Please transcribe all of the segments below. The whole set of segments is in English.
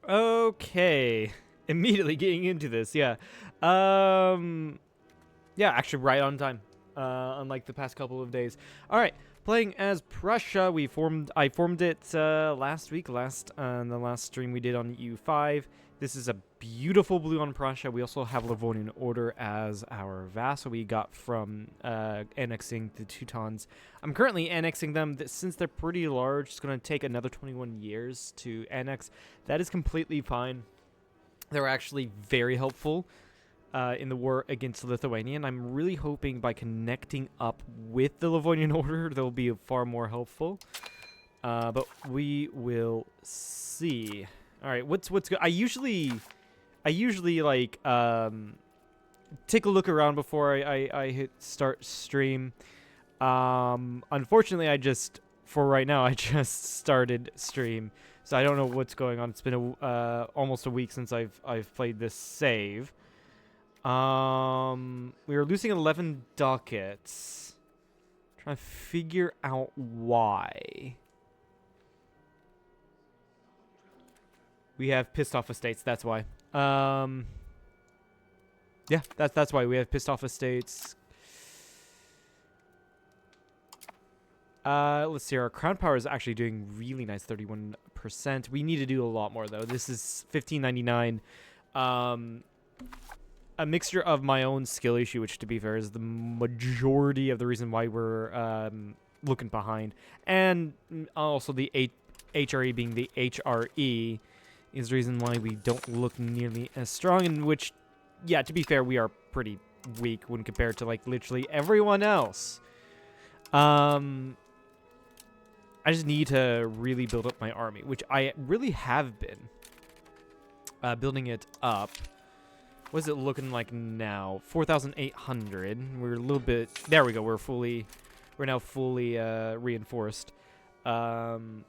Okay. Immediately getting into this, yeah. Um, yeah, actually right on time. Unlike the past couple of days. All right, playing as Prussia. I formed it last week, on the last stream we did on EU5. This is a beautiful blue on Prussia. We also have Livonian Order as our vassal we got from annexing the Teutons. I'm currently annexing them. Since they're pretty large, it's going to take another 21 years to annex. That is completely fine. They're actually very helpful in the war against Lithuania, and I'm really hoping by connecting up with the Livonian Order, they'll be far more helpful. But we will see. All right, what's good? I usually like take a look around before I hit start stream. Unfortunately, for right now I just started stream, so I don't know what's going on. It's been almost a week since I've played this save. We are losing 11 ducats. Trying to figure out why. We have pissed off estates, that's why. Yeah, that's why we have pissed off estates. Let's see, our crown power is actually doing really nice, 31%. We need to do a lot more though. This is 1599. A mixture of my own skill issue, which to be fair is the majority of the reason why we're looking behind, and also the HRE being the HRE is the reason why we don't look nearly as strong, in which, yeah, to be fair, we are pretty weak when compared to, like, literally everyone else. I just need to really build up my army, which I really have been building it up. What is it looking like now? 4,800. We're a little bit... There we go. We're now fully reinforced. And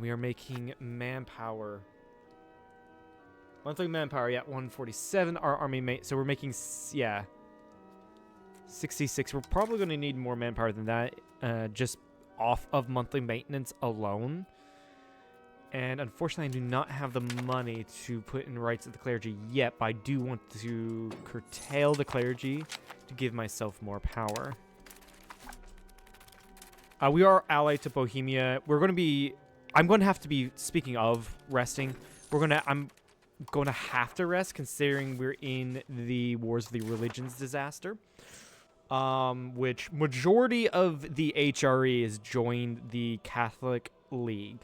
we are making manpower. Monthly manpower, yeah, 147. Our army so we're making, yeah, 66. We're probably going to need more manpower than that, just off of monthly maintenance alone. And unfortunately, I do not have the money to put in rights of the clergy yet, but I do want to curtail the clergy to give myself more power. We are allied to Bohemia. I'm going to have to be, speaking of resting, I'm going to have to rest considering we're in the Wars of the Religions disaster. Which majority of the HRE has joined the Catholic League.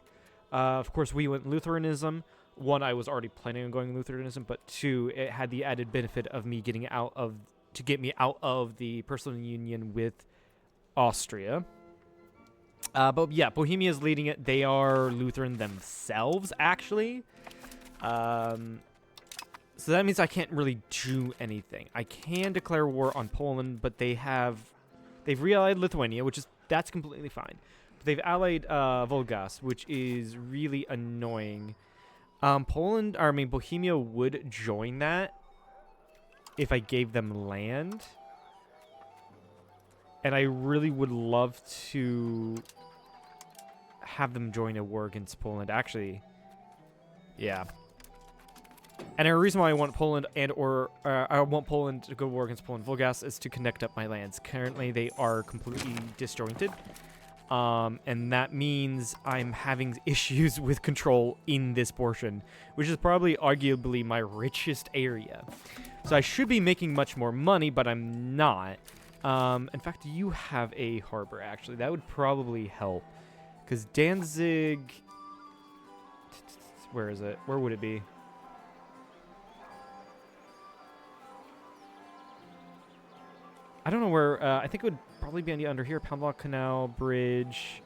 Of course, we went Lutheranism. One, I was already planning on going Lutheranism, but two, it had the added benefit of me getting out of the personal union with Austria. But yeah, Bohemia is leading it. They are Lutheran themselves, actually. So that means I can't really do anything. I can declare war on Poland, but they've re-allied Lithuania, that's completely fine. But they've allied Volgas, which is really annoying. Bohemia would join that if I gave them land. And I really would love to have them join a war against Poland. Actually, yeah. And the reason why I want Poland I want Poland to go war against Poland Volgas is to connect up my lands. Currently, they are completely disjointed. And that means I'm having issues with control in this portion, which is probably arguably my richest area. So I should be making much more money, but I'm not. In fact, you have a harbor, actually. That would probably help. Because Danzig... Where is it? Where would it be? I don't know where... I think it would probably be under here. Poundlock Canal, Bridge,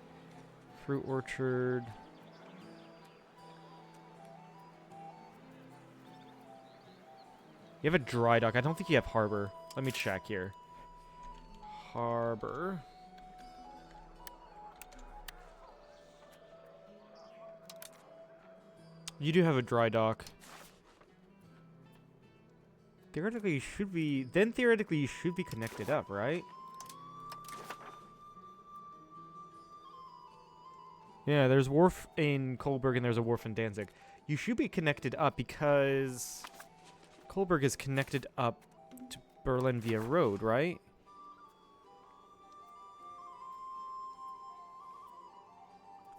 Fruit Orchard... You have a dry dock. I don't think you have harbor. Let me check here. Harbor. You do have a dry dock. Theoretically, you should be... Then theoretically, you should be connected up, right? Yeah, there's a wharf in Coburg and there's a wharf in Danzig. You should be connected up because Kolberg is connected up to Berlin via road, right?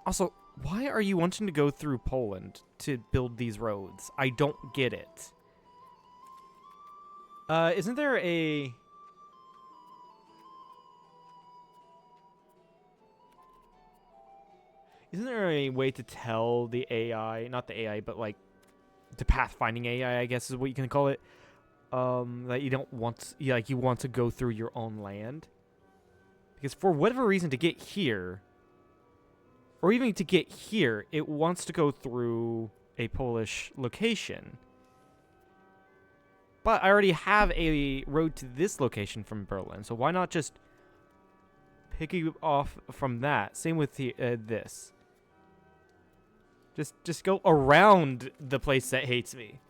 Also, why are you wanting to go through Poland to build these roads? I don't get it. Isn't there a... Isn't there a way to tell the AI, not the AI, but like the pathfinding AI, I guess is what you can call it, that you don't want, like you want to go through your own land? Because for whatever reason to get here, or even to get here, it wants to go through a Polish location. But I already have a road to this location from Berlin, so why not just pick you off from that? Same with the, this. Just go around the place that hates me.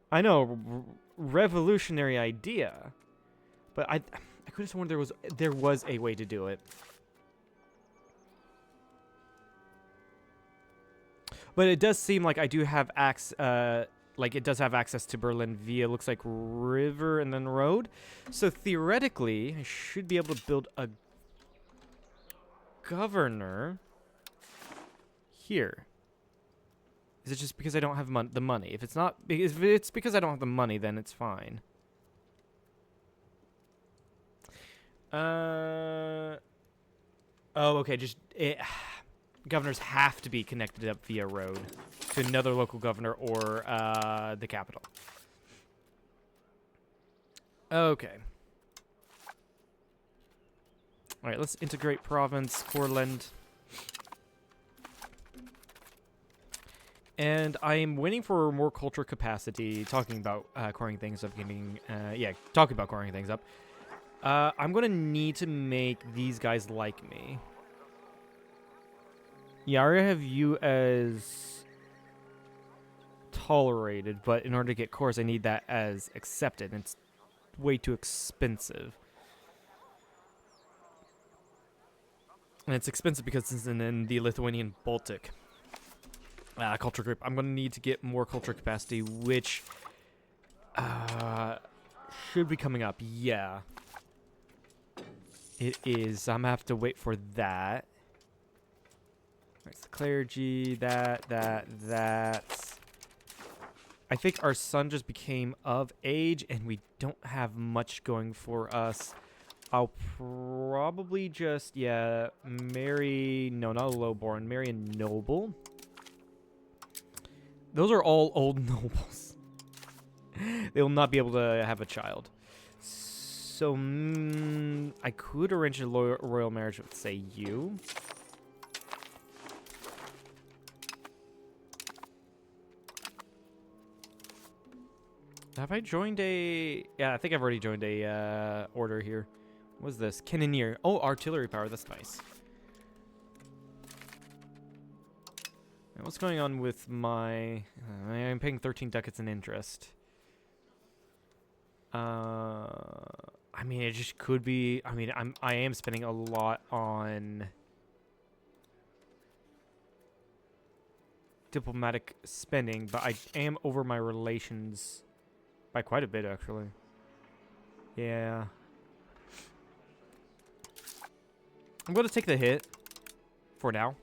I know, revolutionary idea, but I could have sworn there was a way to do it. But it does seem like I do have like it does have access to Berlin via, looks like, river and then road. So theoretically, I should be able to build a governor here. Is it just because I don't have the money? If it's because I don't have the money, then it's fine. Oh, okay. Governors have to be connected up via road to another local governor or the capital. Okay. All right, let's integrate province, Courland. And I'm waiting for more culture capacity, talking about coring things up, talking about coring things up. I'm going to need to make these guys like me. Yeah, I already have you as tolerated, but in order to get cores, I need that as accepted, and it's way too expensive. And it's expensive because it's in the Lithuanian Baltic culture group. I'm going to need to get more culture capacity, which should be coming up. Yeah. It is. I'm going to have to wait for that. That's the clergy, that. I think our son just became of age, and we don't have much going for us. I'll probably just, marry... No, not a lowborn. Marry a noble. Those are all old nobles. They will not be able to have a child. So, I could arrange a royal marriage with, say, you. Have I joined a... Yeah, I think I've already joined a order here. What's this? Cannoneer. Oh, artillery power. That's nice. And what's going on with my... I'm paying 13 ducats in interest. I mean, it just could be... I mean, I am spending a lot on... diplomatic spending, but I am over my relations... by quite a bit, actually. Yeah. I'm going to take the hit. For now.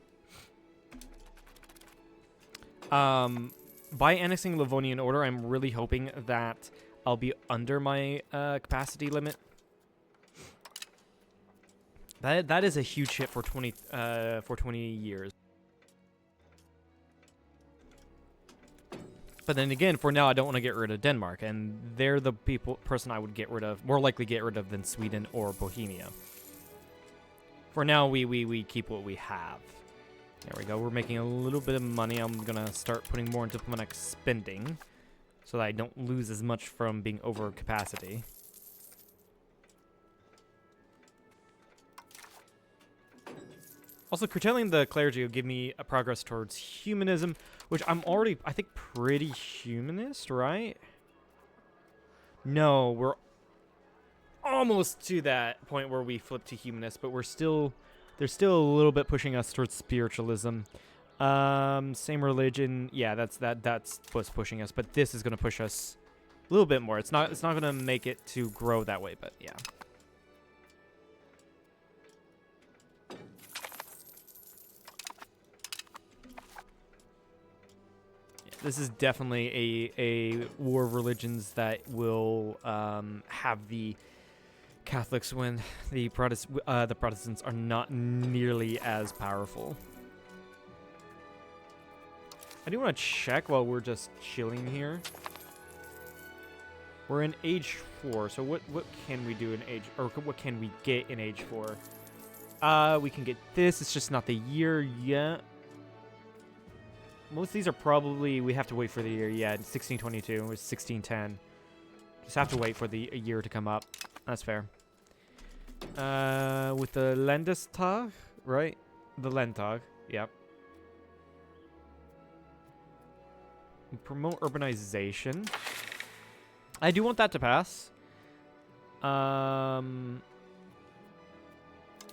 By annexing Livonian Order, I'm really hoping that I'll be under my capacity limit. That is a huge hit for 20 years. But then again, for now, I don't want to get rid of Denmark, and they're the person I would get rid of, more likely get rid of than Sweden or Bohemia. For now, we keep what we have. There we go. We're making a little bit of money. I'm gonna start putting more into diplomatic spending, so that I don't lose as much from being over capacity. Also, curtailing the clergy will give me a progress towards humanism, which I'm already, I think, pretty humanist, right? No, we're almost to that point where we flip to humanist, but we're still, they're still a little bit pushing us towards spiritualism. Same religion. Yeah, that's what's pushing us, but this is gonna push us a little bit more. It's not gonna make it to grow that way, but yeah. This is definitely a war of religions that will have the Catholics win. The Protestants are not nearly as powerful. I do want to check while we're just chilling here. We're in age 4, so what can we do in age, or what can we get in age 4? We can get this. It's just not the year yet. Most of these are probably, we have to wait for the year. Yeah, 1622 or 1610. Just have to wait for the year to come up. That's fair. With the Landestag, right? The Landtag, yep. Promote urbanization. I do want that to pass.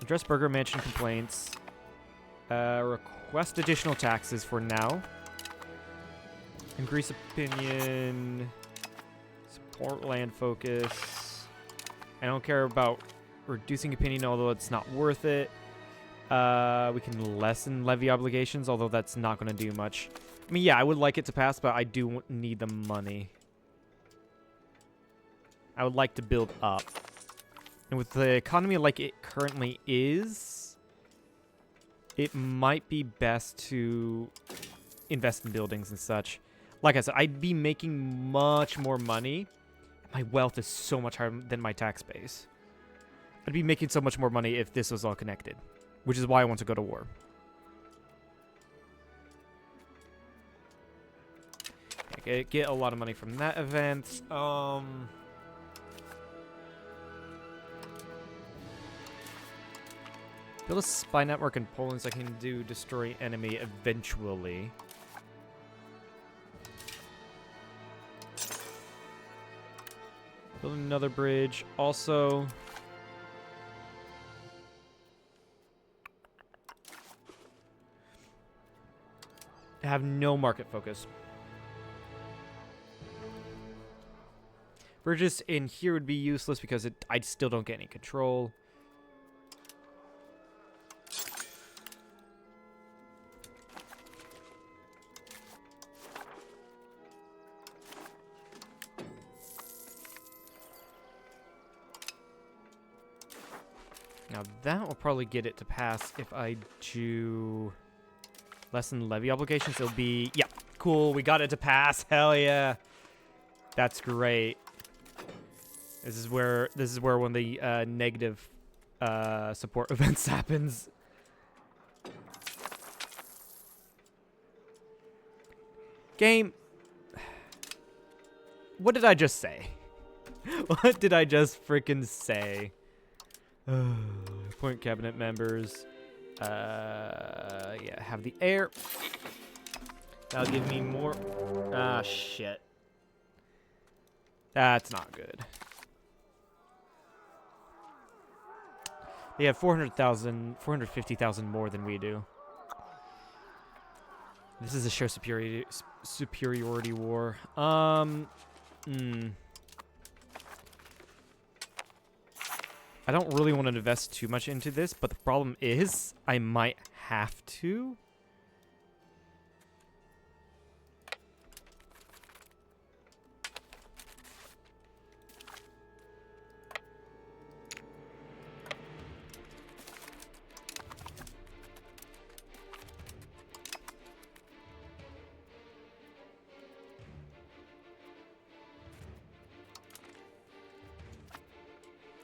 Address Burger Mansion complaints. Request additional taxes for now. Increase opinion. Support land focus. I don't care about reducing opinion, although it's not worth it. We can lessen levy obligations, although that's not going to do much. I mean, yeah, I would like it to pass, but I do need the money. I would like to build up. And with the economy like it currently is, it might be best to invest in buildings and such. Like I said, I'd be making much more money. My wealth is so much higher than my tax base. I'd be making so much more money if this was all connected, which is why I want to go to war. Okay, get a lot of money from that event. Build a spy network in Poland so I can do destroy enemy eventually. Build another bridge. Also, have no market focus. Bridges in here would be useless because I still don't get any control. Now that will probably get it to pass if I do lessen levy obligations. It'll be, yeah, cool. We got it to pass. Hell yeah. That's great. This is where one of the negative support events happens. Game. What did I just say? What did I just freaking say? Appoint cabinet members. Yeah, have the air. That'll give me more. Ah, shit. That's not good. They have 400,000, 450,000 more than we do. This is a show superiority war. I don't really want to invest too much into this, but the problem is I might have to.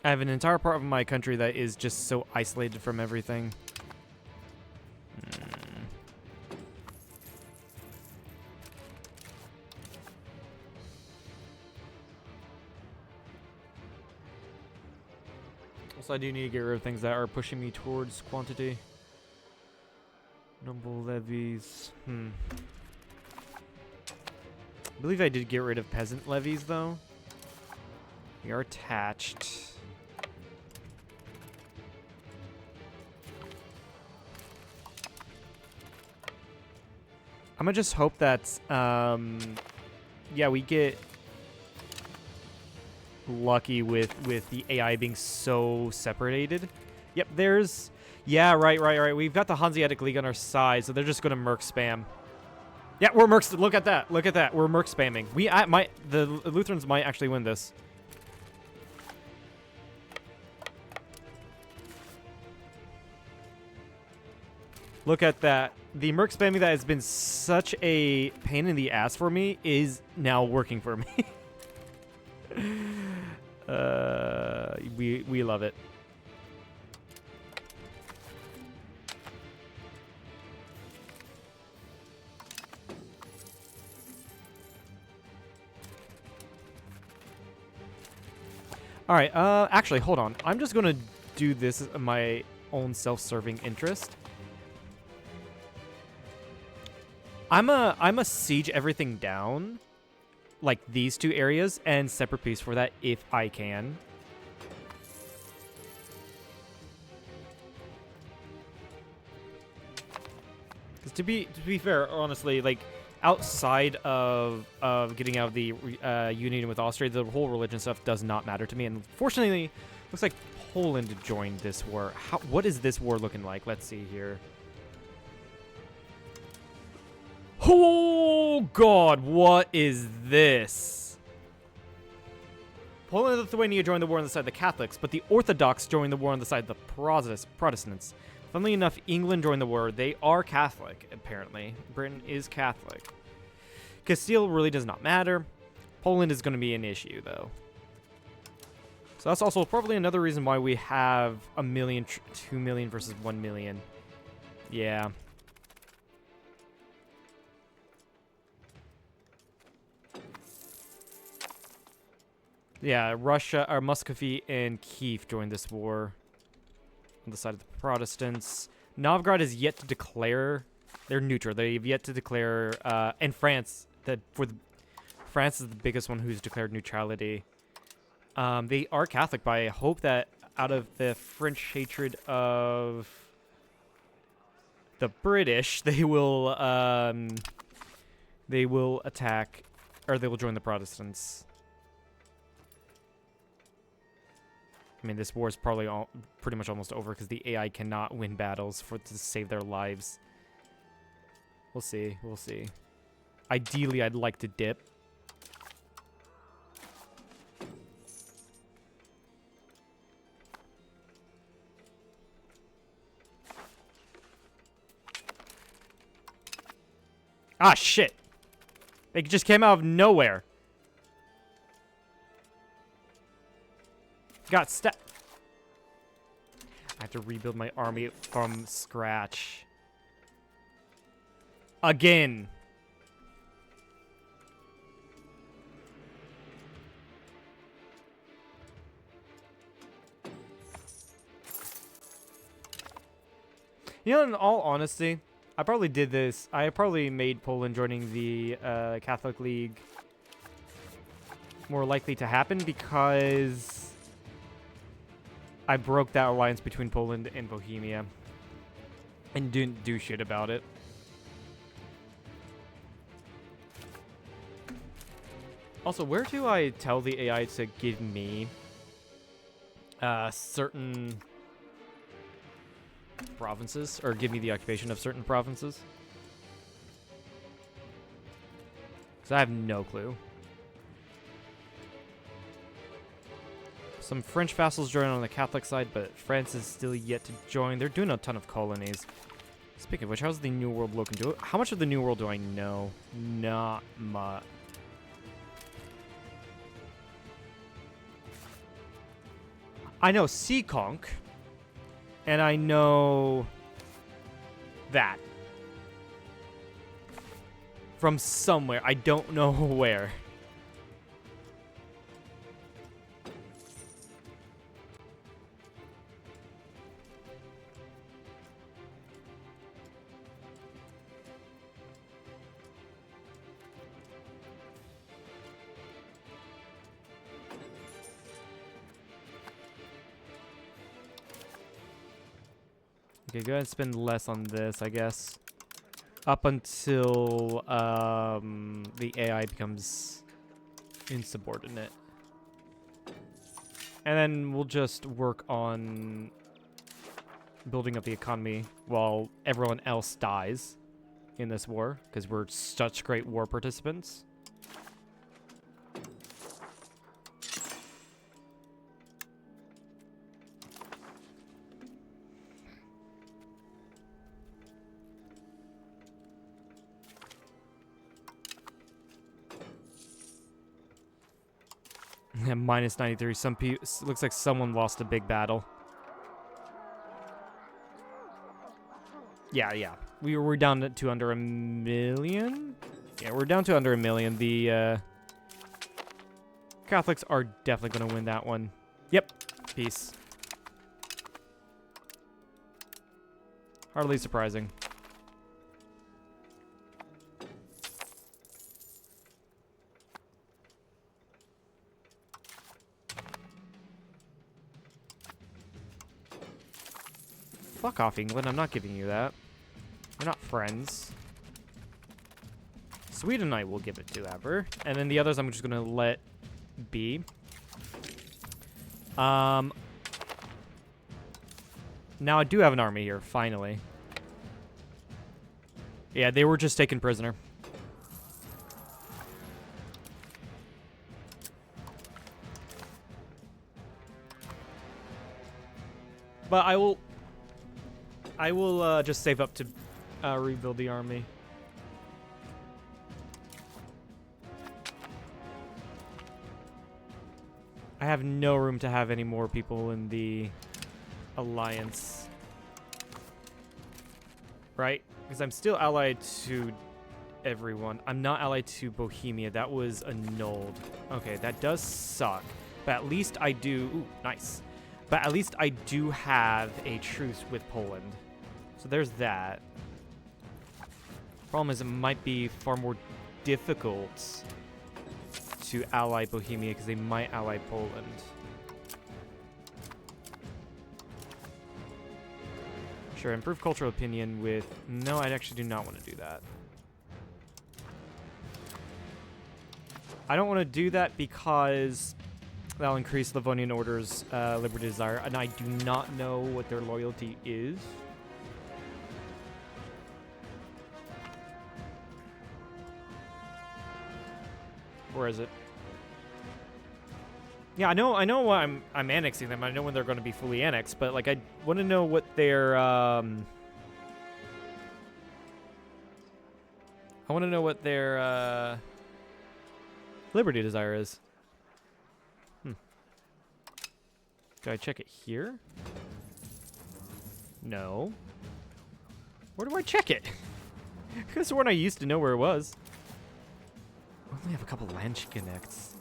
I have an entire part of my country that is just so isolated from everything. Also, I do need to get rid of things that are pushing me towards quantity. Noble levies. I believe I did get rid of peasant levies, though. We are attached. I'm gonna just hope that, yeah, we get lucky with the AI being so separated. Yep, there's... Yeah, right. We've got the Hanseatic League on our side, so they're just gonna merc spam. Yeah, we're merc... Look at that. Look at that. We're merc spamming. The Lutherans might actually win this. Look at that. The merc spamming that has been such a pain in the ass for me is now working for me. We love it. All right. Actually, hold on. I'm just gonna do this in my own self-serving interest. I'm a siege everything down, like these two areas, and separate peace for that if I can. Because to be fair, honestly, like outside of getting out of the union with Austria, the whole religion stuff does not matter to me. And fortunately, looks like Poland joined this war. What is this war looking like? Let's see here. Oh, God, what is this? Poland and Lithuania joined the war on the side of the Catholics, but the Orthodox joined the war on the side of the Protestants. Funnily enough, England joined the war. They are Catholic, apparently. Britain is Catholic. Castile really does not matter. Poland is going to be an issue, though. So that's also probably another reason why we have 1 million, 2 million versus 1 million. Yeah. Yeah, Russia, or Muscovy and Kiev joined this war on the side of the Protestants. Novgorod is yet to declare. They're neutral. They've yet to declare. And France, France is the biggest one who's declared neutrality. They are Catholic, but I hope that out of the French hatred of the British, they will attack, or they will join the Protestants. I mean, this war is probably pretty much almost over because the AI cannot win battles to save their lives. We'll see. We'll see. Ideally, I'd like to dip. Ah, shit. They just came out of nowhere. Got stuck. I have to rebuild my army from scratch. Again. You know, in all honesty, I probably did this. I probably made Poland joining the Catholic League more likely to happen because I broke that alliance between Poland and Bohemia and didn't do shit about it. Also, where do I tell the AI to give me certain provinces, or give me the occupation of certain provinces? Because I have no clue. Some French vassals join on the Catholic side, but France is still yet to join. They're doing a ton of colonies. Speaking of which, how's the New World looking? How much of the New World do I know? Not much. I know Seekonk, and I know that from somewhere. I don't know where. Okay, go ahead and spend less on this, I guess. Up until the AI becomes insubordinate. And then we'll just work on building up the economy while everyone else dies in this war, because we're such great war participants. Minus 93. Some people, looks like someone lost a big battle. Yeah. We're down to under 1 million. Yeah, we're down to under 1 million. The Catholics are definitely going to win that one. Yep. Peace. Hardly surprising. Fuck off, England. I'm not giving you that. We're not friends. Sweden I will give it to ever. And then the others I'm just going to let be. Now I do have an army here, finally. Yeah, they were just taken prisoner. But I will just save up to rebuild the army. I have no room to have any more people in the alliance. Right? Because I'm still allied to everyone. I'm not allied to Bohemia. That was annulled. Okay, that does suck. But at least I do... Ooh, nice. But at least I do have a truce with Poland. So there's that. Problem is, it might be far more difficult to ally Bohemia because they might ally Poland. Sure, improve cultural opinion with... No, I actually do not want to do that. I don't want to do that because that'll increase Livonian Order's liberty desire, and I do not know what their loyalty is. Where is it? Yeah, I know what I'm annexing them. I know when they're going to be fully annexed, but like I want to know what their I want to know what their liberty desire is. Do I check it here? No. Where do I check it? Because when I used to know where it was. I only have a couple Landsknechts.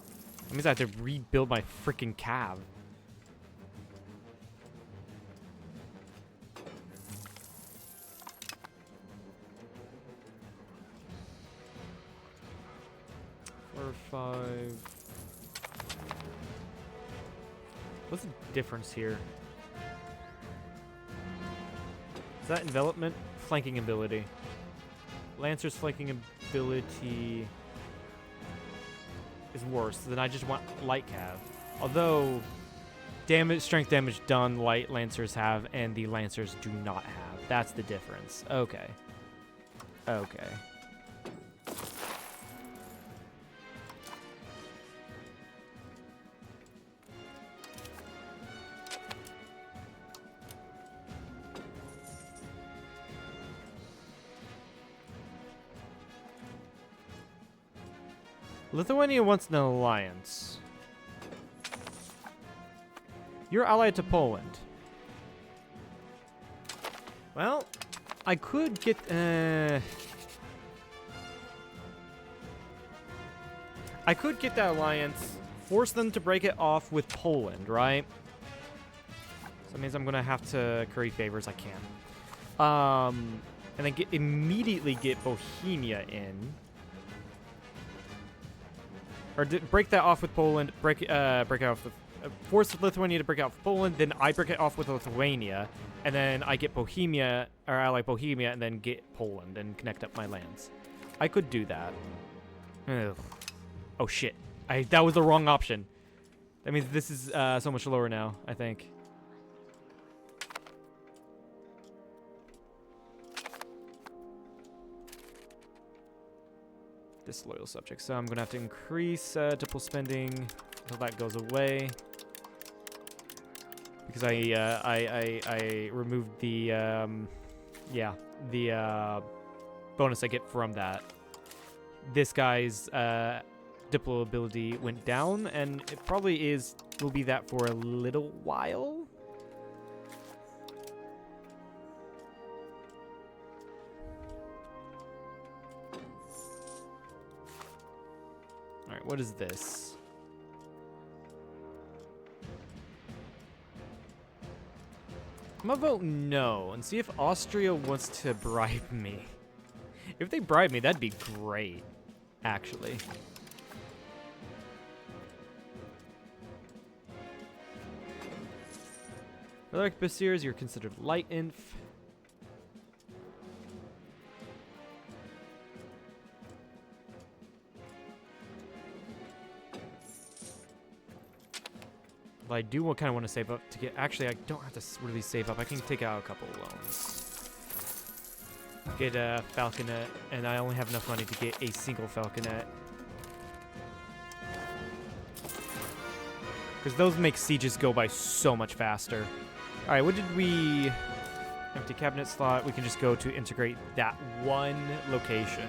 That means I have to rebuild my freaking cav. Four, 5. What's the difference here? Is that envelopment? Flanking ability. Lancer's flanking ability is worse. Then I just want light cav. Although damage, strength damage done light lancers have and the lancers do not have. That's the difference. Okay. Okay. Lithuania wants an alliance. You're allied to Poland. Well, I could get... I could get that alliance, force them to break it off with Poland, right? So that means I'm going to have to curry favors. I can. And then immediately get Bohemia in. Or break that off with Poland. Break it off with force Lithuania to break out with Poland, then I break it off with Lithuania, and then I get Bohemia, or ally Bohemia, and then get Poland and connect up my lands. I could do that. Ugh. Oh shit. That was the wrong option. That means this is so much lower now, I think. Disloyal subject. So I'm going to have to increase diplo spending until that goes away. Because I removed the, bonus I get from that. This guy's diplo ability went down, and it probably will be that for a little while. Alright, what is this? I'm gonna vote no and see if Austria wants to bribe me. If they bribe me, that'd be great, actually. Like Basirs, you're considered light inf. But I do kind of want to save up to get... Actually, I don't have to really save up. I can take out a couple of loans. Get a Falconet, and I only have enough money to get a single Falconet. Because those make sieges go by so much faster. Alright, what did we... Empty cabinet slot. We can just go to integrate that one location.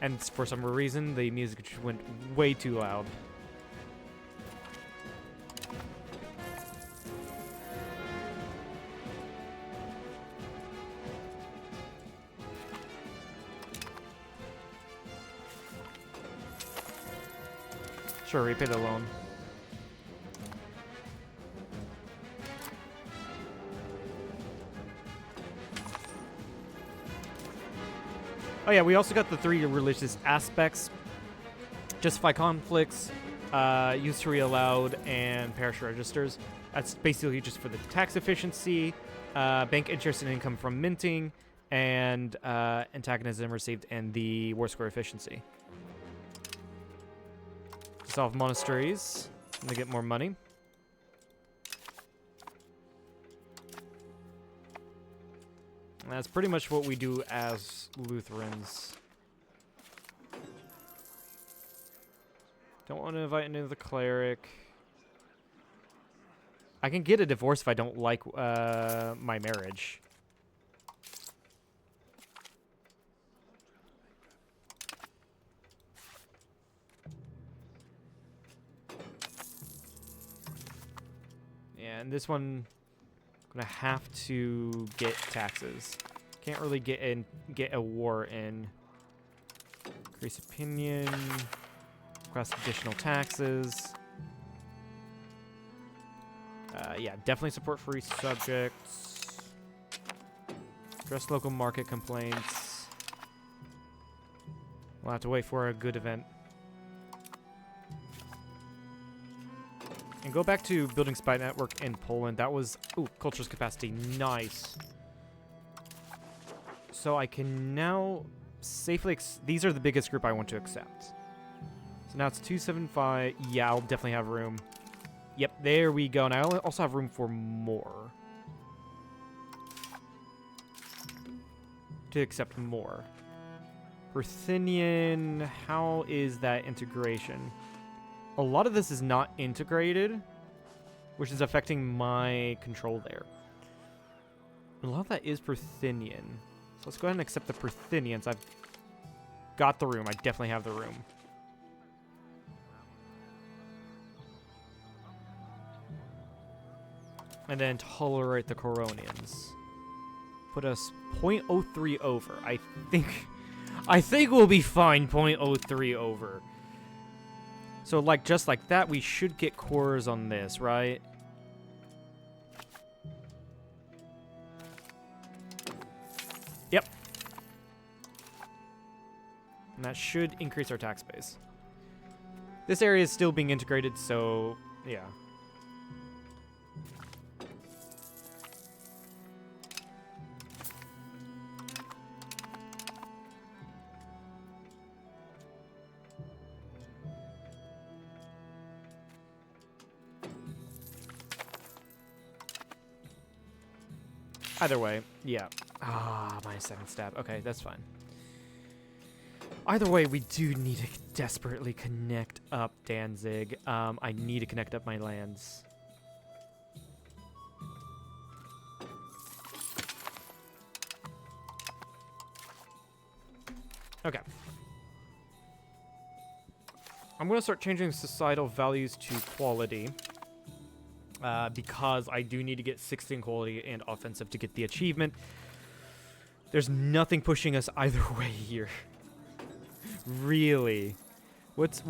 And for some reason, the music just went way too loud. Sure, repay the loan. Oh yeah, we also got the 3 religious aspects. Justify conflicts, usury allowed, and parish registers. That's basically just for the tax efficiency, bank interest and income from minting, and antagonism received, and the war score efficiency. Solve monasteries to get more money. And that's pretty much what we do as Lutherans. Don't want to invite into the cleric. I can get a divorce if I don't like my marriage. Yeah, and this one, I'm gonna have to get taxes. Can't really get a war in. Increase opinion. Request additional taxes. Yeah, definitely support free subjects. Address local market complaints. We'll have to wait for a good event. And go back to building spy network in Poland. That was, ooh, culture's capacity, nice. So I can now safely, these are the biggest group I want to accept. So now it's 275, yeah, I'll definitely have room. Yep, there we go, and I also have room for more. To accept more. Ruthenian, how is that integration? A lot of this is not integrated, which is affecting my control there. A lot of that is Ruthenian. So let's go ahead and accept the Ruthenians. I've got the room. I definitely have the room. And then tolerate the Coronians. Put us 0.03 over. I think we'll be fine 0.03 over. So, like, just like that, we should get cores on this, right? Yep. And that should increase our tax base. This area is still being integrated, so yeah. Either way, yeah. Ah, my second stab. Okay, that's fine. Either way, we do need to desperately connect up Danzig. I need to connect up my lands. Okay. I'm going to start changing societal values to quality. Because I do need to get 16 quality and offensive to get the achievement. There's nothing pushing us either way here. Really. What's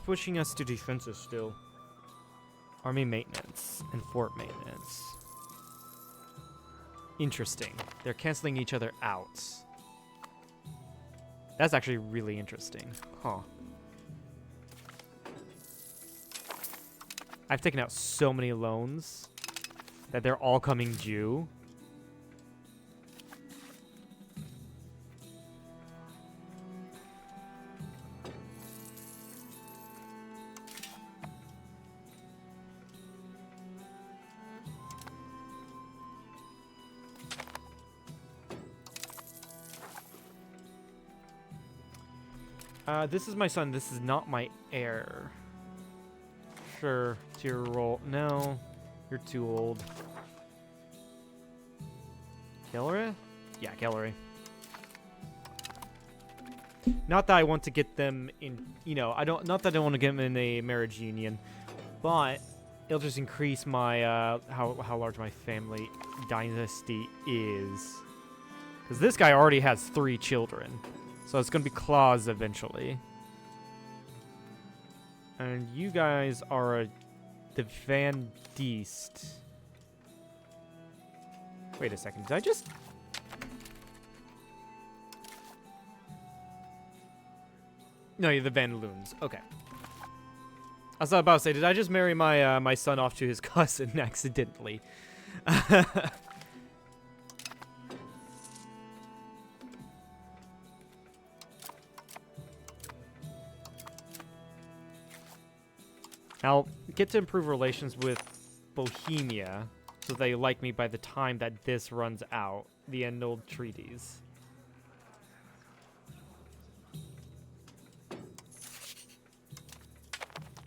pushing us to defensive still? Army maintenance and fort maintenance. Interesting. They're canceling each other out. That's actually really interesting. Huh. I've taken out so many loans that they're all coming due. This is my son. This is not my heir. Sure, to your role. No, you're too old. Kellery? Yeah, Kellery. Not that I want to get them in, you know, not that I want to get them in a marriage union, but it'll just increase my, how large my family dynasty is. Because this guy already has 3 children, so it's going to be Claus eventually. And you guys are the Van Diest. Wait a second, did I just... No, you're the Van Loons. Okay. I was about to say, did I just marry my my son off to his cousin accidentally? I'll get to improve relations with Bohemia so they like me by the time that this runs out, the annulled treaties.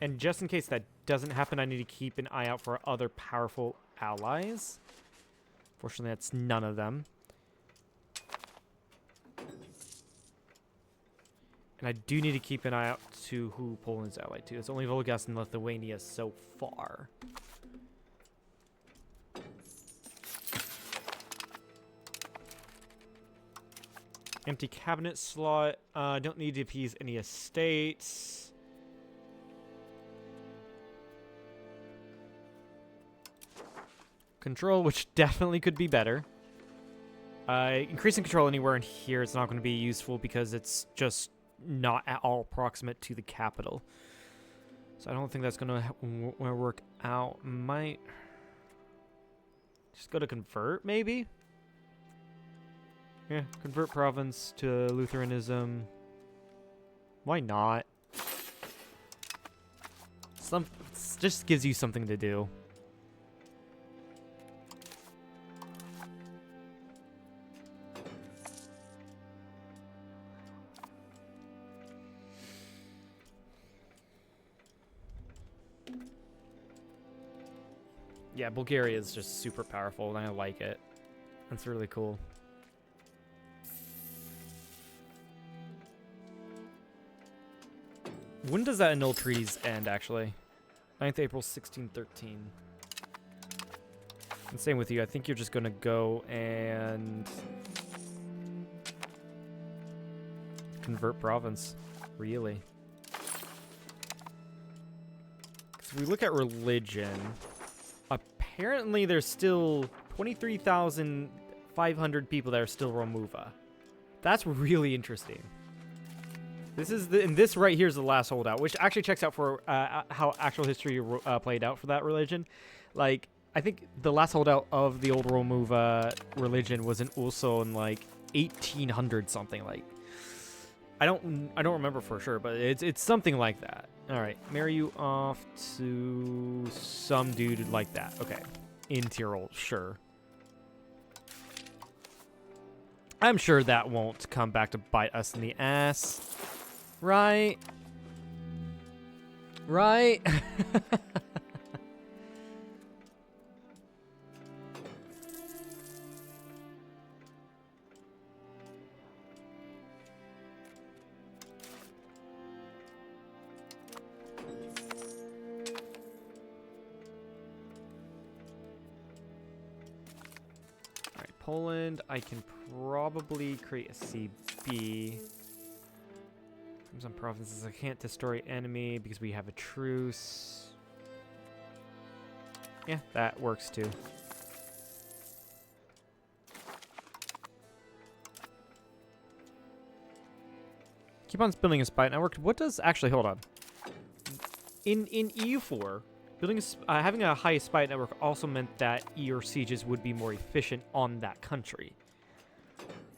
And just in case that doesn't happen, I need to keep an eye out for other powerful allies. Fortunately, that's none of them. And I do need to keep an eye out to who Poland's allied to. It's only Volgas and Lithuania so far. Empty cabinet slot. Don't need to appease any estates. Control, which definitely could be better. Increasing control anywhere in here is not going to be useful because it's just not at all proximate to the capital. So I don't think that's going to work out. Might just go to convert, maybe? Yeah, convert province to Lutheranism. Why not? Just gives you something to do. Yeah, Bulgaria is just super powerful, and I like it. That's really cool. When does that annul treaties end, actually? 9th April, 1613. And same with you. I think you're just going to go and convert province. Really? Because if we look at religion... Apparently, there's still 23,500 people that are still Romuva. That's really interesting. This is and this right here is the last holdout, which actually checks out for how actual history played out for that religion. Like, I think the last holdout of the old Romove religion was in also in like 1800 something. Like, I don't remember for sure, but it's something like that. All right, marry you off to some dude like that. Okay, in Tyrol, sure. I'm sure that won't come back to bite us in the ass. Right? Right? Alright, Poland, I can probably create a CB. Some provinces I can't destroy enemy because we have a truce. Yeah, that works too. Keep on building a spy network. What does actually hold on? In EU4, building having a high spy network also meant that your sieges would be more efficient on that country.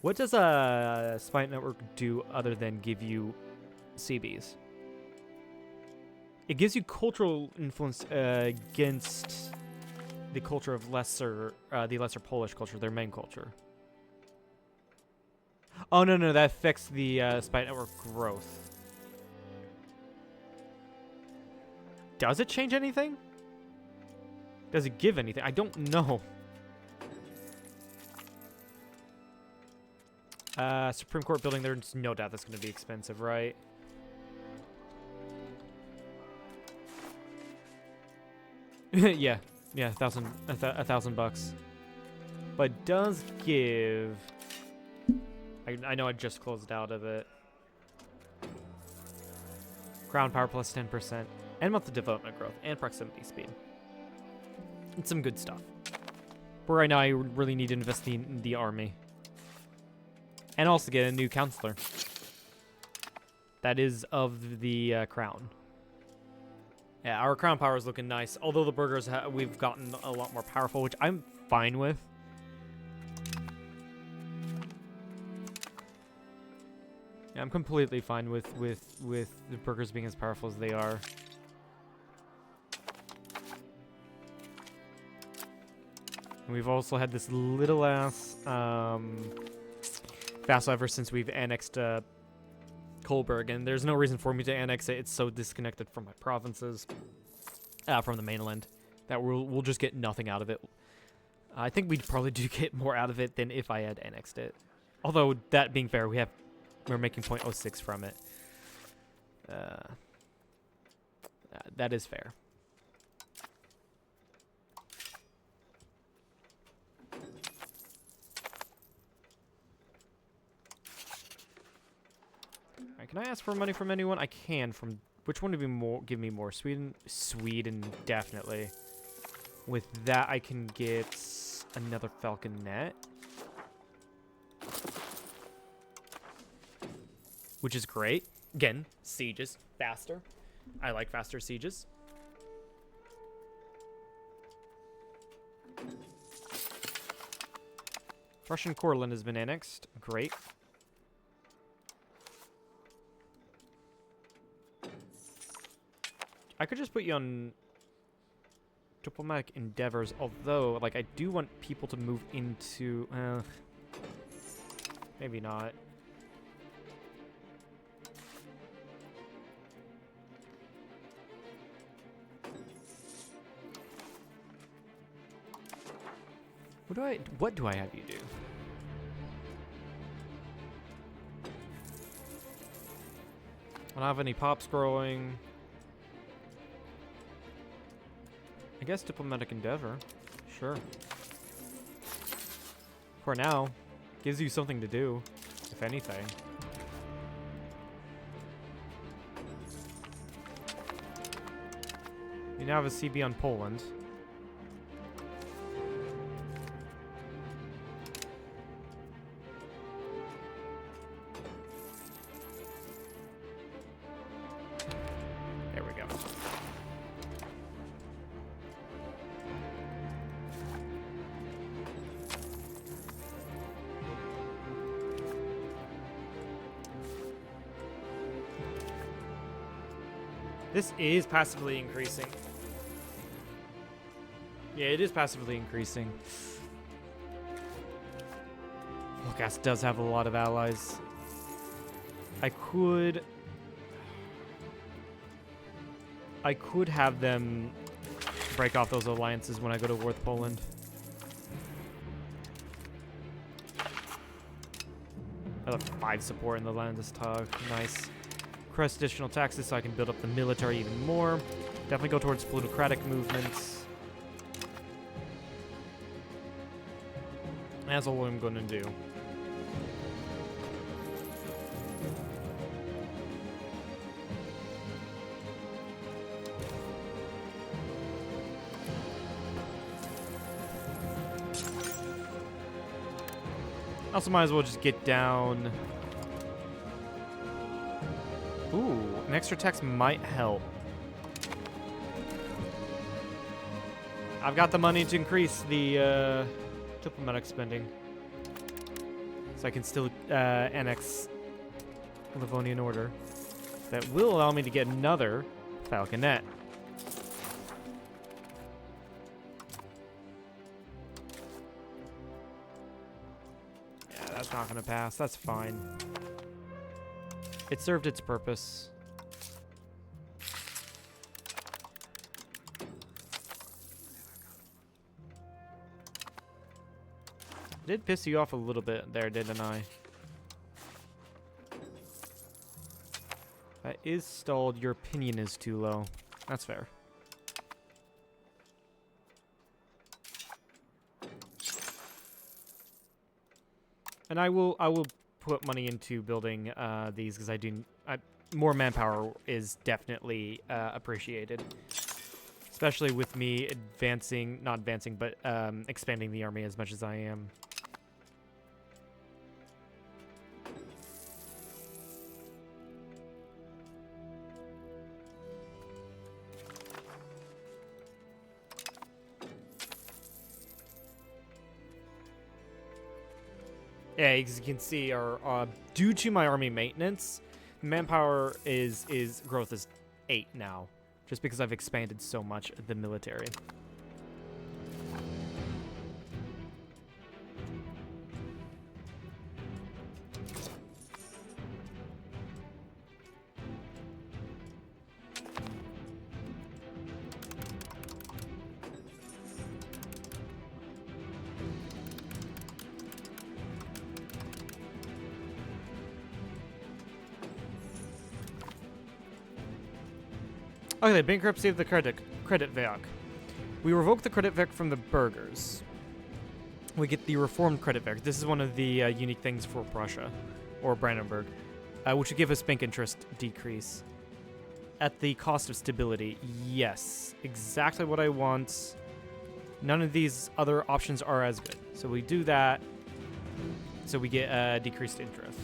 What does a spy network do other than give you CBs? It gives you cultural influence against the culture of the lesser Polish culture, their main culture. Oh no, that affects the spy network growth. Does it change anything? Does it give anything? I don't know. Supreme Court building, there's no doubt that's going to be expensive, right? yeah, $1,000. But it does give. I know I just closed out of it. Crown power plus 10%, and monthly development growth, and proximity speed. It's some good stuff. But right now, I really need to invest in the army, and also get a new counselor. That is of the crown. Yeah, our crown power is looking nice. Although the burghers we've gotten a lot more powerful, which I'm fine with. Yeah, I'm completely fine with the burghers being as powerful as they are. And we've also had this little ass vassal ever since we've annexed Kolberg, and there's no reason for me to annex it. It's so disconnected from my provinces, from the mainland, that we'll just get nothing out of it. I think we'd probably do get more out of it than if I had annexed it. Although, that being fair, we're making 0.06 from it. That is fair. Alright, can I ask for money from anyone? I can. From which one would give me more? Sweden, definitely. With that, I can get another falconet, which is great. Again, sieges faster. I like faster sieges. Russian Courland has been annexed. Great. I could just put you on diplomatic endeavors, although, like, I do want people to move into... maybe not. What do I have you do? I don't have any pops growing. I guess diplomatic endeavor. Sure. For now. Gives you something to do, if anything. You now have a CB on Poland. This is passively increasing. Yeah, it is passively increasing. Volgas does have a lot of allies. I could have them break off those alliances when I go to war with Poland. I have 5 support in the Landestag. Nice. Crest additional taxes so I can build up the military even more. Definitely go towards plutocratic movements. That's all I'm going to do. Also might as well just get down. Ooh, an extra tax might help. I've got the money to increase the diplomatic spending. So I can still annex Livonian Order. That will allow me to get another Falconet. Yeah, that's not gonna pass. That's fine. It served its purpose. Did piss you off a little bit there, didn't I? That is stalled. Your opinion is too low. That's fair. And I will put money into building these because more manpower is definitely appreciated. Especially with me expanding the army as much as I am. Yeah, as you can see, due to my army maintenance, manpower growth is 8 now, just because I've expanded so much the military. Okay, bankruptcy of the Kreditwerk. We revoke the Kreditwerk from the burghers. We get the reformed Kreditwerk. This is one of the unique things for Prussia, or Brandenburg, which would give us bank interest decrease. At the cost of stability, yes. Exactly what I want. None of these other options are as good. So we do that, so we get decreased interest.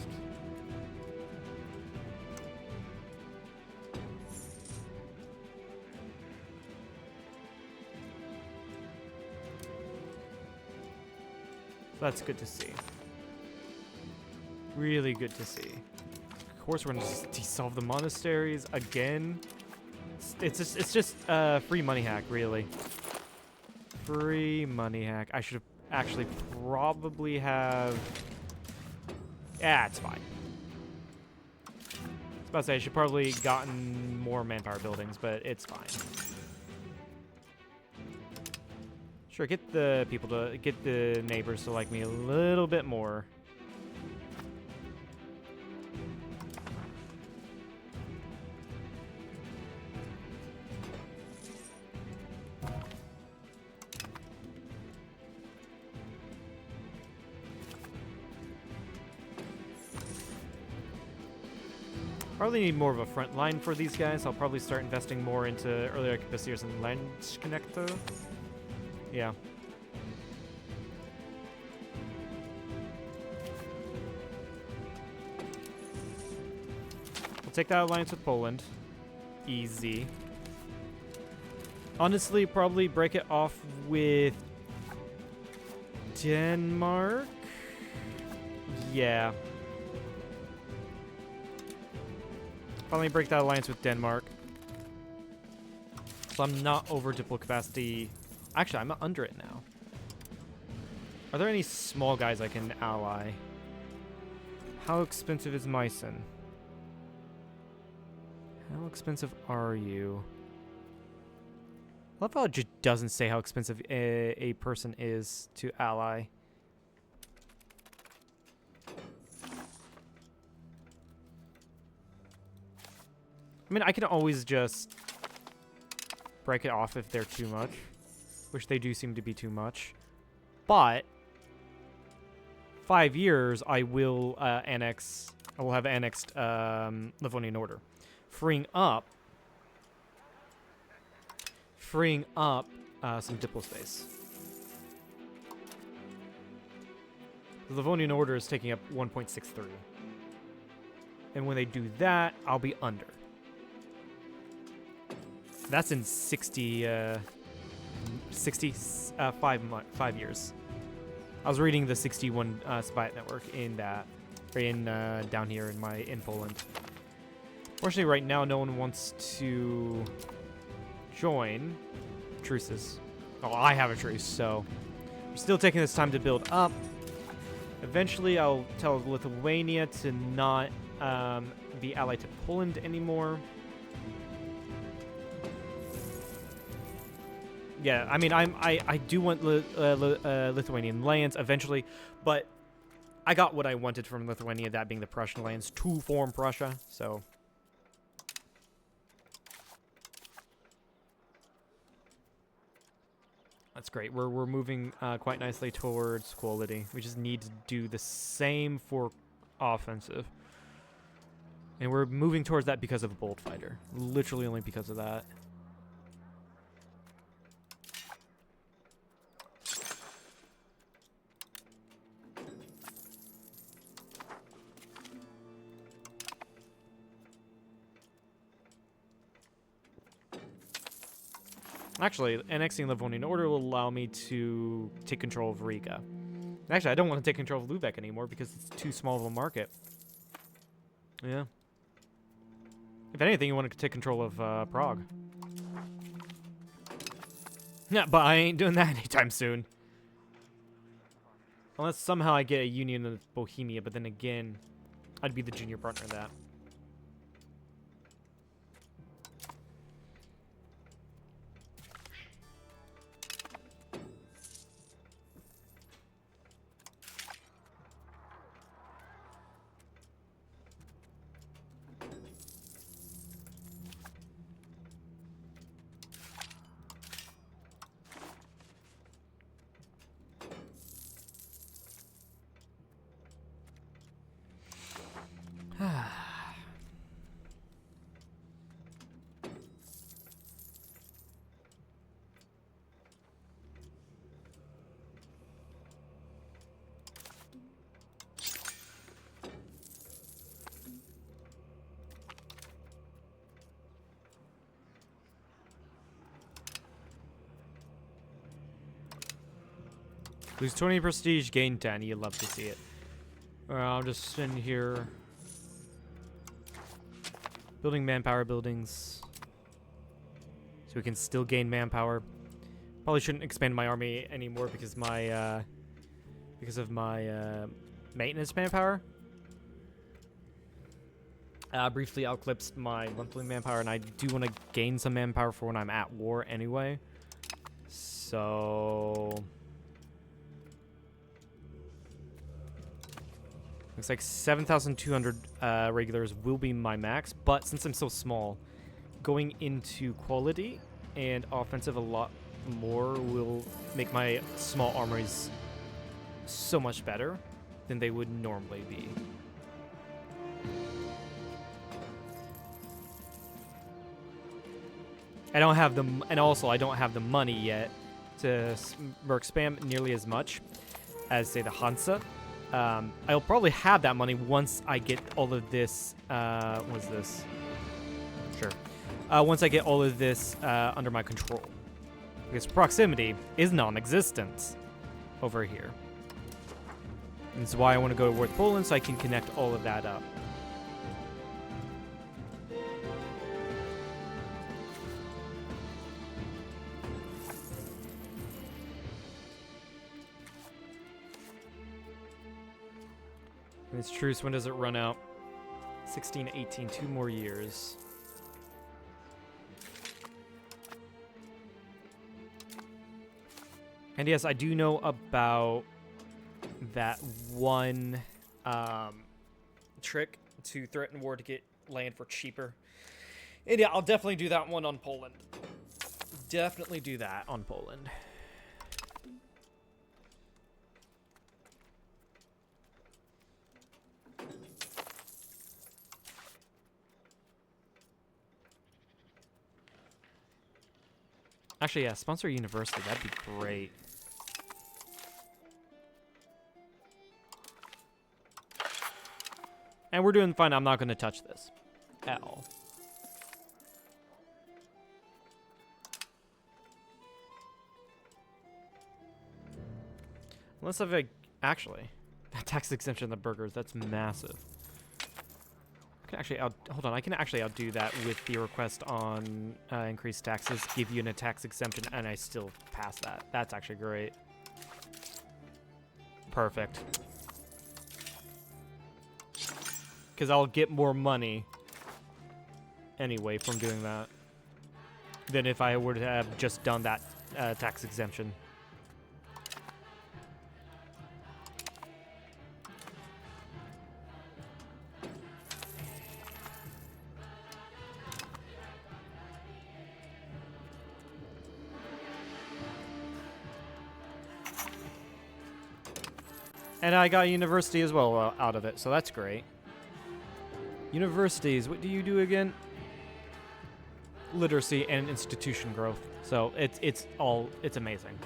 That's good to see. Really good to see. Of course, we're gonna just dissolve the monasteries again. It's just free money hack, really. Free money hack. I should have actually probably have. Yeah, it's fine. I was about to say I should probably gotten more manpower buildings, but it's fine. Sure, get the neighbors to like me a little bit more. Probably need more of a front line for these guys. I'll probably start investing more into early arquebusiers and Landsknechte. Yeah. We'll take that alliance with Poland. Easy. Honestly, probably break it off with Denmark. Yeah. Finally break that alliance with Denmark. So I'm not over diplo capacity. Actually, I'm under it now. Are there any small guys I can ally? How expensive is Myson? How expensive are you? I love how it just doesn't say how expensive a person is to ally. I mean, I can always just break it off if they're too much, which they do seem to be too much. But 5 years, I will annex. I will have annexed Livonian Order, freeing up some diplo space. The Livonian Order is taking up 1.63, and when they do that, I'll be under. That's in 5 years. I was reading the 61 Spy Network in that, down here in Poland. Fortunately, right now, no one wants to join truces. Oh, I have a truce, so we're still taking this time to build up. Eventually, I'll tell Lithuania to not be allied to Poland anymore. Yeah, I mean, I do want Lithuanian lands eventually, but I got what I wanted from Lithuania, that being the Prussian lands, to form Prussia, so. That's great. We're moving quite nicely towards quality. We just need to do the same for offensive. And we're moving towards that because of a bold fighter. Literally only because of that. Actually, annexing Livonian Order will allow me to take control of Riga. Actually, I don't want to take control of Lubeck anymore because it's too small of a market. Yeah. If anything, you want to take control of Prague. Yeah, but I ain't doing that anytime soon. Unless somehow I get a union with Bohemia, but then again, I'd be the junior partner in that. Lose 20 prestige, gain 10. You love to see it. Alright, I'll just in here. Building manpower buildings. So we can still gain manpower. Probably shouldn't expand my army anymore because my of my maintenance manpower. Briefly eclipsed my monthly manpower, and I do want to gain some manpower for when I'm at war anyway. So looks like 7,200 regulars will be my max, but since I'm so small, going into quality and offensive a lot more will make my small armories so much better than they would normally be. I don't have the, and also I don't have the money yet to merc spam nearly as much as, say, the Hansa. I'll probably have that money once I get all of this. What's this? Sure. Once I get all of this under my control, because proximity is non-existent over here. And this is why I want to go to Worth Poland, so I can connect all of that up. And this truce, when does it run out? 16, 18, 2 more years. And yes, I do know about that one trick to threaten war to get land for cheaper. And yeah, I'll definitely do that one on Poland. Definitely do that on Poland. Actually, yeah, sponsor a university. That'd be great. And we're doing fine. I'm not going to touch this at all. Unless I've actually that tax exemption on the burgers, that's massive. I can actually hold on. I can actually outdo that with the request on increased taxes, give you a tax exemption, and I still pass that. That's actually great. Perfect. Because I'll get more money anyway from doing that than if I were to have just done that tax exemption. And I got a university as well out of it, so that's great. Universities, what do you do again? Literacy and institution growth. So it's amazing.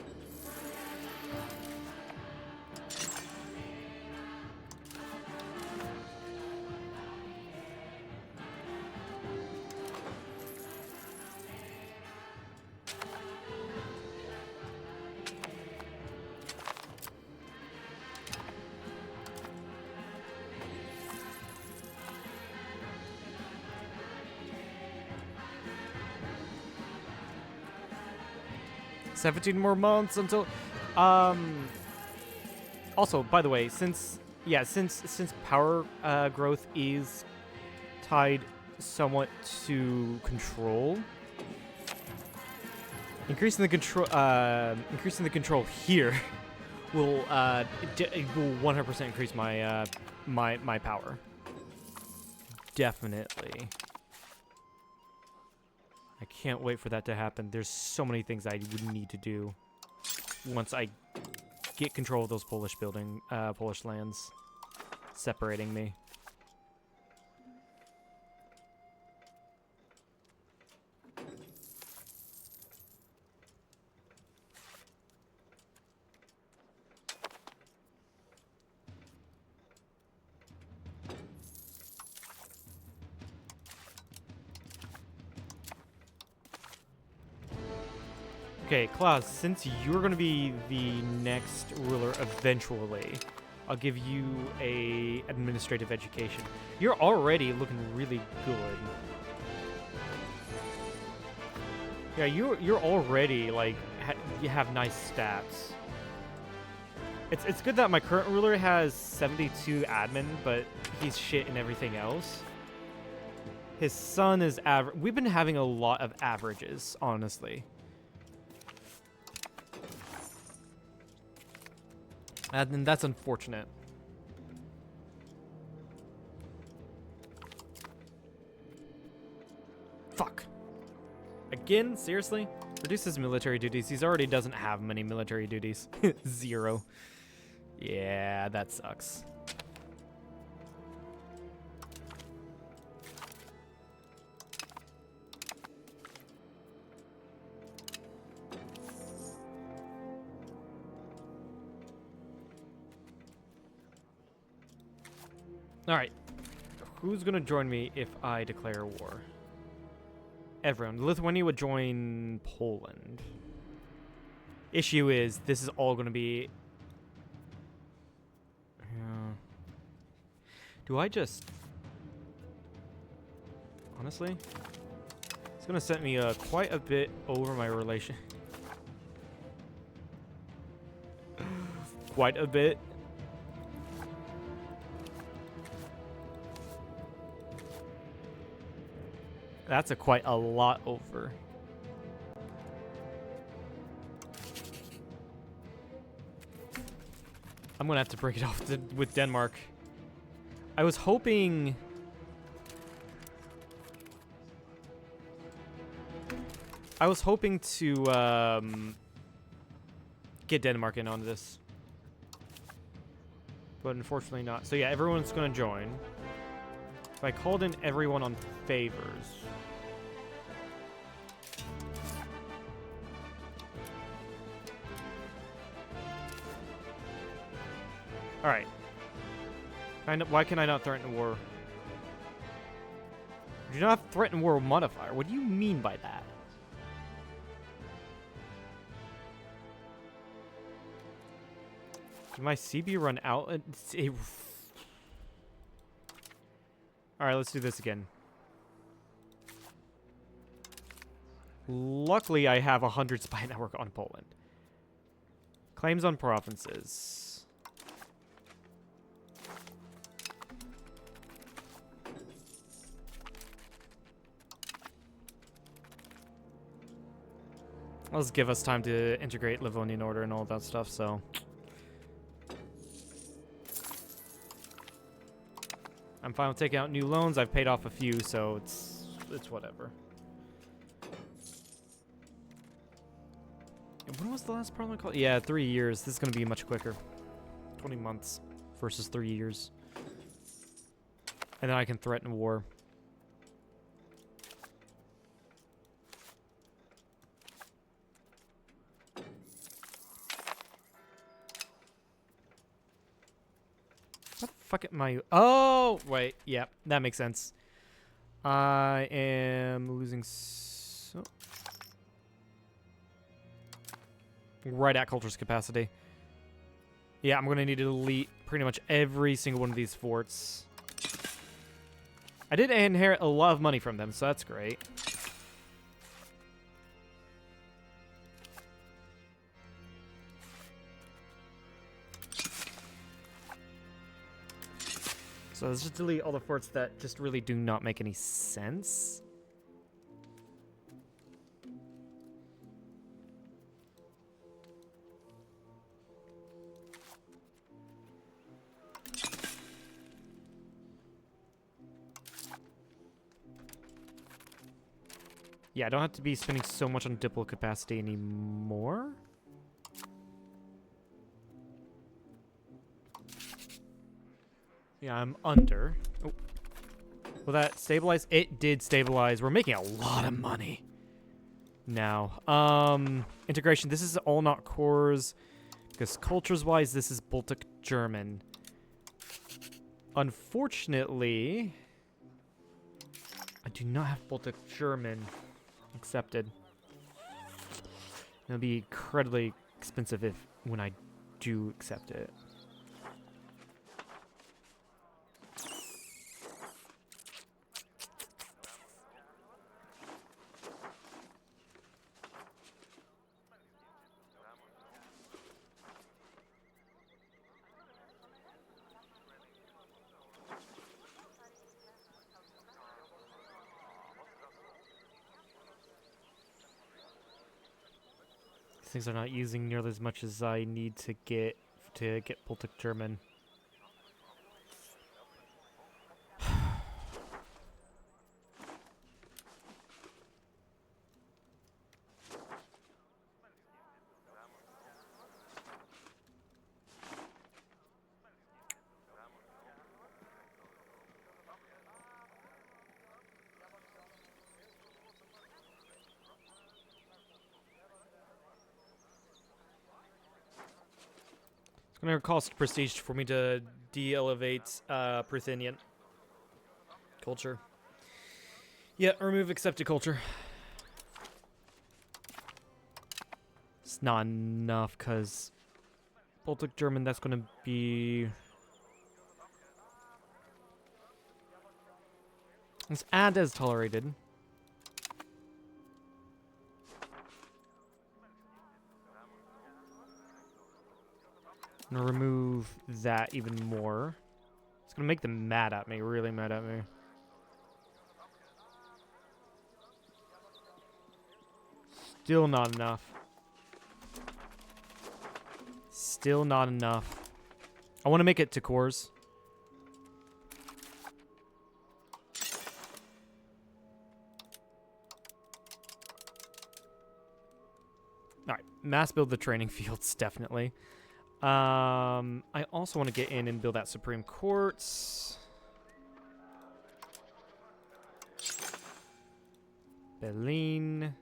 $17 more months until also, by the way, since power growth is tied somewhat to control, increasing the control here will 100% increase my my power. Definitely. I can't wait for that to happen. There's so many things I would need to do once I get control of those Polish lands separating me. Okay, Klaus, since you're going to be the next ruler eventually, I'll give you a administrative education. You're already looking really good. Yeah, you're already, like, you have nice stats. It's good that my current ruler has 72 admin, but he's shit in everything else. His son is average. We've been having a lot of averages, honestly. And that's unfortunate. Fuck. Again? Seriously? Reduce his military duties. He already doesn't have many military duties. 0. Yeah, that sucks. Alright. Who's gonna join me if I declare war? Everyone. Lithuania would join Poland. Issue is, this is all gonna be... Do I just... Honestly? It's gonna set me quite a bit over my relation. Quite a bit. That's quite a lot over. I'm gonna have to break it off with Denmark. I was hoping... to get Denmark in on this. But unfortunately not. So yeah, everyone's gonna join. If I called in everyone on favors... Alright. Why can I not threaten war? Do not threaten war modifier. What do you mean by that? Did my CB run out? Alright, let's do this again. Luckily, I have 100 spy network on Poland. Claims on provinces. Let's give us time to integrate Livonian Order and all that stuff, so... I'm fine with taking out new loans. I've paid off a few, so it's whatever. And when was the last parliament called? Yeah, 3 years. This is going to be much quicker. 20 months versus 3 years. And then I can threaten war. Fuck it, my... Oh, wait. Yeah, that makes sense. I am losing so... Right at culture's capacity. Yeah, I'm going to need to delete pretty much every single one of these forts. I did inherit a lot of money from them, so that's great. So let's just delete all the forts that just really do not make any sense. Yeah, I don't have to be spending so much on diplo capacity anymore. Yeah, I'm under. Oh. Will that stabilize? It did stabilize. We're making a lot of money now. Integration. This is all not cores. Because cultures-wise, this is Baltic German. Unfortunately, I do not have Baltic German accepted. It'll be incredibly expensive when I do accept it. Things are not using nearly as much as I need to get Baltic German. It's gonna cost prestige for me to de-elevate Pruthenian culture. Yeah, remove accepted culture. It's not enough because Baltic German, that's gonna be... Let's add as tolerated. I'm gonna remove that even more. It's gonna make them mad at me, really mad at me. Still not enough. Still not enough. I want to make it to cores. Alright, mass build the training fields, definitely. I also want to get in and build that Supreme Courts. Berlin.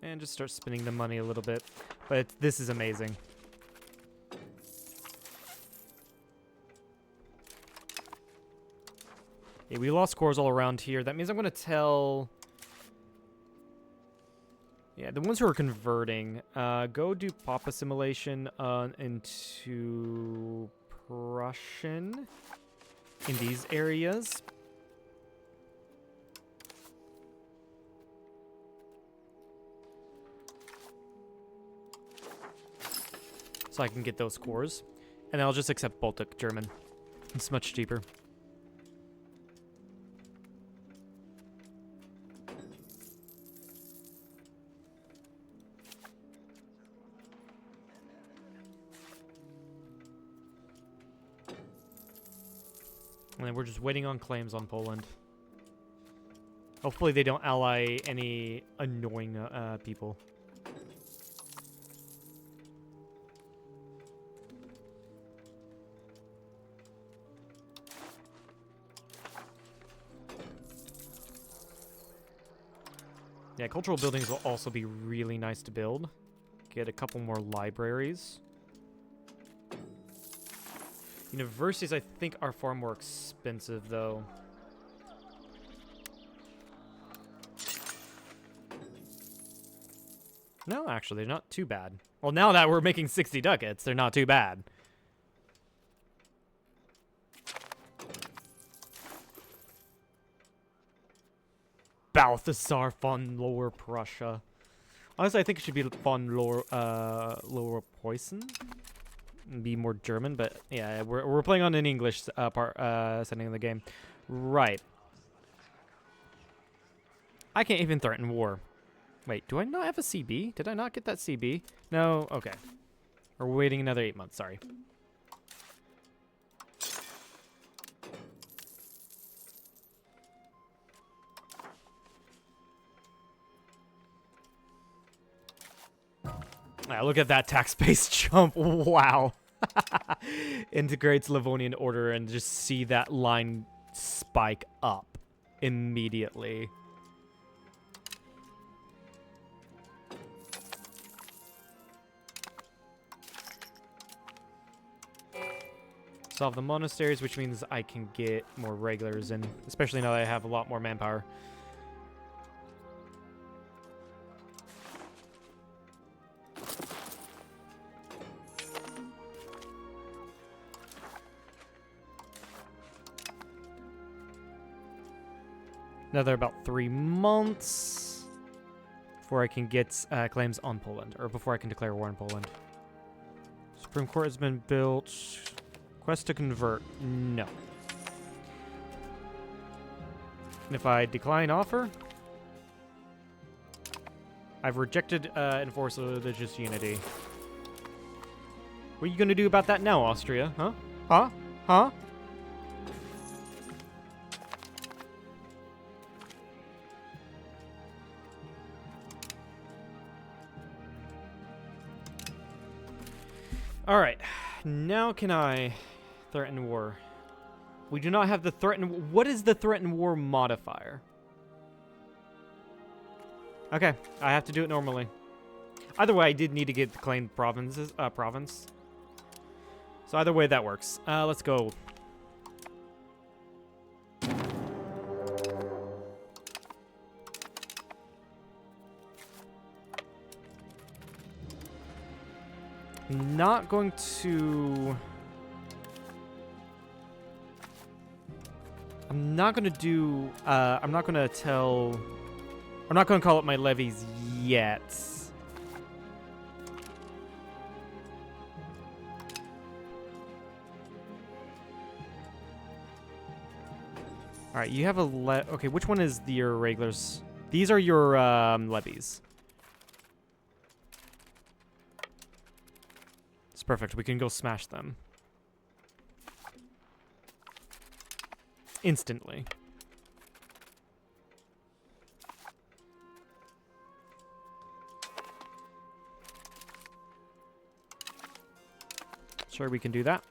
And just start spending the money a little bit. But this is amazing. Yeah, we lost cores all around here. That means I'm going to tell... Yeah, the ones who are converting, go do pop assimilation into Prussian in these areas. So I can get those cores. And I'll just accept Baltic German. It's much cheaper. And then we're just waiting on claims on Poland. Hopefully they don't ally any annoying people. Yeah, cultural buildings will also be really nice to build. Get a couple more libraries. Universities, I think, are far more expensive, though. No, actually, they're not too bad. Well, now that we're making 60 ducats, they're not too bad. Balthasar von Lower Prussia. Honestly, I think it should be von Lower Preußen. Be more German, but yeah, we're playing on an English setting of the game. Right. I can't even threaten war. Wait, do I not have a CB? Did I not get that CB? No? Okay. We're waiting another 8 months, sorry. Ah, look at that tax-based jump. Wow. Integrates Livonian order and just see that line spike up immediately. Solve the monasteries, which means I can get more regulars in, especially now that I have a lot more manpower. Another about 3 months before I can get claims on Poland, or before I can declare war on Poland. Supreme Court has been built. Quest to convert. No. And if I decline offer, I've rejected enforced religious unity. What are you going to do about that now, Austria? Huh? Huh? Huh? All right, now can I threaten war? We do not have the threaten. What is the threaten war modifier? Okay, I have to do it normally. Either way, I did need to get the claimed province. So either way, that works. Let's go. Not going to... I'm not going to do... I'm not going to tell... I'm not going to call up my levies yet. All right, you have a okay, which one is your regulars? These are your levies. It's perfect. We can go smash them. Instantly. Sure, we can do that.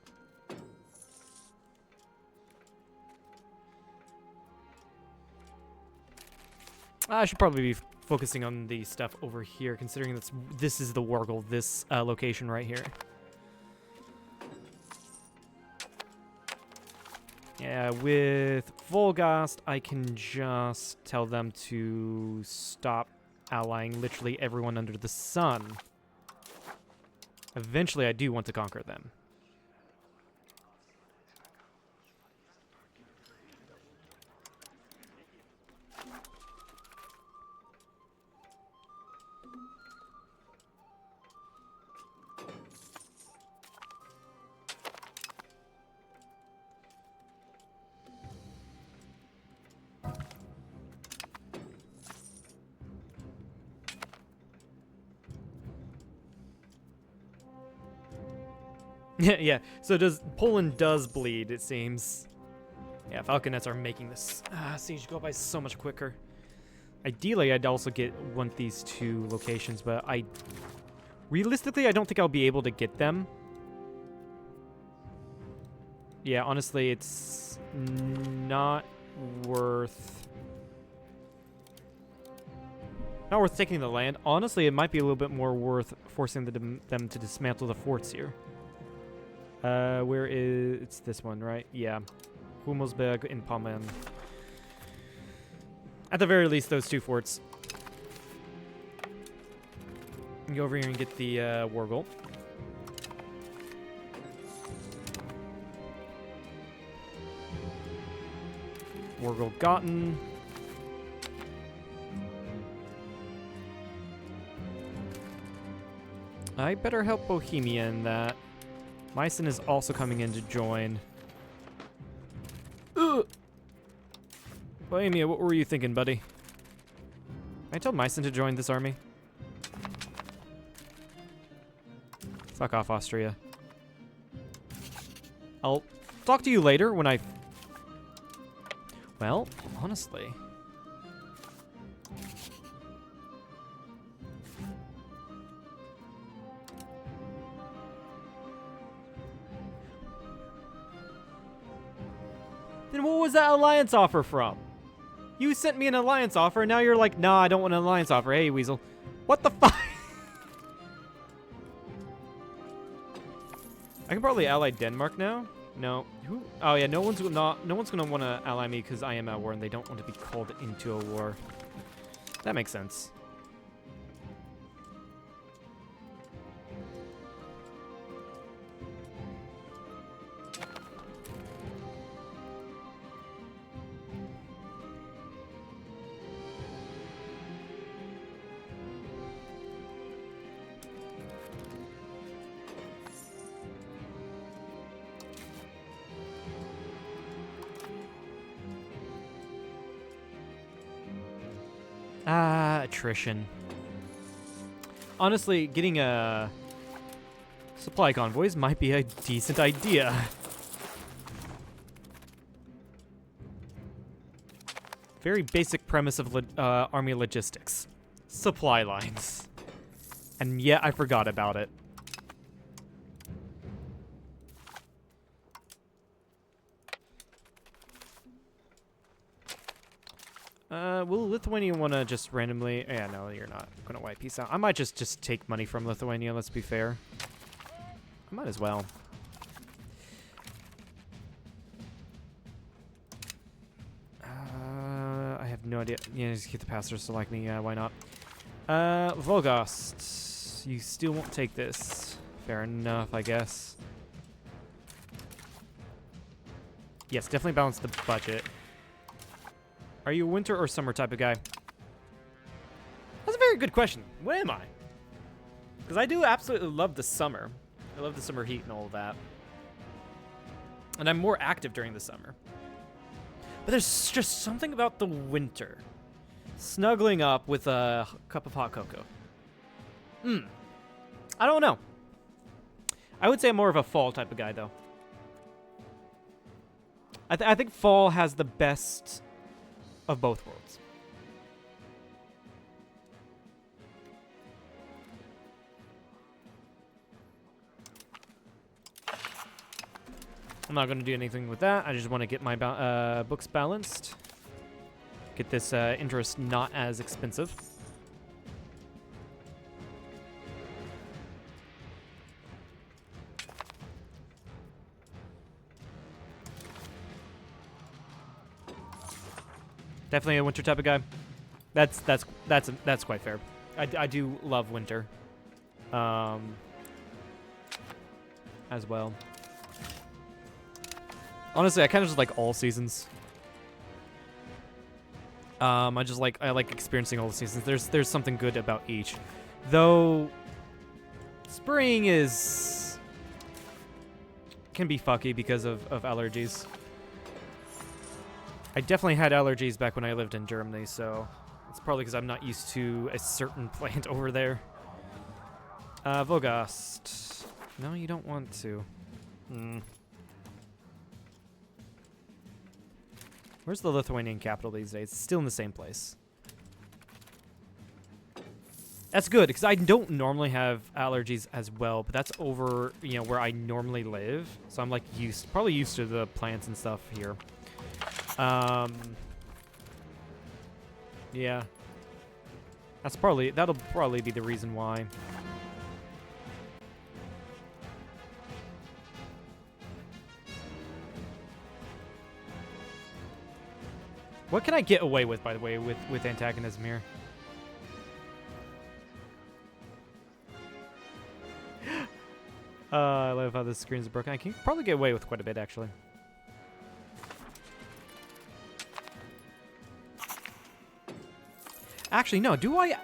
I should probably be focusing on the stuff over here, considering this is the Wargle, this location right here. Yeah, with Volgast, I can just tell them to stop allying literally everyone under the sun. Eventually, I do want to conquer them. Yeah, so Poland does bleed, it seems. Yeah, Falconets are making this siege go by so much quicker. Ideally, I'd also want these two locations, but realistically, I don't think I'll be able to get them. Yeah, honestly, it's not worth taking the land. Honestly, it might be a little bit more worth forcing them to dismantle the forts here. Where is... It's this one, right? Yeah. Hummelsberg in Pommern. At the very least, those two forts. Go over here and get the Wargle. Wargle gotten. I better help Bohemia in that. Meissen is also coming in to join. Ugh. Bohemia, what were you thinking, buddy? I told Meissen to join this army. Fuck off, Austria. I'll talk to you later when I... Well, honestly... Then what was that alliance offer from? You sent me an alliance offer, and now you're like, nah, I don't want an alliance offer. Hey, Weasel. What the fuck? I can probably ally Denmark now. No. Who? Oh yeah, no one's gonna want to ally me because I am at war, and they don't want to be called into a war. That makes sense. Attrition. Honestly, getting a supply convoys might be a decent idea. Very basic premise of army logistics. Supply lines. And yet I forgot about it. Will Lithuania want to just randomly... Yeah, no, you're not going to wipe peace out. I might just take money from Lithuania, let's be fair. I might as well. I have no idea. Yeah, just get the pastors to like me. Yeah, why not? Volgast. You still won't take this. Fair enough, I guess. Yes, definitely balance the budget. Are you a winter or summer type of guy? That's a very good question. What am I? Because I do absolutely love the summer. I love the summer heat and all of that. And I'm more active during the summer. But there's just something about the winter. Snuggling up with a cup of hot cocoa. I don't know. I would say I'm more of a fall type of guy, though. I think fall has the best of both worlds. I'm not going to do anything with that. I just want to get my books balanced. Get this interest not as expensive. Definitely a winter type of guy. That's quite fair. I do love winter, as well. Honestly, I kind of just like all seasons. I like experiencing all the seasons. There's something good about each, though. Spring can be fucky because of allergies. I definitely had allergies back when I lived in Germany, so it's probably because I'm not used to a certain plant over there. Vogast. No, you don't want to. Where's the Lithuanian capital these days? It's still in the same place. That's good, because I don't normally have allergies as well, but that's over, where I normally live. So I'm, like, probably used to the plants and stuff here. Yeah. That'll probably be the reason why. What can I get away with, by the way, with antagonism here? I love how the screens are broken. I can probably get away with quite a bit, actually. Actually, no. Do I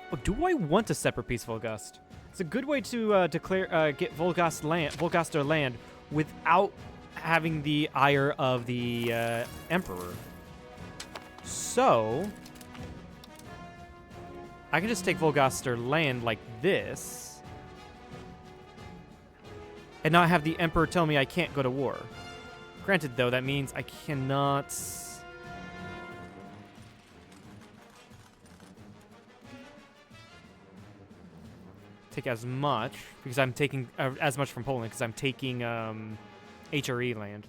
want a separate peaceful Volgast? It's a good way to get Volgaster land without having the ire of the Emperor. So I can just take Volgaster land like this and not have the Emperor tell me I can't go to war. Granted, though, that means I cannot take as much because I'm taking as much from Poland because I'm taking HRE land.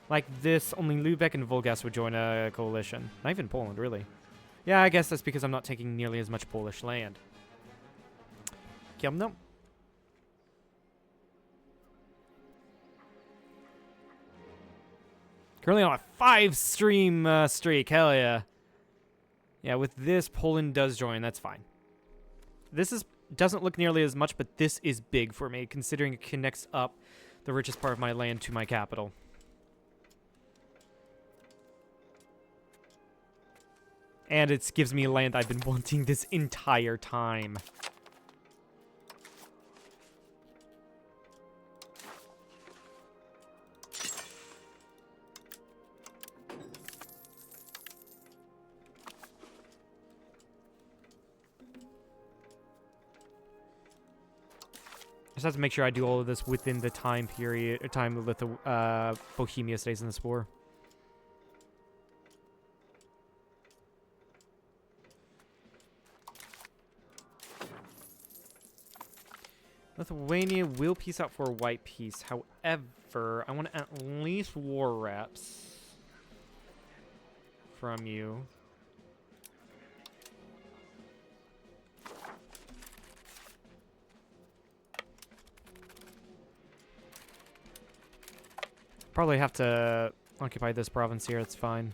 Like this, only Lübeck and Volgast would join a coalition. Not even Poland, really. Yeah, I guess that's because I'm not taking nearly as much Polish land. No. Currently on a 5-stream streak. Hell yeah. Yeah, with this, Poland does join. That's fine. This doesn't look nearly as much, but this is big for me, considering it connects up the richest part of my land to my capital. And it gives me land I've been wanting this entire time. Just have to make sure I do all of this within the time that Bohemia stays in this war. Lithuania will peace out for a white peace. However, I want at least war reps from you. Probably have to occupy this province here. It's fine.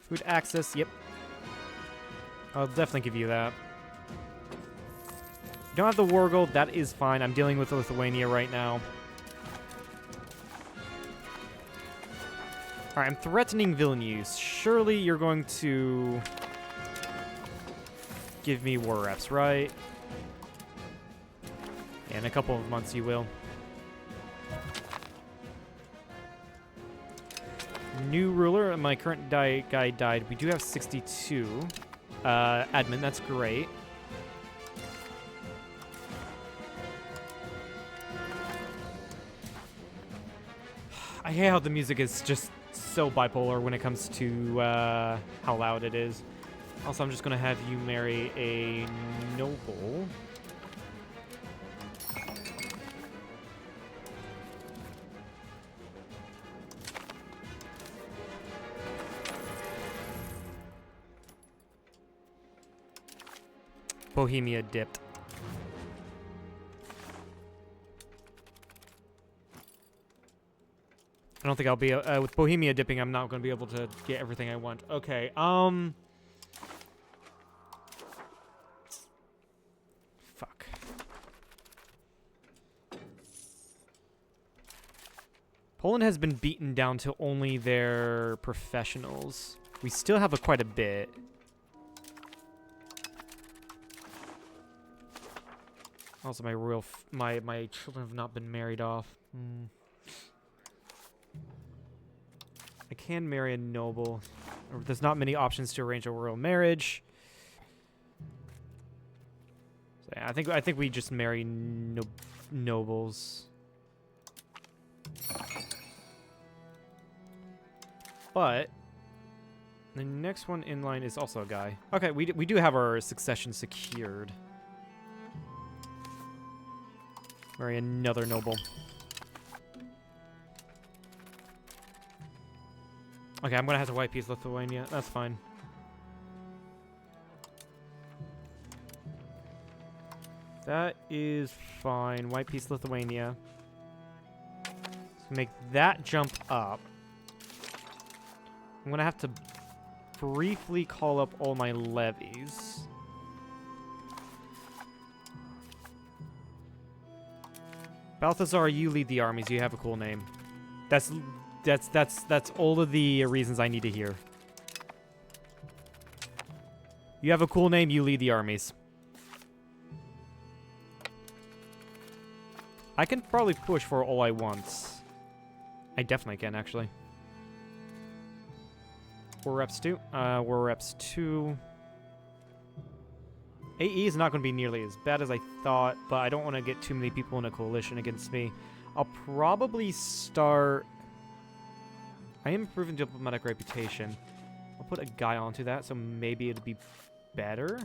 Food access, yep. I'll definitely give you that. Don't have the war gold, that is fine. I'm dealing with Lithuania right now. Alright, I'm threatening Vilnius. Surely you're going to give me war reps, right? In a couple of months, you will. New ruler. My current guy died. We do have 62. Admin, that's great. I hate how the music is just so bipolar when it comes to how loud it is. Also, I'm just going to have you marry a noble. Bohemia dipped. I don't think I'll be with Bohemia dipping. I'm not going to be able to get everything I want. Okay. Fuck. Poland has been beaten down to only their professionals. We still have quite a bit. Also, my royal, my children have not been married off. I can marry a noble. There's not many options to arrange a royal marriage. So yeah, I think we just marry nobles. But the next one in line is also a guy. Okay, we do have our succession secured. Marry another noble. Okay, I'm gonna have to white piece Lithuania. That's fine. That is fine. White piece Lithuania. Let's make that jump up. I'm gonna have to briefly call up all my levies. Balthazar, you lead the armies. You have a cool name. That's all of the reasons I need to hear. You have a cool name. You lead the armies. I can probably push for all I want. I definitely can, actually. War reps 2. War reps 2. AE is not going to be nearly as bad as I thought, but I don't want to get too many people in a coalition against me. I'll probably start... I am improving diplomatic reputation. I'll put a guy onto that, so maybe it'll be better.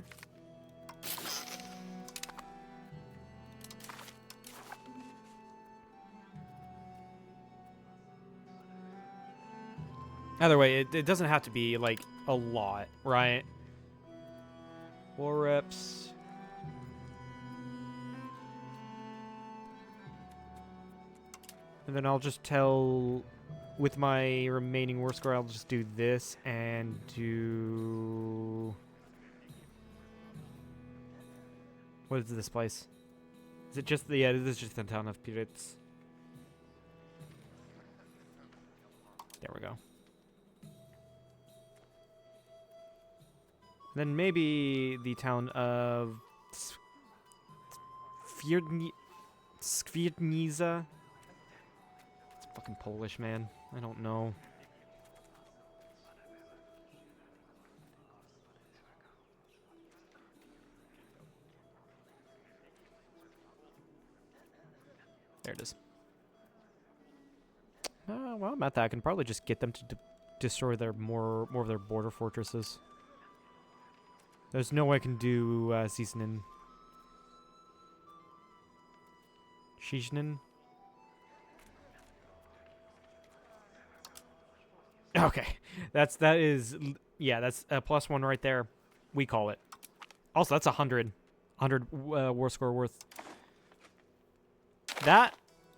Either way, it doesn't have to be, like, a lot, right? War reps. And then I'll just tell, with my remaining war score, I'll just do this and do... What is this place? Is it just the... Yeah, this is just the town of Piritz. There we go. Then maybe the town of Skwierdnica. It's fucking Polish, man. I don't know. There it is. Well, I'm at that. I can probably just get them to destroy their more of their border fortresses. There's no way I can do Seasonin. Shiznin. Okay, that's a +1 right there. We call it. Also, that's 100 war score worth. That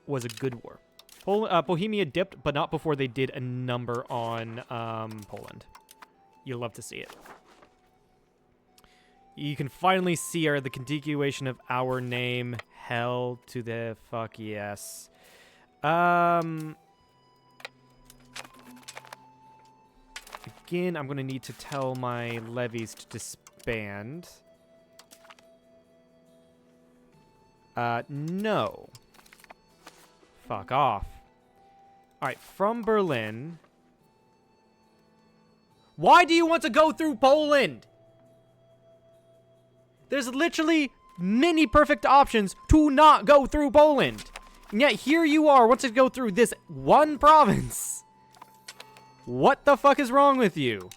was a good war. Bohemia dipped, but not before they did a number on Poland. You'll love to see it. You can finally see the continuation of our name. Hell to the fuck yes. Again, I'm going to need to tell my levies to disband. No. Fuck off. Alright, from Berlin. Why do you want to go through Poland? There's literally many perfect options to not go through Poland. And yet here you are, want to go through this one province. What the fuck is wrong with you?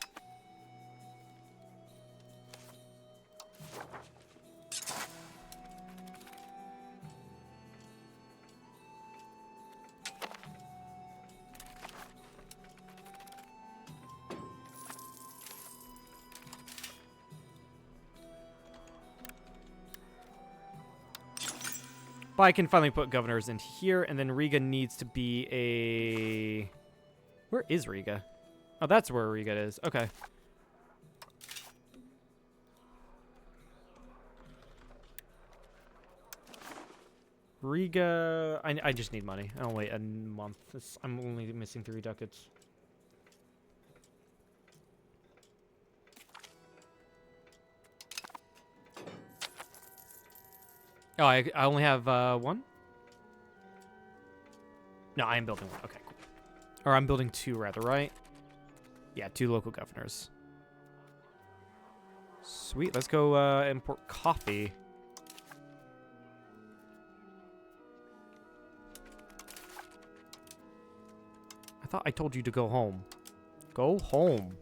But I can finally put governors in here, and then Riga needs to be a... Where is Riga? Oh, that's where Riga is. Okay. Riga... I just need money. I'll wait a month. I'm only missing 3 ducats. Oh, I only have 1? No, I am building 1. Okay, cool. Or I'm building 2, rather, right? Yeah, 2 local governors. Sweet, let's go import coffee. I thought I told you to go home. Go home.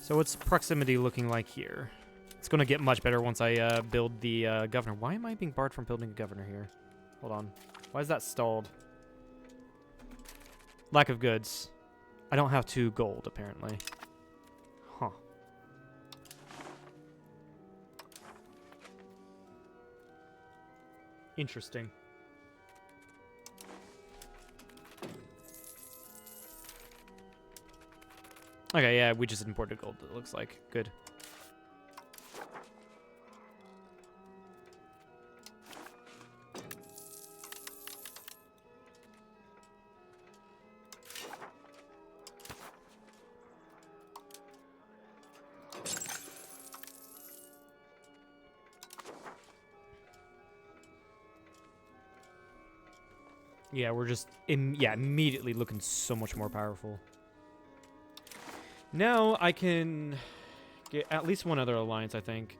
So what's proximity looking like here? It's going to get much better once I build the governor. Why am I being barred from building a governor here? Hold on. Why is that stalled? Lack of goods. I don't have 2 gold, apparently. Huh. Interesting. Okay, yeah, we just imported gold, it looks like. Good. Yeah, we're just immediately looking so much more powerful. Now I can get at least one other alliance, I think.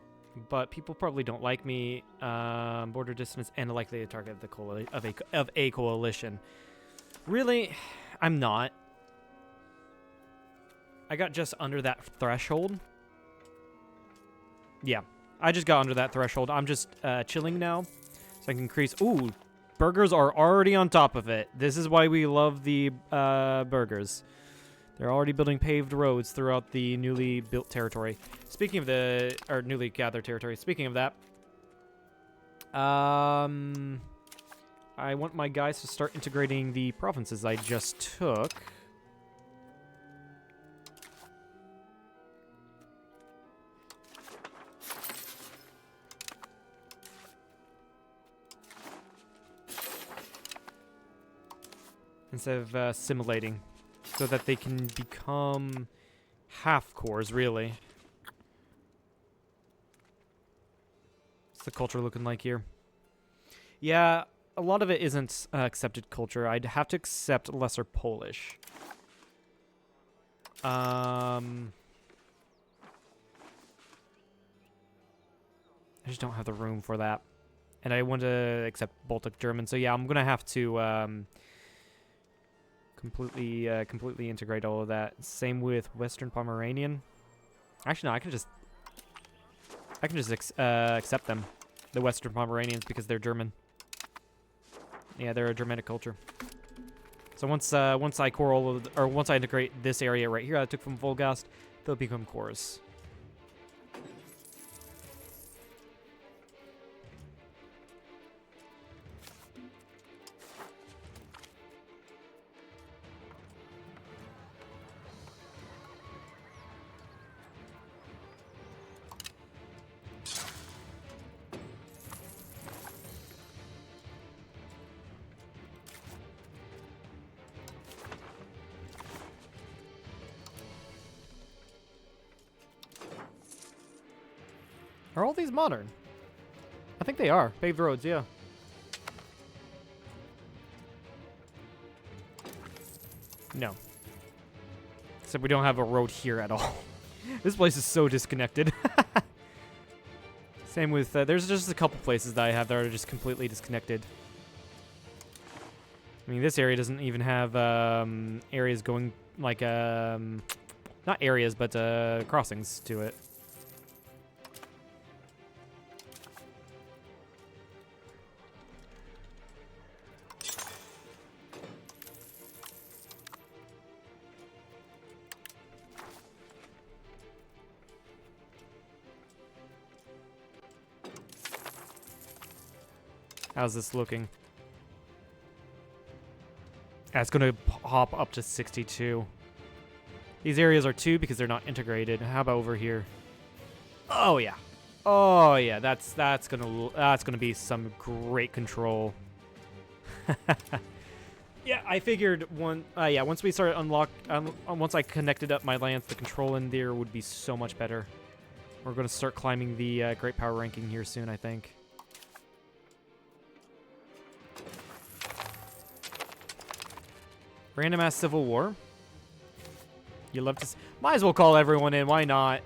But people probably don't like me. Border distance and likely to target of a coalition. Really, I'm not. I got just under that threshold. Yeah, I just got under that threshold. I'm just chilling now, so I can increase. Ooh, burgers are already on top of it. This is why we love the burgers. They're already building paved roads throughout the newly built territory. Speaking of or newly gathered territory. Speaking of that, I want my guys to start integrating the provinces I just took. Instead of assimilating. So that they can become half cores, really. What's the culture looking like here? Yeah, a lot of it isn't accepted culture. I'd have to accept Lesser Polish. I just don't have the room for that. And I want to accept Baltic German. So yeah, I'm going to have to... completely integrate all of that. Same with Western Pomeranian. Actually, no, I can just accept them, the Western Pomeranians, because they're German. Yeah, they're a Germanic culture. So once I core all of once I integrate this area right here I took from Volgast, they'll become cores. Are all these modern? I think they are. Paved roads, yeah. No. Except we don't have a road here at all. This place is so disconnected. Same with, there's just a couple places that I have that are just completely disconnected. I mean, this area doesn't even have areas going, like, not areas, but crossings to it. How's this looking? It's going to hop up to 62. These areas are 2 because they're not integrated. How about over here? Oh yeah. Oh yeah, that's gonna be some great control. Yeah, I figured once we started once I connected up my lands, the control in there would be so much better. We're gonna start climbing the great power ranking here soon, I think. Random ass civil war. You love to might as well call everyone in, why not?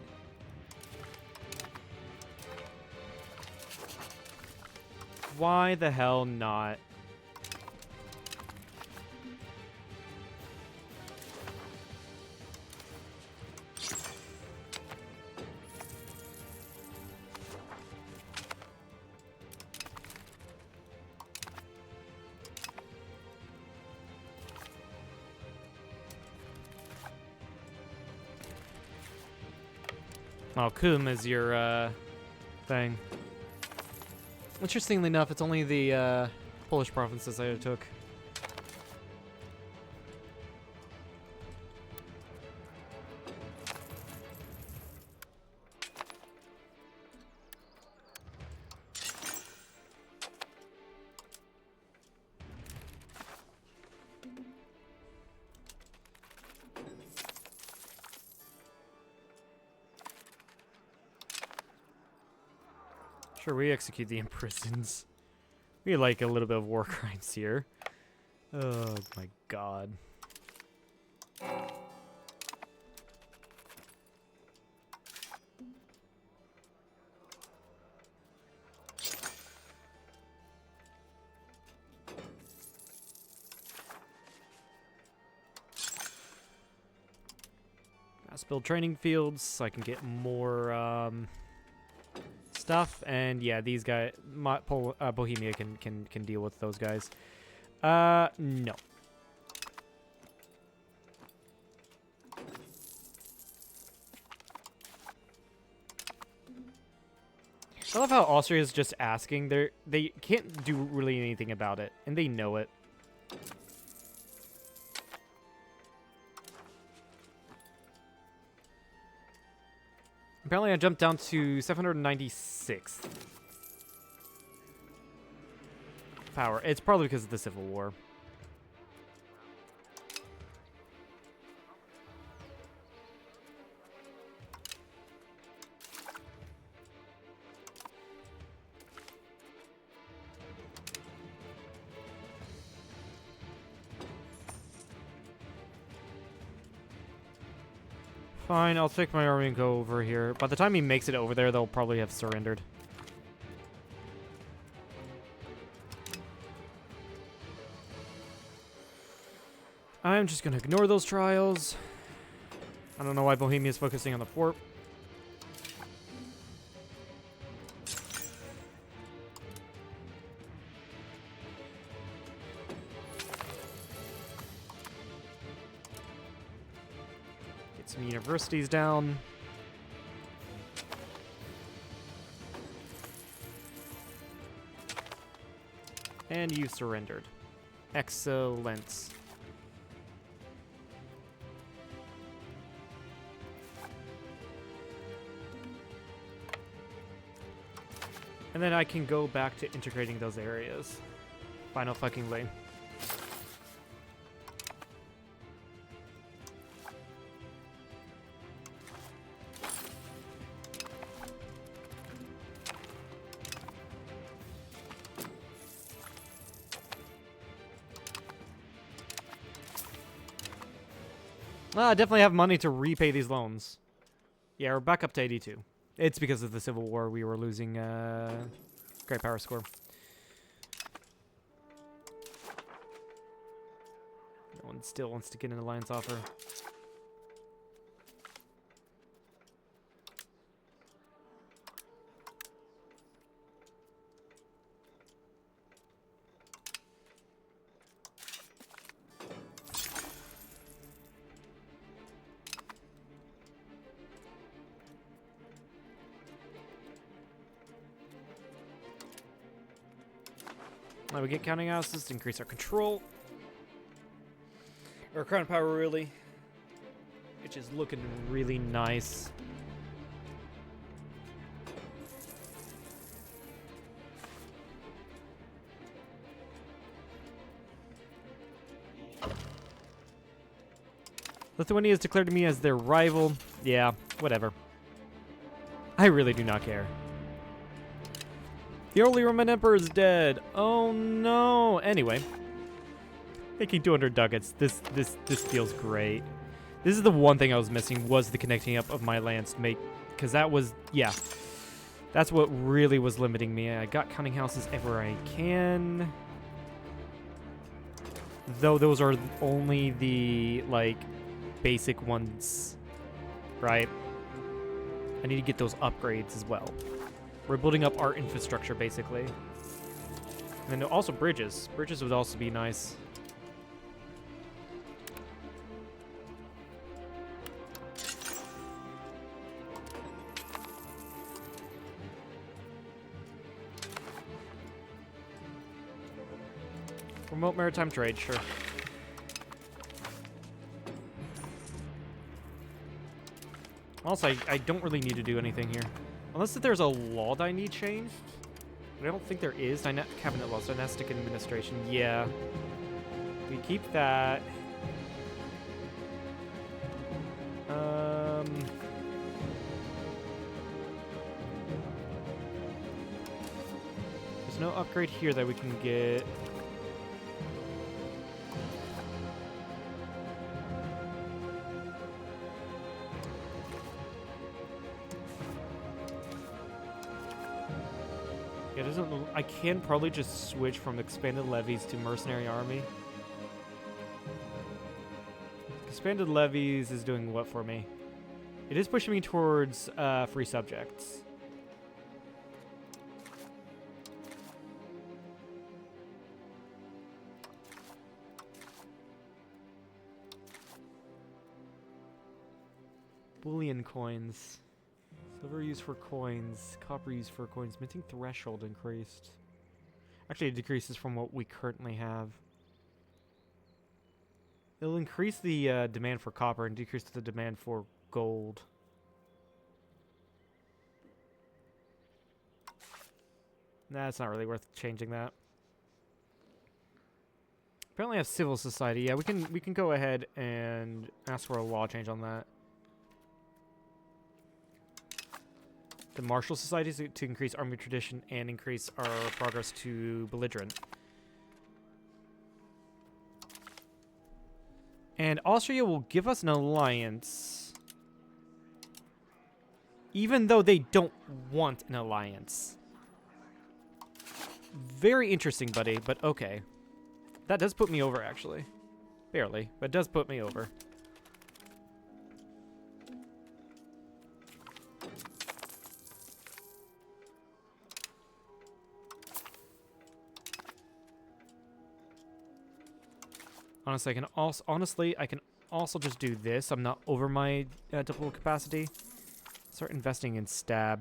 Why the hell not? Oh, Kum is your thing. Interestingly enough, it's only the Polish provinces I took. Sure, we execute the imprisons. We like a little bit of war crimes here. Oh my god. Let's build training fields so I can get more stuff, and yeah, these guys, Bohemia can deal with those guys. No. I love how Austria is just asking. They can't do really anything about it, and they know it. Apparently I jumped down to 796 power. It's probably because of the Civil War. Fine, I'll take my army and go over here. By the time he makes it over there, they'll probably have surrendered. I'm just gonna ignore those trials. I don't know why Bohemia is focusing on the fort. Some universities down. And you surrendered. Excellent. And then I can go back to integrating those areas. Final fucking lane. I definitely have money to repay these loans. Yeah, we're back up to 82. It's because of the Civil War we were losing great power score. No one still wants to get an alliance offer. Now we get counting houses to increase our control. Or crown power, really. Which is looking really nice. Lithuania has declared me as their rival. Yeah, whatever. I really do not care. The Holy Roman Emperor is dead. Oh no. Anyway, making 200 ducats. This feels great. This is the one thing I was missing, was the connecting up of my lands to make, because that was, yeah, that's what really was limiting me. I got counting houses everywhere I can, though those are only the like basic ones, right? I need to get those upgrades as well. We're building up our infrastructure, basically. And then also bridges. Bridges would also be nice. Remote maritime trade, sure. Also, I don't really need to do anything here. Unless that there's a law that I need changed. But I don't think there is. Cabinet laws, dynastic administration. Yeah. We keep that. There's no upgrade here that we can get. Yeah, I can probably just switch from expanded levies to mercenary army. Expanded levies is doing what for me? It is pushing me towards free subjects. Bullion coins. Silver used for coins. Copper used for coins. Minting threshold increased. Actually, it decreases from what we currently have. It'll increase the demand for copper and decrease the demand for gold. Nah, it's not really worth changing that. Apparently I have civil society. Yeah, we can go ahead and ask for a law change on that. The martial societies to increase army tradition and increase our progress to belligerent. And Austria will give us an alliance, even though they don't want an alliance. Very interesting, buddy, but okay. That does put me over, actually. Barely, but it does put me over. Honestly, I can also just do this. I'm not over my diplomatic capacity. Start investing in stab.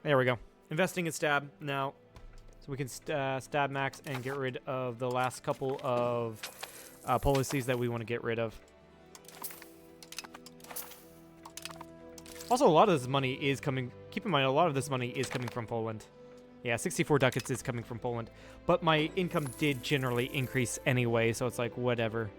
There we go. Investing in stab now, so we can stab max and get rid of the last couple of policies that we want to get rid of. Also, a lot of this money is coming. Keep in mind, a lot of this money is coming from Poland. Yeah, 64 ducats is coming from Poland. But my income did generally increase anyway, so it's like, whatever.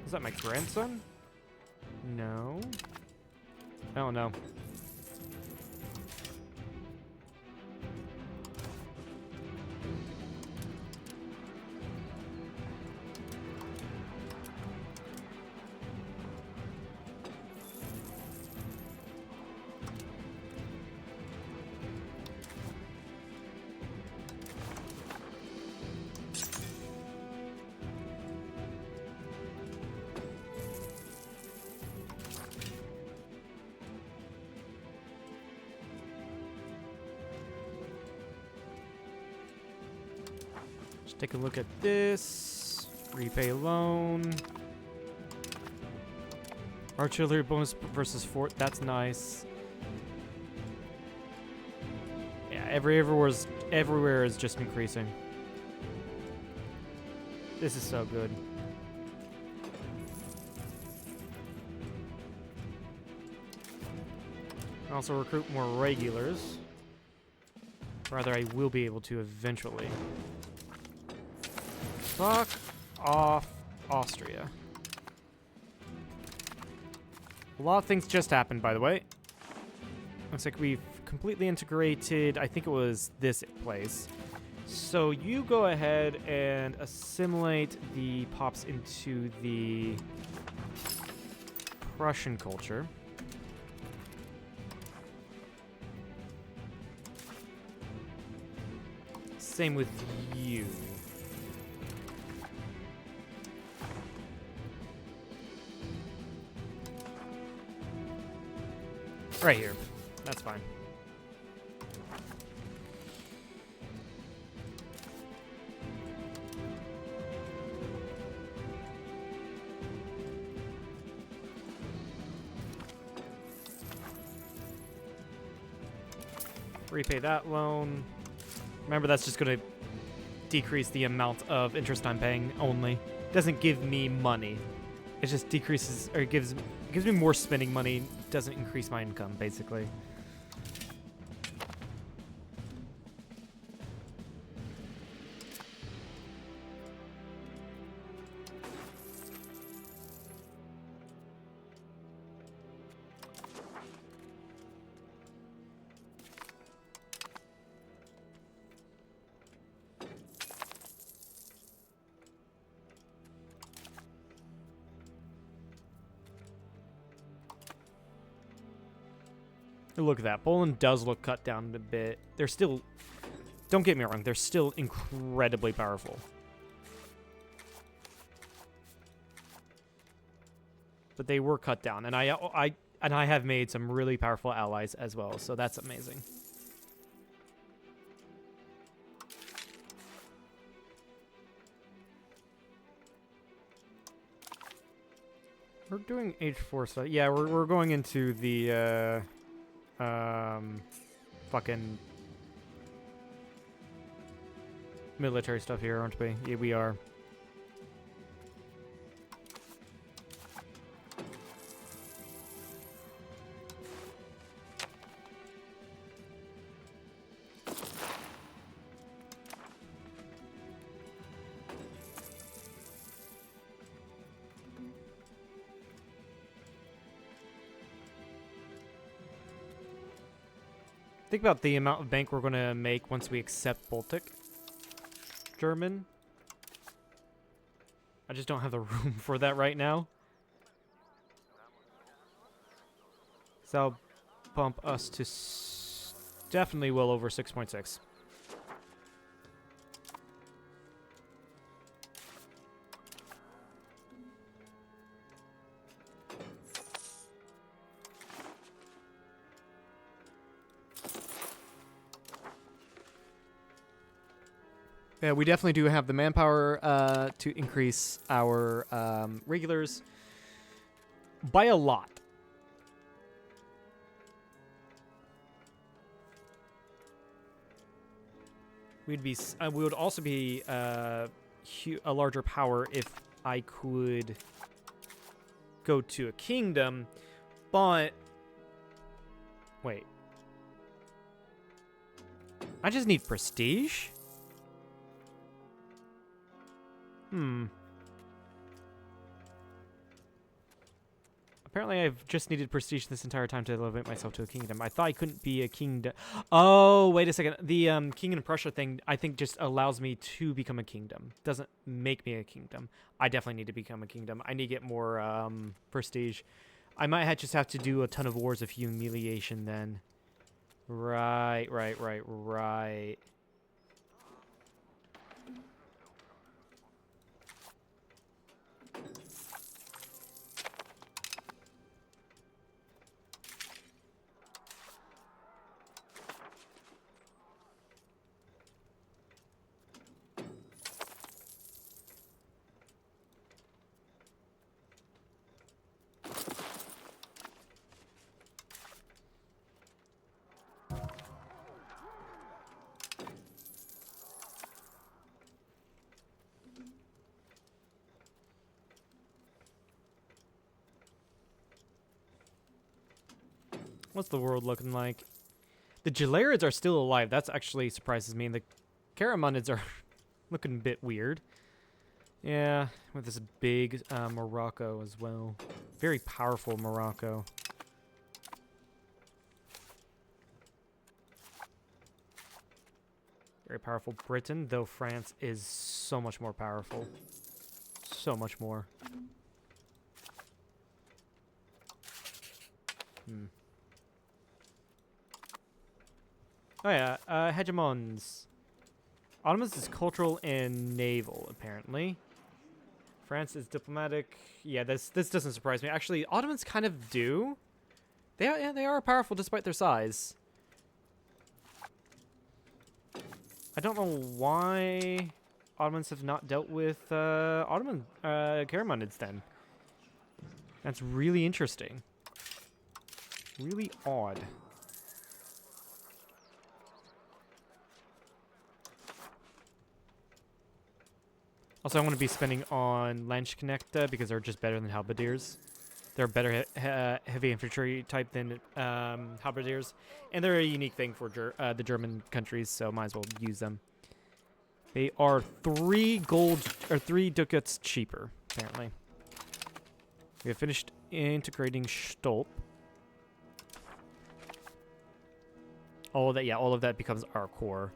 Is that my grandson? No. I don't know. Take a look at this. Repay loan. Artillery bonus versus fort. That's nice. Yeah, everywhere is just increasing. This is so good. Also recruit more regulars. Rather, I will be able to eventually. Fuck off, Austria. A lot of things just happened, by the way. Looks like we've completely integrated, I think it was this place. So you go ahead and assimilate the pops into the Prussian culture. Same with you. Right here. That's fine. Repay that loan. Remember, that's just going to decrease the amount of interest I'm paying only. It doesn't give me money. It just decreases, or it gives me more spending money. Doesn't increase my income, basically. Look at that. Poland does look cut down a bit. They're still... Don't get me wrong. They're still incredibly powerful. But they were cut down. And I have made some really powerful allies as well. So that's amazing. We're doing H4 stuff. Yeah, we're going into the... fucking military stuff here, aren't we? Yeah, we are. Think about the amount of bank we're going to make once we accept Baltic German. I just don't have the room for that right now. So I'll bump us to definitely well over 6.6. Yeah, we definitely do have the manpower to increase our regulars by a lot. We would also be a larger power if I could go to a kingdom, but wait, I just need prestige. Apparently, I've just needed prestige this entire time to elevate myself to a kingdom. I thought I couldn't be a kingdom. Oh, wait a second. The King in Prussia thing, I think, just allows me to become a kingdom. Doesn't make me a kingdom. I definitely need to become a kingdom. I need to get more prestige. I might just have to do a ton of wars of humiliation then. Right. What's the world looking like? The Gelarids are still alive. That's actually surprises me. And the Caramonids are looking a bit weird. Yeah, with this big Morocco as well. Very powerful Morocco. Very powerful Britain, though France is so much more powerful. So much more. Oh yeah, hegemons. Ottomans is cultural and naval, apparently. France is diplomatic. Yeah, this doesn't surprise me. Actually, Ottomans kind of do. They are powerful despite their size. I don't know why Ottomans have not dealt with Caramonids then. That's really interesting. Really odd. Also, I want to be spending on Landsknechte because they're just better than Halberdiers. They're a better heavy infantry type than Halberdiers. And they're a unique thing for the German countries, so might as well use them. They are 3 ducats cheaper, apparently. We have finished integrating Stolp. All of that becomes our core.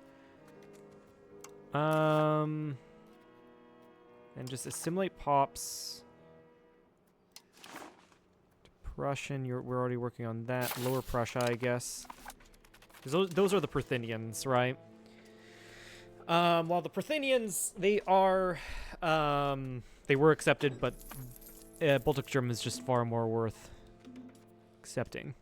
And just assimilate pops. Prussian, we're already working on that. Lower Prussia, I guess. Those are the Pruthenians, right? While the Pruthenians, they were accepted, but Baltic German is just far more worth accepting.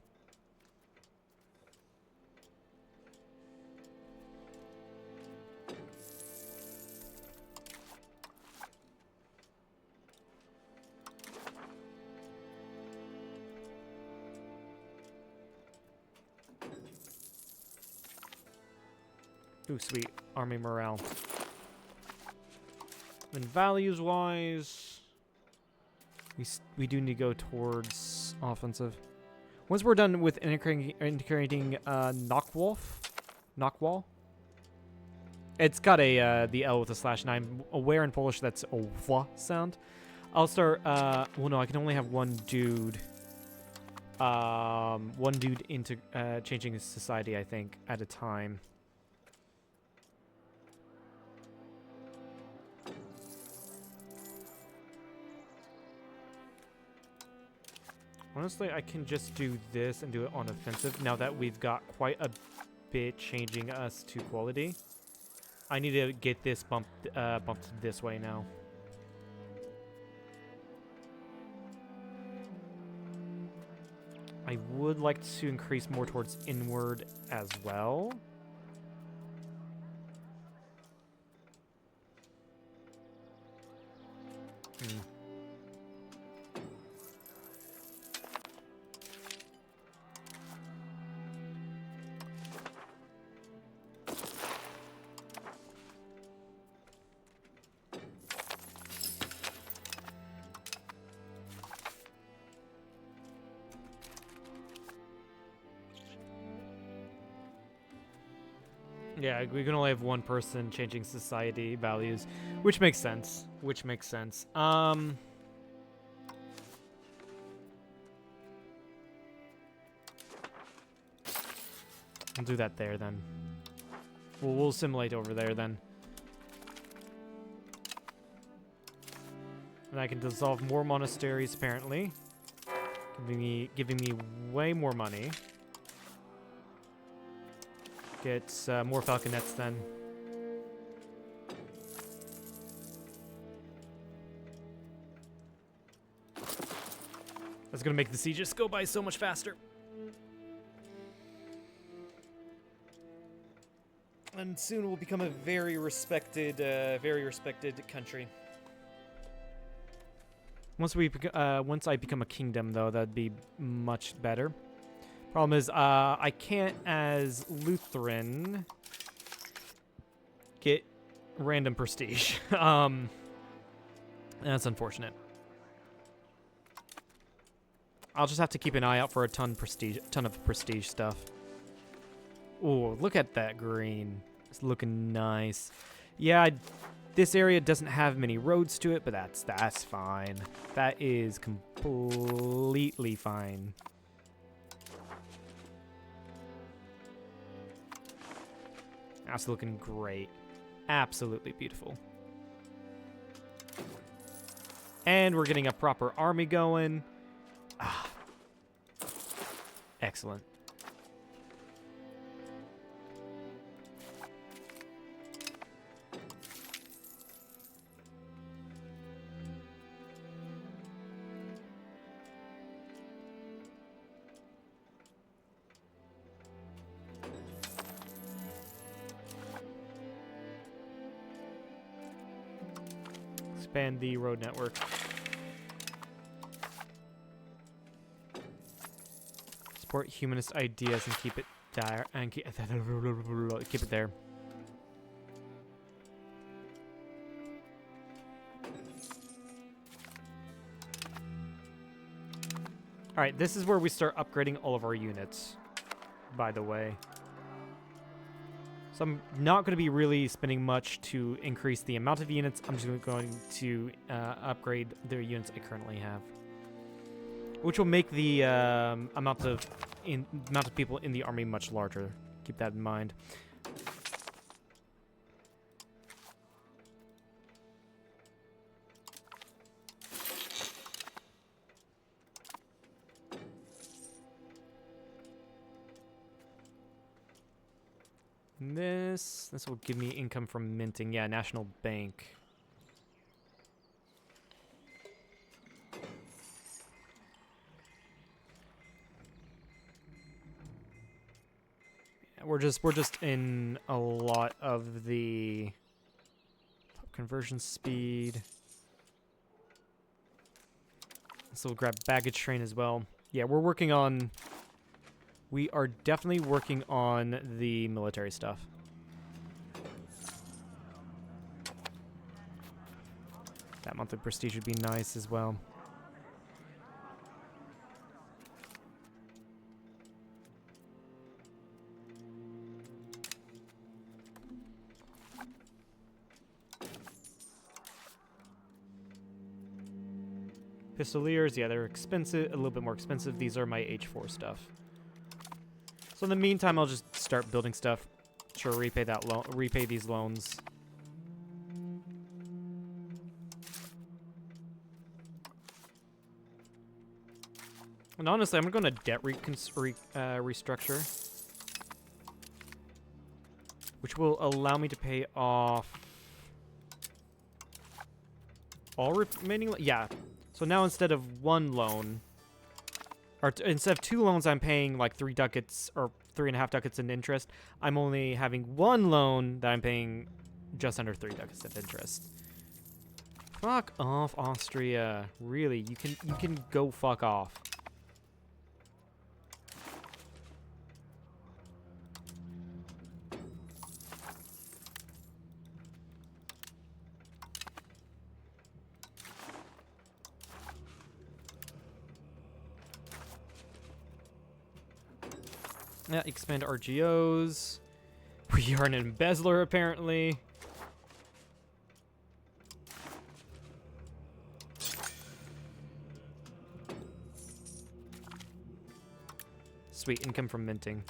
Ooh, sweet. Army morale. And values-wise, we do need to go towards offensive. Once we're done with integrating Knockwall, it's got the L with a /, and I'm aware in Polish that's a W sound. I'll start. Well, no, I can only have one dude. One dude into changing his society, I think, at a time. Honestly, I can just do this and do it on offensive now that we've got quite a bit changing us to quality. I need to get this bumped this way now. I would like to increase more towards inward as well. Yeah, we can only have one person changing society values, which makes sense. We'll do that there then. We'll assimilate over there then. And I can dissolve more monasteries apparently. Giving me way more money. Get more falconets then. That's gonna make the sieges go by so much faster. And soon we'll become a very respected country. Once I become a kingdom, though, that'd be much better. Problem is, I can't, as Lutheran, get random prestige. That's unfortunate. I'll just have to keep an eye out for a ton of prestige stuff. Ooh, look at that green. It's looking nice. Yeah, this area doesn't have many roads to it, but that's fine. That is completely fine. That's looking great. Absolutely beautiful. And we're getting a proper army going. Ah. Excellent. Expand the road network. Support humanist ideas and keep it there and keep it there. All right, this is where we start upgrading all of our units, by the way. So I'm not going to be really spending much to increase the amount of units. I'm just going to upgrade the units I currently have, which will make the amount of people in the army much larger. Keep that in mind. And this will give me income from minting. Yeah, National Bank. We're just in a lot of the conversion speed. So we'll grab baggage train as well. Yeah, we are definitely working on the military stuff. That monthly prestige would be nice as well. Pistoliers, yeah, they're expensive, a little bit more expensive. These are my H4 stuff. So in the meantime, I'll just start building stuff. Sure, repay these loans. And honestly, I'm going to debt restructure, which will allow me to pay off all remaining. Yeah. So now instead of one loan, or instead of two loans, I'm paying like 3 ducats or 3.5 ducats in interest. I'm only having one loan that I'm paying just under 3 ducats of interest. Fuck off, Austria. Really, you can go fuck off. Yeah, expand RGOs. We are an embezzler, apparently. Sweet, income from minting.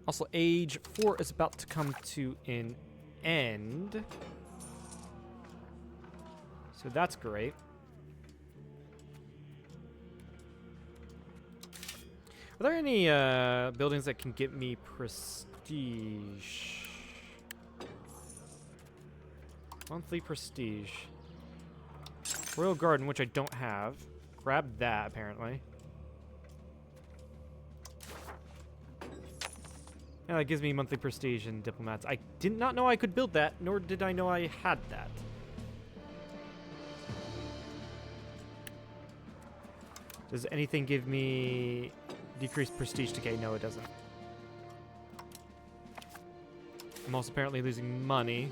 Also, age 4 is about to come to an end. So that's great. Are there any buildings that can get me prestige? Monthly prestige. Royal Garden, which I don't have. Grab that, apparently. Yeah, that gives me monthly prestige and diplomats. I did not know I could build that, nor did I know I had that. Does anything give me decreased prestige decay? No, it doesn't. I'm also apparently losing money.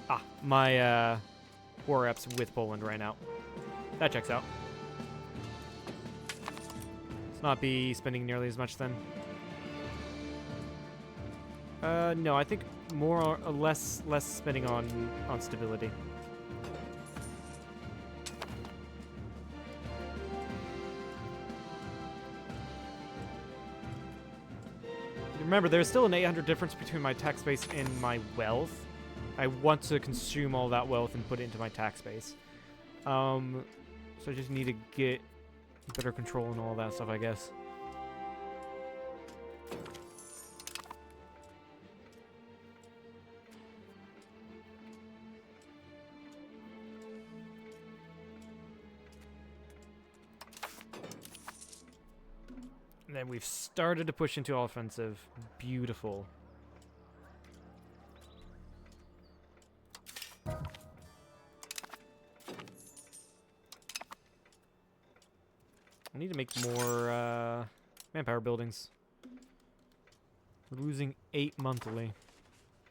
Ah, my war reps with Poland right now. That checks out. Let's not be spending nearly as much then. No, I think more or less spending on stability. Remember, there's still an 800 difference between my tax base and my wealth. I want to consume all that wealth and put it into my tax base. So I just need to get better control and all that stuff, I guess. And then we've started to push into offensive. Beautiful. I need to make more manpower buildings. We're losing 8 monthly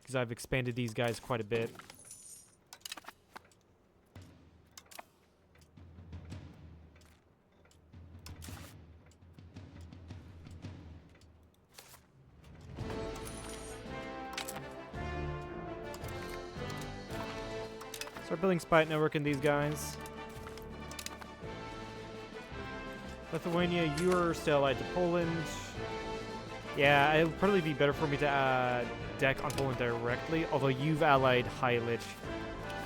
because I've expanded these guys quite a bit. Start building spy network in these guys. Lithuania, you're still allied to Poland. Yeah, it would probably be better for me to deck on Poland directly, although you've allied Heilich,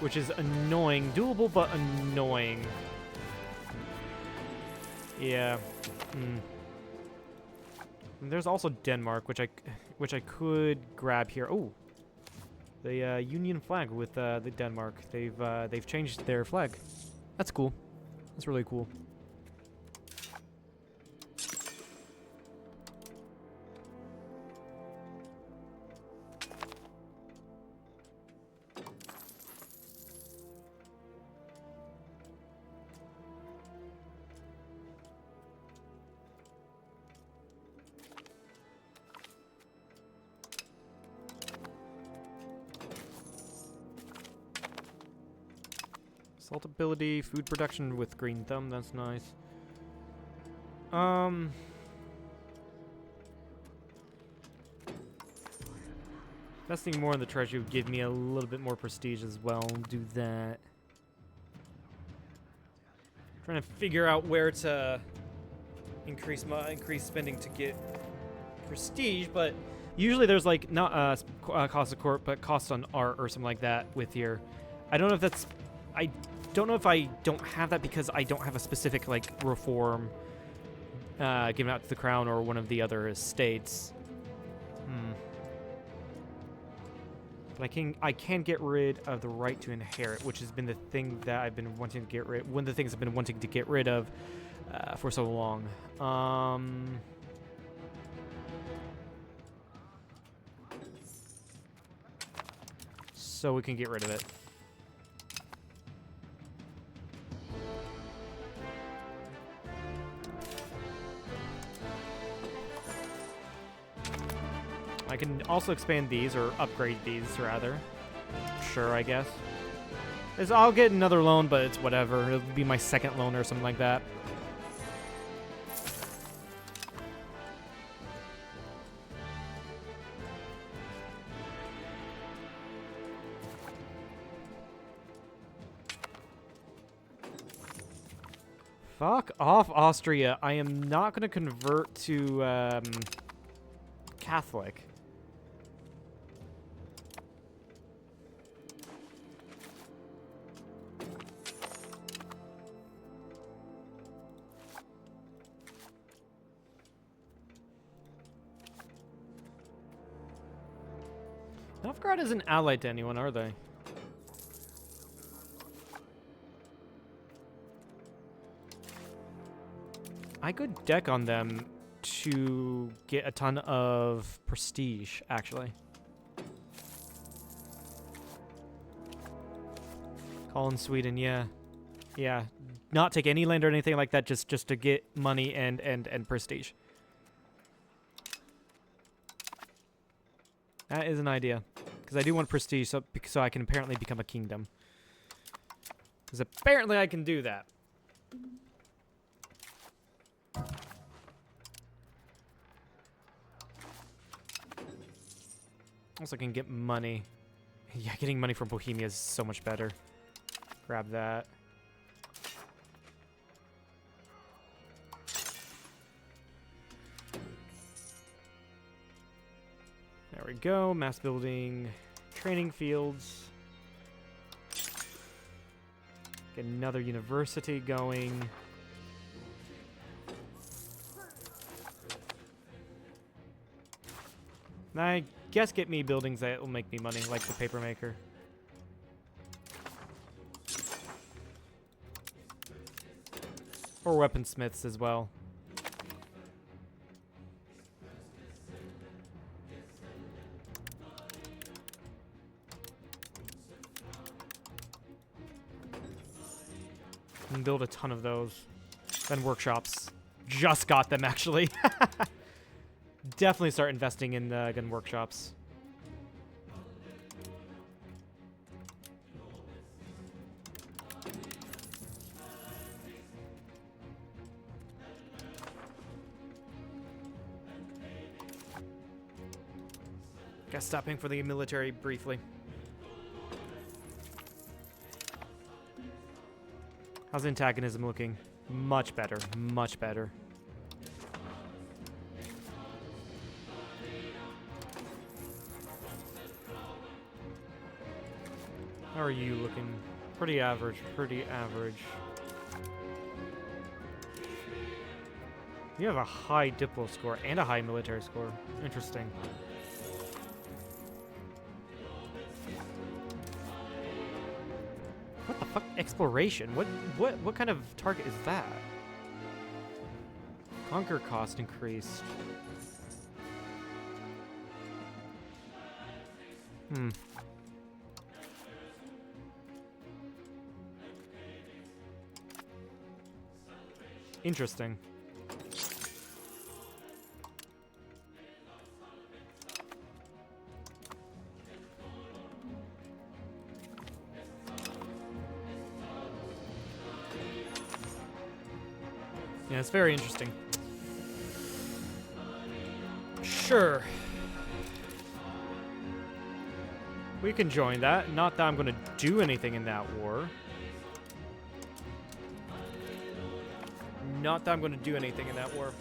which is annoying. Doable, but annoying. Yeah. And there's also Denmark, which I could grab here. Oh, the Union flag with the Denmark. They've changed their flag. That's cool. That's really cool. Salt ability, food production with green thumb, that's nice. Investing more in the treasury would give me a little bit more prestige as well. Do that. Trying to figure out where to increase spending to get prestige, but usually there's like not cost of court, but cost on art or something like that with here. I don't know if that's I don't know if I don't have that because I don't have a specific like reform given out to the crown or one of the other estates. But I can get rid of the right to inherit, which has been the thing that I've been wanting to get rid. One of the things I've been wanting to get rid of for so long. So we can get rid of it. I can also expand these, or upgrade these, rather. Sure, I guess. I'll get another loan, but it's whatever. It'll be my second loan or something like that. Fuck off, Austria. I am not going to convert to... Catholic. Novgorod isn't allied to anyone, are they? I could deck on them to get a ton of prestige, actually. Call in Sweden, yeah. Yeah. Not take any land or anything like that, just to get money and prestige. That is an idea. Because I do want prestige so I can apparently become a kingdom. Because apparently I can do that. Also can get money. Yeah, getting money from Bohemia is so much better. Grab that. There we go. Mass building. Training fields. Get another university going. I guess get me buildings that will make me money, like the paper maker. Or weaponsmiths as well. And build a ton of those. Then workshops. Just got them, actually. Definitely start investing in gun workshops. Guess stopping for the military briefly. How's antagonism looking? Much better. Much better. How are you looking? Pretty average. Pretty average. You have a high diplo score and a high military score. Interesting. What the fuck? Exploration? What kind of target is that? Conquer cost increased. Interesting. Yeah, it's very interesting. Sure. We can join that. Not that I'm going to do anything in that war. Not that I'm going to do anything in that war.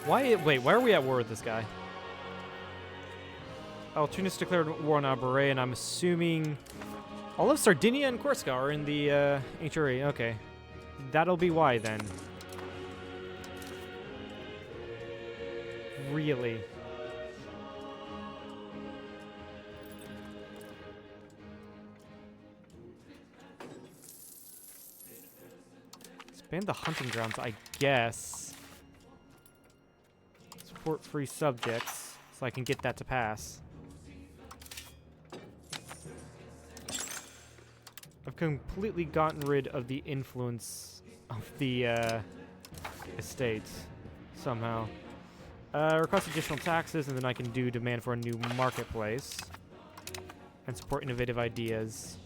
Wait, why are we at war with this guy? Oh, Tunis declared war on Alberet, and I'm assuming all of Sardinia and Corsica are in the HRE. Okay. That'll be why, then. Really? Expand the hunting grounds, I guess. Support free subjects, so I can get that to pass. I've completely gotten rid of the influence of the estates, somehow. Request additional taxes, and then I can do demand for a new marketplace. And support innovative ideas.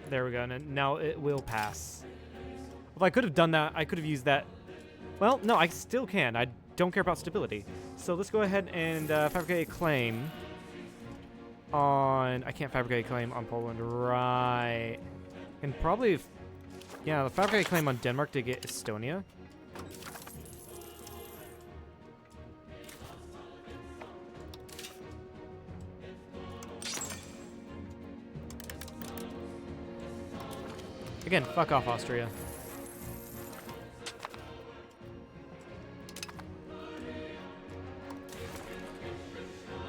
There we go, and now it will pass. If I could have done that, I could have used that. Well, no, I still can. I don't care about stability. So let's go ahead and fabricate a claim. on... I can't fabricate a claim on Poland, right. And probably... Yeah, the fabricate a claim on Denmark to get Estonia. Again, fuck off, Austria.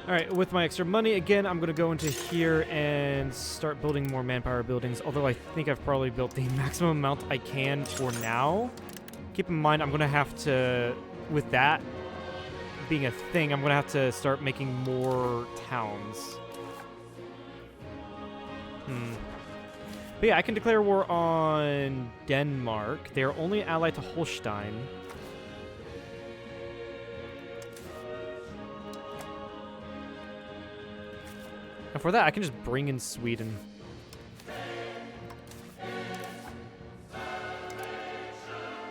Alright, with my extra money, again, I'm going to go into here and start building more manpower buildings, although I think I've probably built the maximum amount I can for now. Keep in mind, I'm going to have to, with that being a thing, I'm going to have to start making more towns. But yeah, I can declare war on Denmark. They're only allied to Holstein. And for that, I can just bring in Sweden.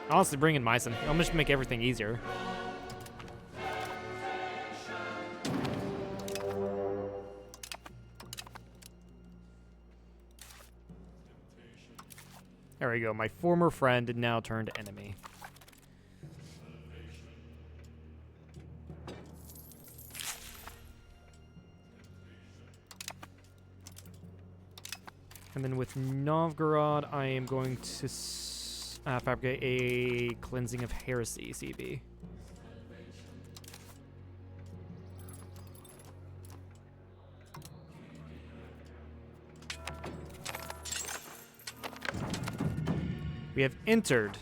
Honestly, bring in Meissen. I'll just make everything easier. There we go. My former friend now turned enemy. And then with Novgorod, I am going to fabricate a cleansing of heresy CB. We have entered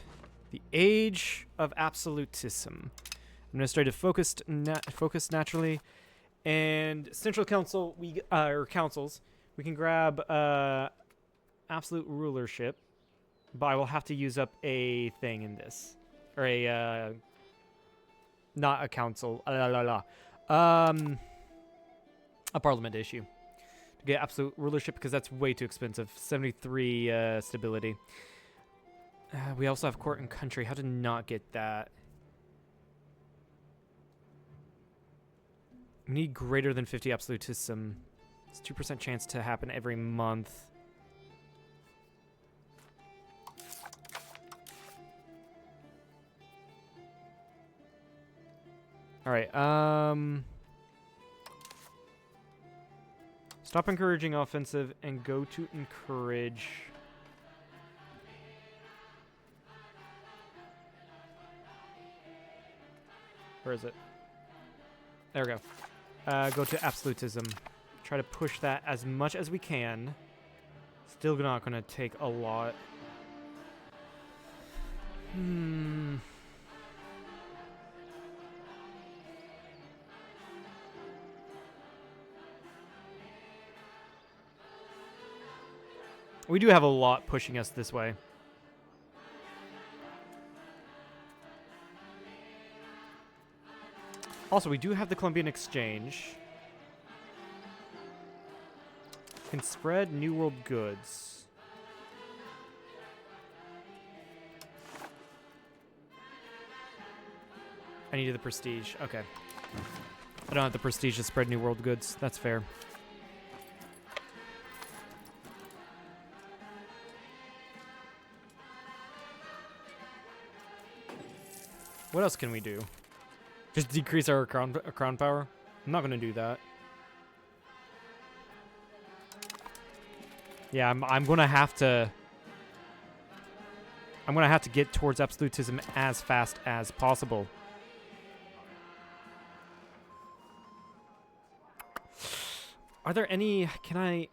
the age of absolutism. Administrative focus naturally, and central council or councils. We can grab absolute rulership, but I will have to use up a thing in this, or a not a council, a parliament issue to get absolute rulership because that's way too expensive. 73 stability. We also have court and country. How to not get that? We need greater than 50 absolutism. It's 2% chance to happen every month. All right. Stop encouraging offensive and go to encourage. Where is it? There we go. Go to absolutism. Try to push that as much as we can. Still not going to take a lot. We do have a lot pushing us this way. Also, we do have the Columbian Exchange. Can spread New World goods. I needed the prestige. Okay. I don't have the prestige to spread New World goods. That's fair. What else can we do? Just decrease our crown power? I'm not going to do that. Yeah, I'm going to have to... I'm going to have to get towards absolutism as fast as possible. Are there any... Can I...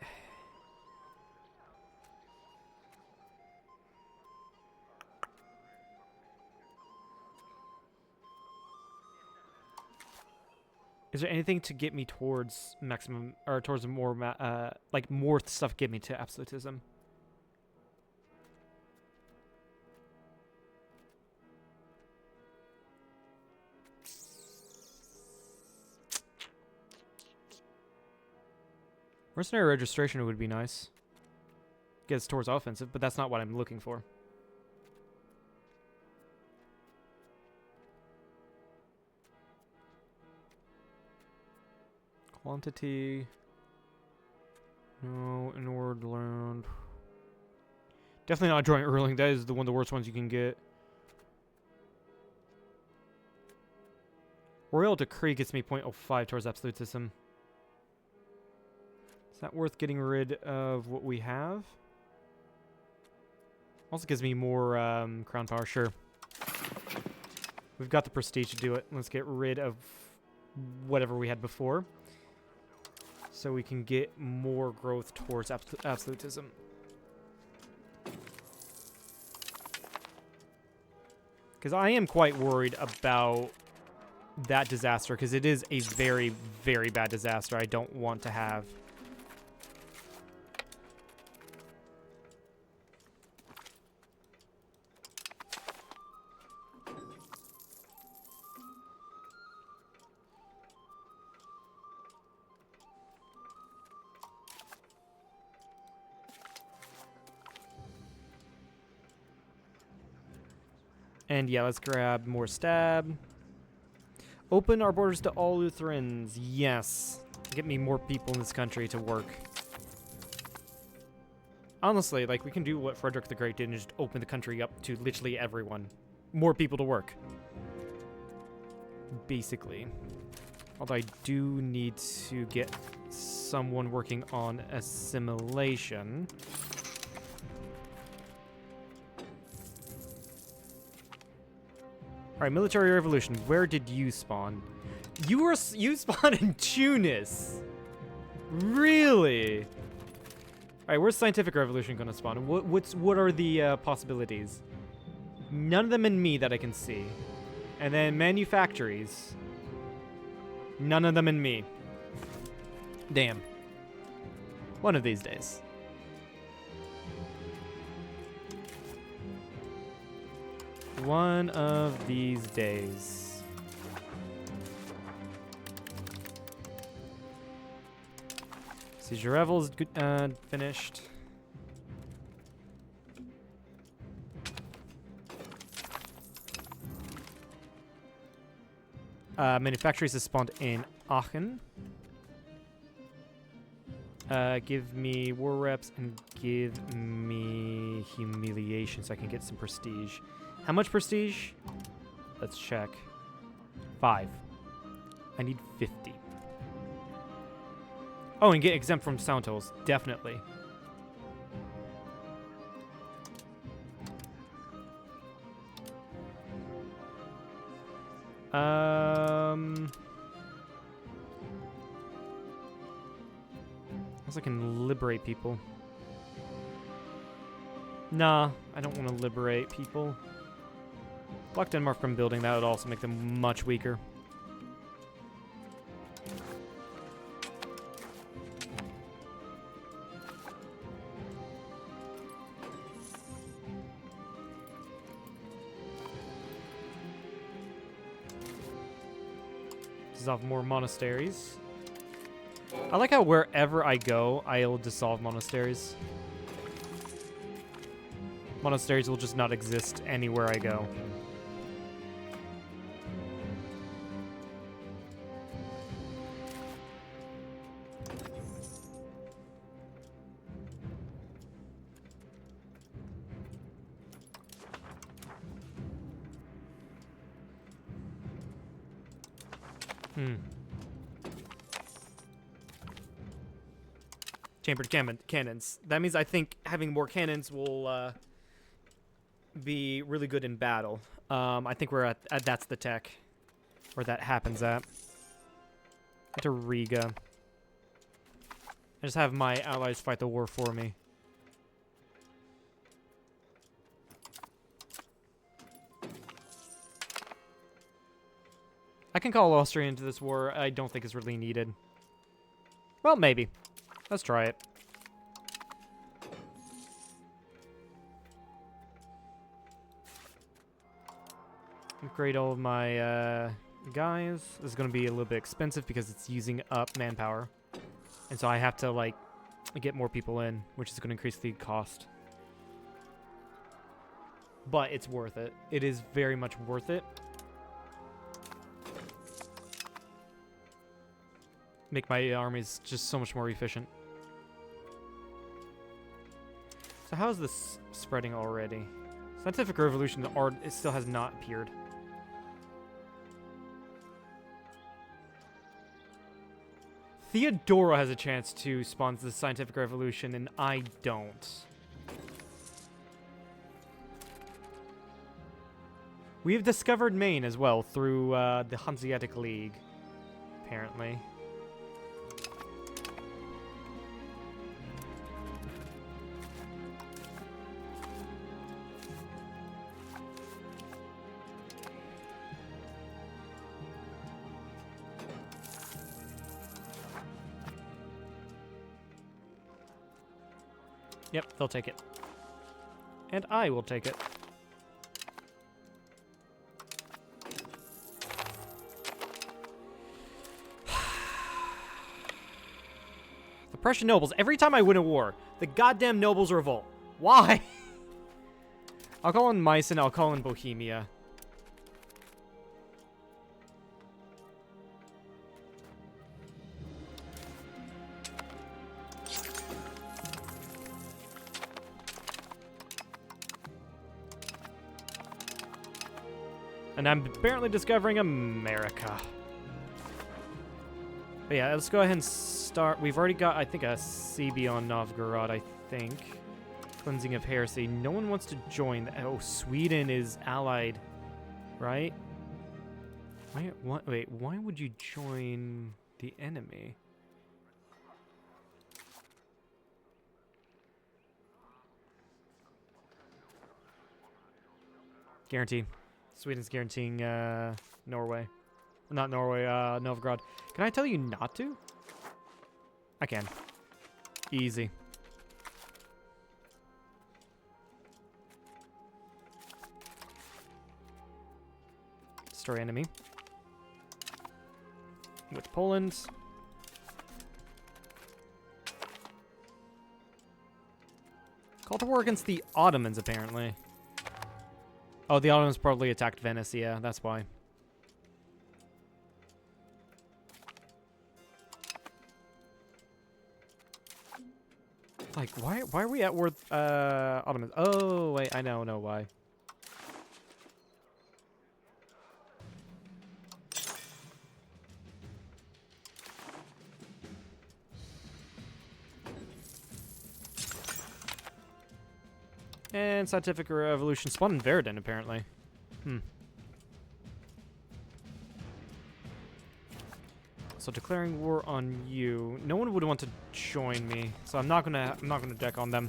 Is there anything to get me towards maximum, or towards more, like more stuff get me to absolutism? Mercenary registration would be nice. Get us towards offensive, but that's not what I'm looking for. Quantity. No, Nordland. Definitely not drawing Erling. That is one of the worst ones you can get. Royal Decree gets me 0.05 towards Absolutism. Is that worth getting rid of what we have? Also gives me more crown power, sure. We've got the prestige to do it. Let's get rid of whatever we had before, so we can get more growth towards absolutism. Because I am quite worried about that disaster, because it is a very, very bad disaster I don't want to have. And yeah, let's grab more stab. Open our borders to all Lutherans. Yes. Get me more people in this country to work. Honestly, like, we can do what Frederick the Great did and just open the country up to literally everyone. More people to work. Basically. Although I do need to get someone working on assimilation. Alright, military revolution. Where did you spawn? You spawned in Tunis. Really? Alright, where's scientific revolution gonna spawn? What are the possibilities? None of them in me that I can see. And then manufactories. None of them in me. Damn. One of these days. One of these days. Seizure Revel's finished. Manufactories is spawned in Aachen. Give me war reps and give me humiliation so I can get some prestige. How much prestige? Let's check. 5. I need 50. Oh, and get exempt from sound tolls. Definitely. Unless I can liberate people. Nah, I don't want to liberate people. Block Denmark from building, that would also make them much weaker. Dissolve more monasteries. I like how wherever I go, I'll dissolve monasteries. Monasteries will just not exist anywhere I go. Chambered cannons. That means I think having more cannons will be really good in battle. I think we're at that's the tech where that happens at. To Riga. I just have my allies fight the war for me. I can call Austria into this war. I don't think it's really needed. Well, maybe. Let's try it. Upgrade all of my guys. This is going to be a little bit expensive because it's using up manpower. And so I have to, like, get more people in, which is going to increase the cost. But it's worth it. It is very much worth it. Make my armies just so much more efficient. So how is this spreading already? Scientific revolution it still has not appeared. Theodora has a chance to sponsor the scientific revolution, and I don't. We have discovered Maine as well through the Hanseatic League, apparently. Yep, they'll take it. And I will take it. The Prussian nobles, every time I win a war, the goddamn nobles revolt. Why? I'll call in Meissen, I'll call in Bohemia. And I'm apparently discovering America. But yeah, let's go ahead and start. We've already got, I think, a CB on Novgorod, I think. Cleansing of heresy. No one wants to join. Oh, Sweden is allied, right? Wait, why would you join the enemy? Guarantee. Sweden's guaranteeing Norway. Not Norway, Novgorod. Can I tell you not to? I can. Easy. Destroy enemy. With Poland. Call to war against the Ottomans, apparently. Oh, the Ottomans probably attacked Venice, yeah, that's why. Like, why are we at war with, Ottomans? Oh, wait, I know why. And scientific revolution spawned in Verdun, apparently. So declaring war on you. No one would want to join me, so I'm not gonna deck on them.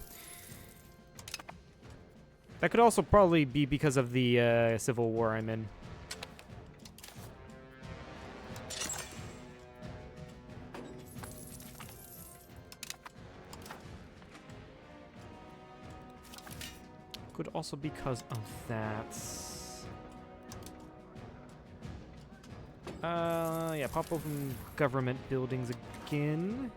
That could also probably be because of the civil war I'm in. Could also be because of that. Yeah, pop open government buildings again.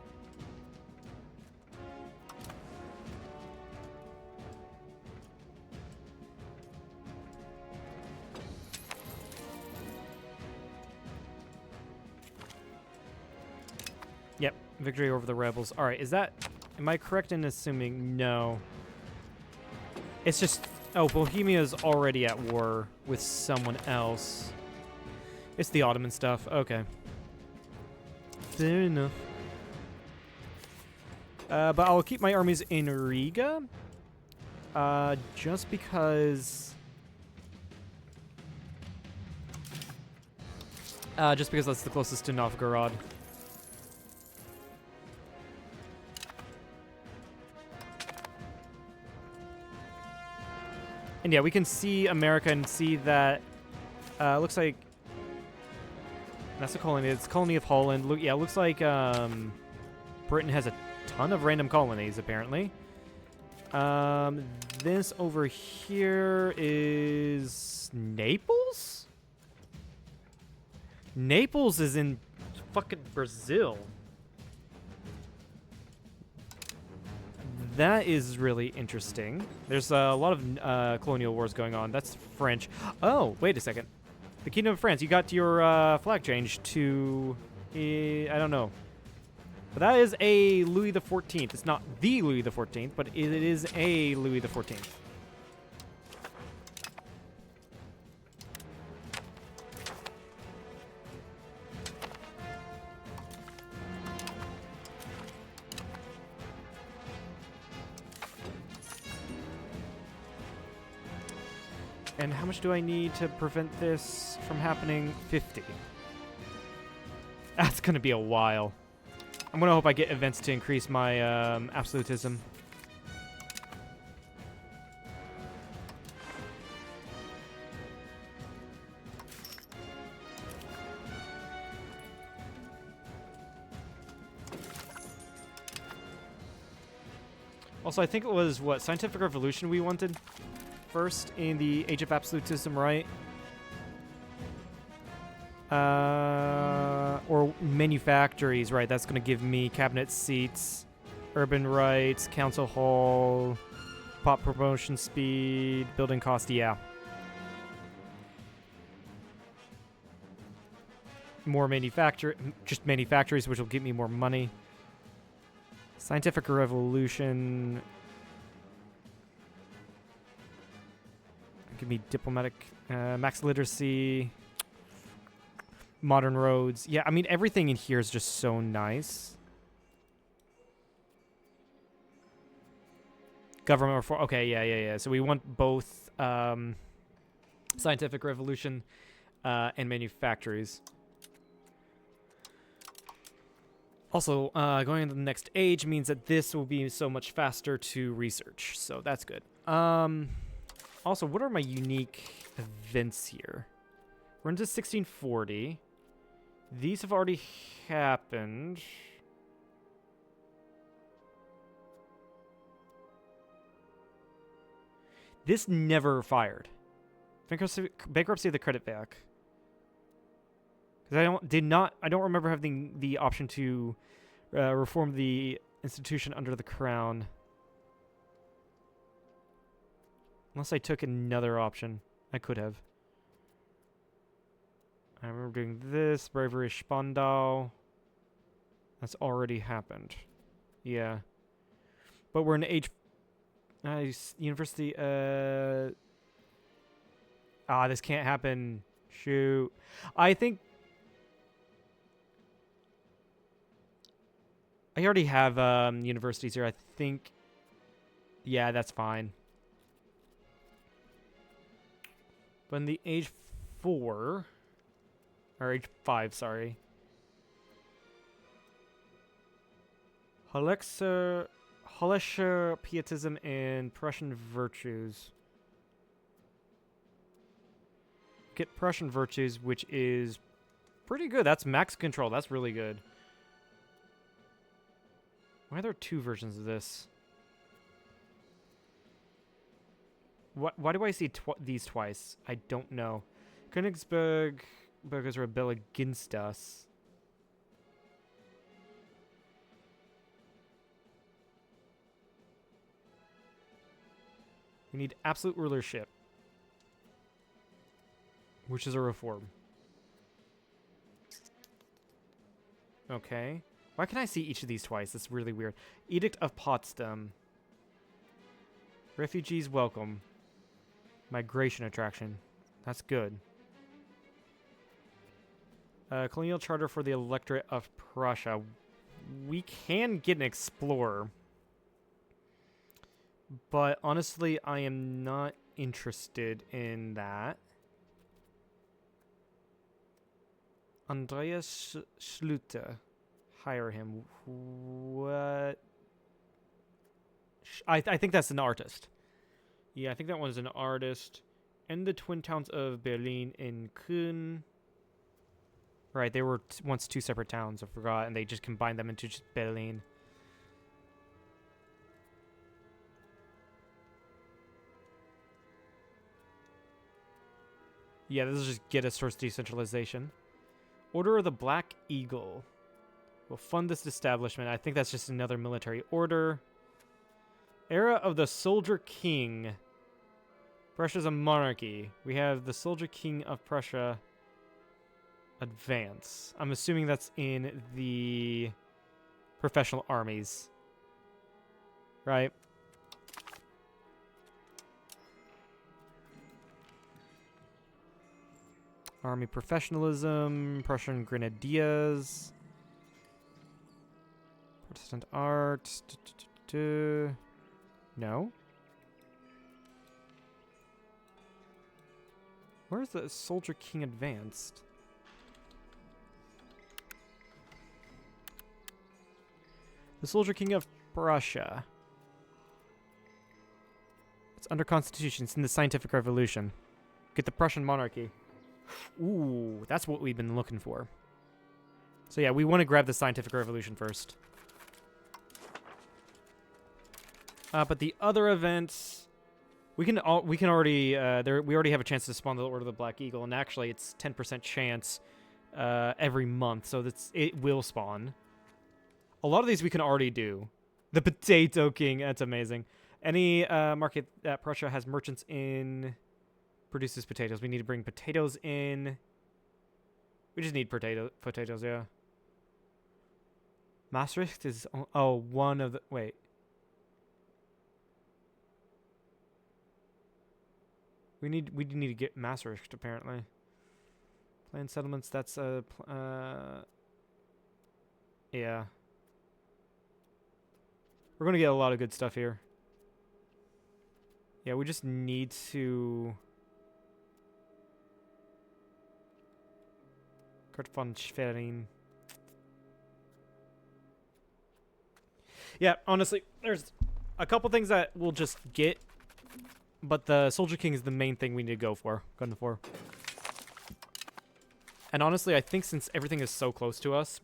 Yep, victory over the rebels. All right, is that... Am I correct in assuming no? It's just... Oh, Bohemia's already at war with someone else. It's the Ottoman stuff. Okay. Fair enough. But I'll keep my armies in Riga. Just because... just because that's the closest to Novgorod. And yeah, we can see America and see that looks like that's a colony. It's a colony of Holland. Look, yeah, it looks like Britain has a ton of random colonies, apparently. This over here is Naples? Naples is in fucking Brazil. That is really interesting. There's a lot of colonial wars going on. That's French. Oh, wait a second. The Kingdom of France, you got your flag changed to... I don't know. But that is a Louis the 14th. It's not the Louis the 14th, but it is a Louis the 14th. And how much do I need to prevent this from happening? 50. That's going to be a while. I'm going to hope I get events to increase my absolutism. Also, I think it was, what, Scientific Revolution we wanted first in the Age of Absolutism, right? Or manufactories, right? That's going to give me cabinet seats, urban rights, council hall, pop promotion speed, building cost, yeah. More just manufactories, which will give me more money. Scientific Revolution. Give me diplomatic, max literacy, modern roads. Yeah, I mean, everything in here is just so nice. Government reform. Okay, yeah. So we want both Scientific Revolution and manufactories. Also, going into the next age means that this will be so much faster to research. So that's good. Also, what are my unique events here? We're into 1640. These have already happened. This never fired. Bankruptcy of the credit back. Because I don't remember having the option to reform the institution under the crown. Unless I took another option. I could have. I remember doing this. Bravery Spandau. That's already happened. Yeah. But we're in age... university... this can't happen. Shoot. I think... I already have universities here. I think... Yeah, that's fine. But in the age 4, or age 5, sorry. Hollischer Pietism and Prussian Virtues. Get Prussian Virtues, which is pretty good. That's max control. That's really good. Why are there 2 versions of this? Why do I see these twice? I don't know. Königsbergers rebel against us. We need absolute rulership, which is a reform. Okay. Why can I see each of these twice? That's really weird. Edict of Potsdam. Refugees welcome. Migration attraction. That's good. Colonial charter for the electorate of Prussia. We can get an explorer. But honestly, I am not interested in that. Andreas Schlüter. Hire him. What? I think that's an artist. Yeah, I think that one's an artist. And the twin towns of Berlin and Köln. Right, they were once 2 separate towns, I forgot, and they just combined them into just Berlin. Yeah, this will just get us towards decentralization. Order of the Black Eagle. We'll fund this establishment. I think that's just another military order. Era of the Soldier King. Prussia's a monarchy. We have the Soldier King of professional armies. Right? Army professionalism, Prussian grenadiers, Protestant art. No? Where's the Soldier King Advanced? The Soldier King of Prussia. It's under Constitution. It's in the Scientific Revolution. Get the Prussian monarchy. Ooh, that's what we've been looking for. So yeah, we want to grab the Scientific Revolution first. But the other events, we can already we already have a chance to spawn the Order of the Black Eagle, and actually it's 10% chance every month, so it will spawn. A lot of these we can already do. The Potato King, that's amazing. Any market that Prussia has merchants in produces potatoes. We need to bring potatoes in. We just need potatoes, yeah. Maastricht is one of the wait. We need to get Maastricht apparently. Planned settlements. That's yeah. We're gonna get a lot of good stuff here. Yeah, we just need to. Kurt von Schwerin. Yeah, honestly, there's a couple things that we'll just get, but the Soldier King is the main thing we need to go for. And honestly, I think since everything is so close to us,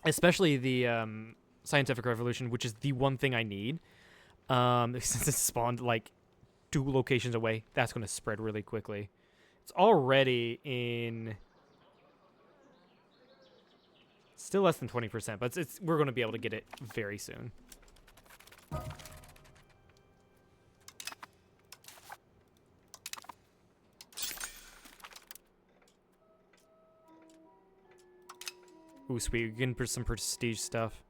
especially the Scientific Revolution, which is the one thing I need, since it's spawned like 2 locations away, that's going to spread really quickly. It's already in. Still less than 20%, but we're going to be able to get it very soon. Ooh, sweet. We're getting some prestige stuff.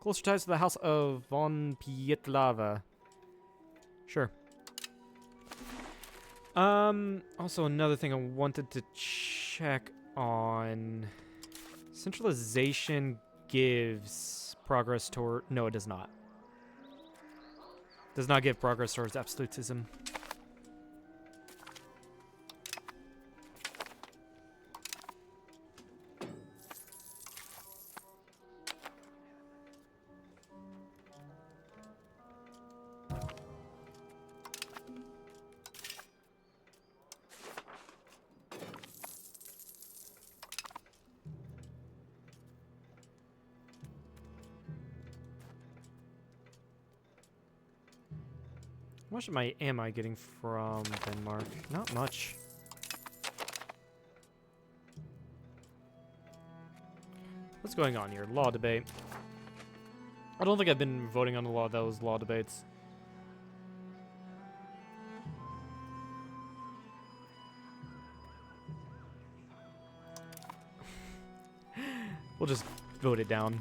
Closer ties to the House of von Pietlava. Sure. Also, another thing I wanted to check on. Centralization gives progress toward. No, it does not. Does not give progress towards absolutism. How much am I getting from Denmark? Not much. What's going on here? Law debate. I don't think I've been voting on a lot of those law debates. We'll just vote it down.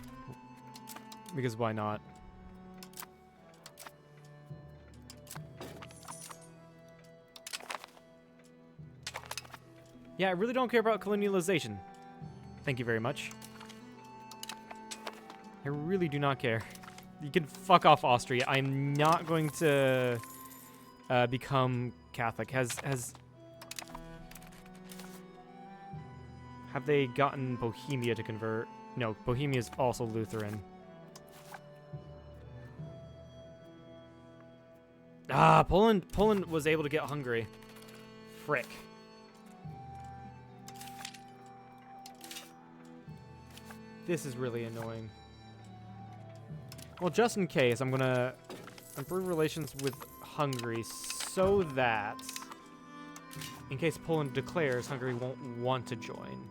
Because why not? Yeah, I really don't care about colonialization. Thank you very much. I really do not care. You can fuck off, Austria. I'm not going to become Catholic. Have they gotten Bohemia to convert? No, Bohemia is also Lutheran. Ah, Poland was able to get Hungary. Frick. This is really annoying. Well, just in case, I'm gonna improve relations with Hungary so that, in case Poland declares, Hungary won't want to join.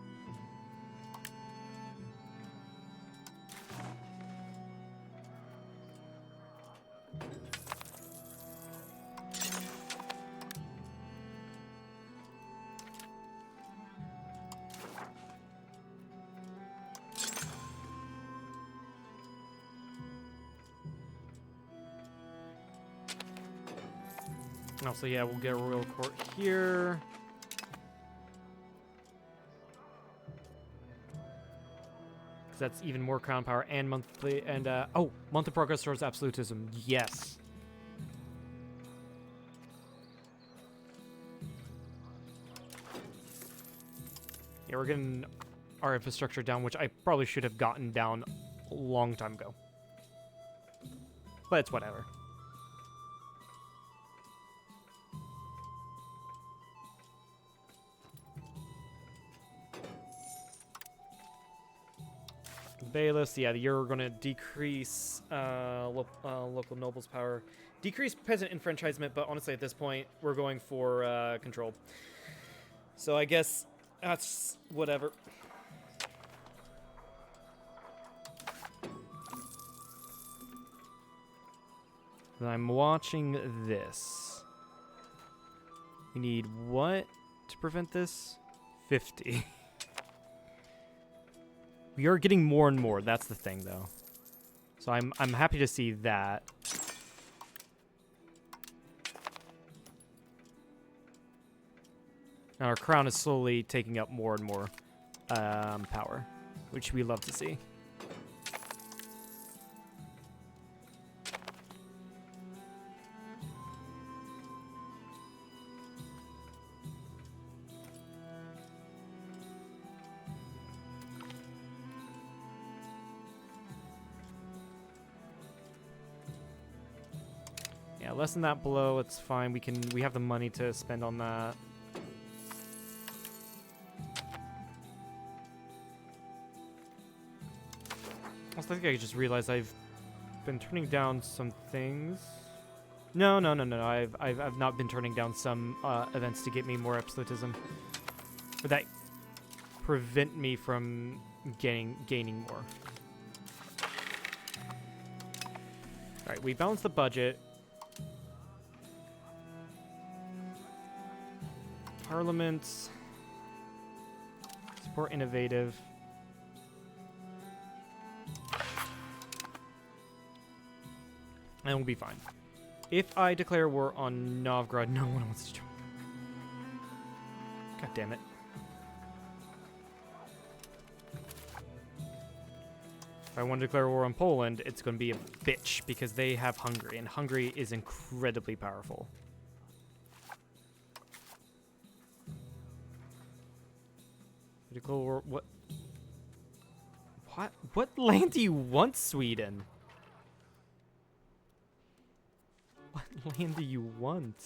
Also, yeah, we'll get a royal court here. Because that's even more crown power and monthly, and, oh, monthly progress towards absolutism. Yes. Yeah, we're getting our infrastructure down, which I probably should have gotten down a long time ago. But it's whatever. Bailiffs, yeah, you're going to decrease local nobles' power. Decrease peasant enfranchisement, but honestly at this point, we're going for control. So I guess that's whatever. And I'm watching this. We need what to prevent this? 50. We are getting more and more. That's the thing, though. So I'm happy to see that. And our crown is slowly taking up more and more power, which we love to see. Yeah, less than that below, it's fine. We have the money to spend on that. Also, I think I just realized I've been turning down some things. No. I've not been turning down some events to get me more absolutism. But that prevent me from gaining more. Alright, we balanced the budget. Parliament. Support innovative. And we'll be fine. If I declare war on Novgorod, no one wants to join. God damn it. If I want to declare war on Poland, it's going to be a bitch because they have Hungary, and Hungary is incredibly powerful. Declare war, what? What land do you want, Sweden? What land do you want?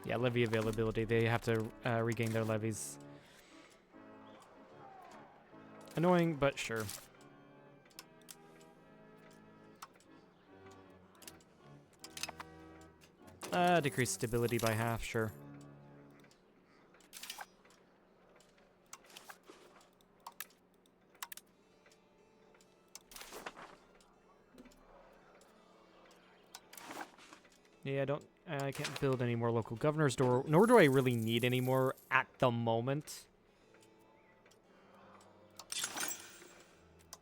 Yeah, levy availability. They have to regain their levies. Annoying, but sure. Decrease stability by half, sure. Yeah, I can't build any more local governors, nor do I really need any more at the moment.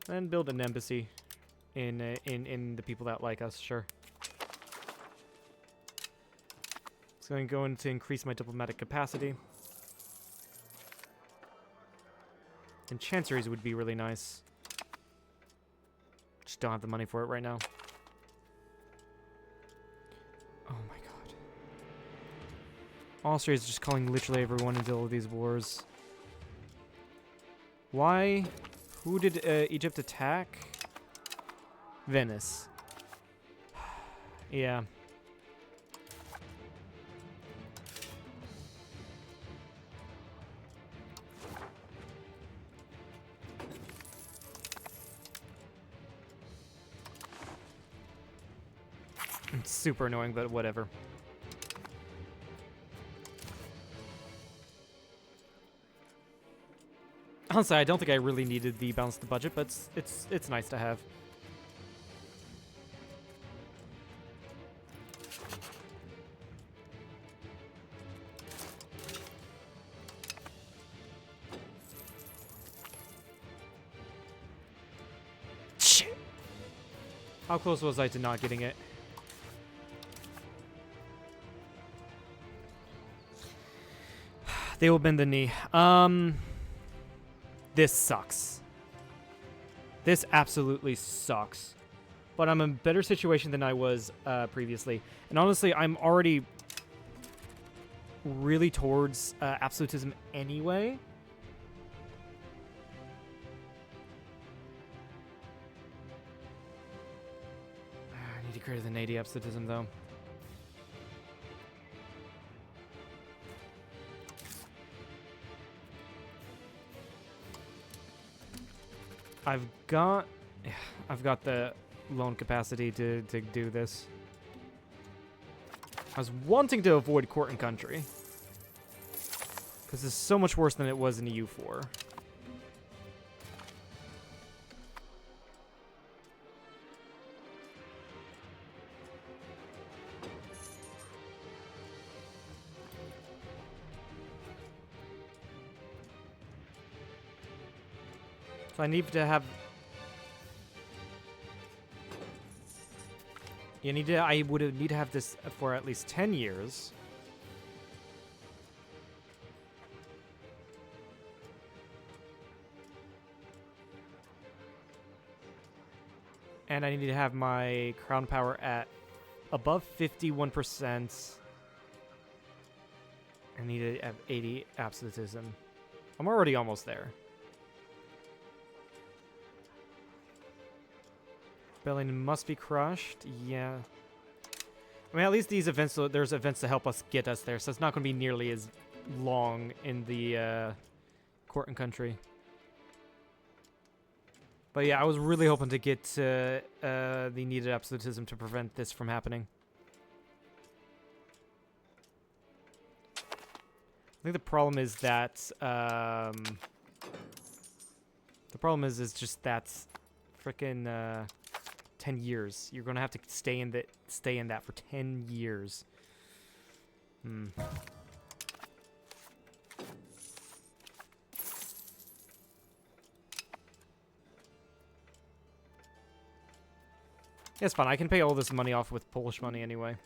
And build an embassy in the people that like us, sure. So I'm going to increase my diplomatic capacity. And chanceries would be really nice. Just don't have the money for it right now. Oh my god. Austria is just calling literally everyone into all of these wars. Why? Who did Egypt attack? Venice. Yeah. It's super annoying, but whatever. Honestly, I don't think I really needed the balance of the budget, but it's nice to have. How close was I to not getting it? They will bend the knee. This sucks. This absolutely sucks. But I'm in a better situation than I was previously. And honestly, I'm already really towards absolutism anyway. I need to greater than 80 absolutism, though. I've got the loan capacity to do this. I was wanting to avoid court and country, because it's so much worse than it was in EU4. So I need to have... I would need to have this for at least 10 years. And I need to have my crown power at above 51%. I need to have 80 absolutism. I'm already almost there. Rebellion must be crushed. Yeah. I mean, at least these events, there's events to help us get us there, so it's not going to be nearly as long in the court and country. But yeah, I was really hoping to get the needed absolutism to prevent this from happening. I think the problem is that the problem is just that's frickin' 10 years. You're gonna have to stay in that for 10 years. It's fine. I can pay all this money off with Polish money anyway.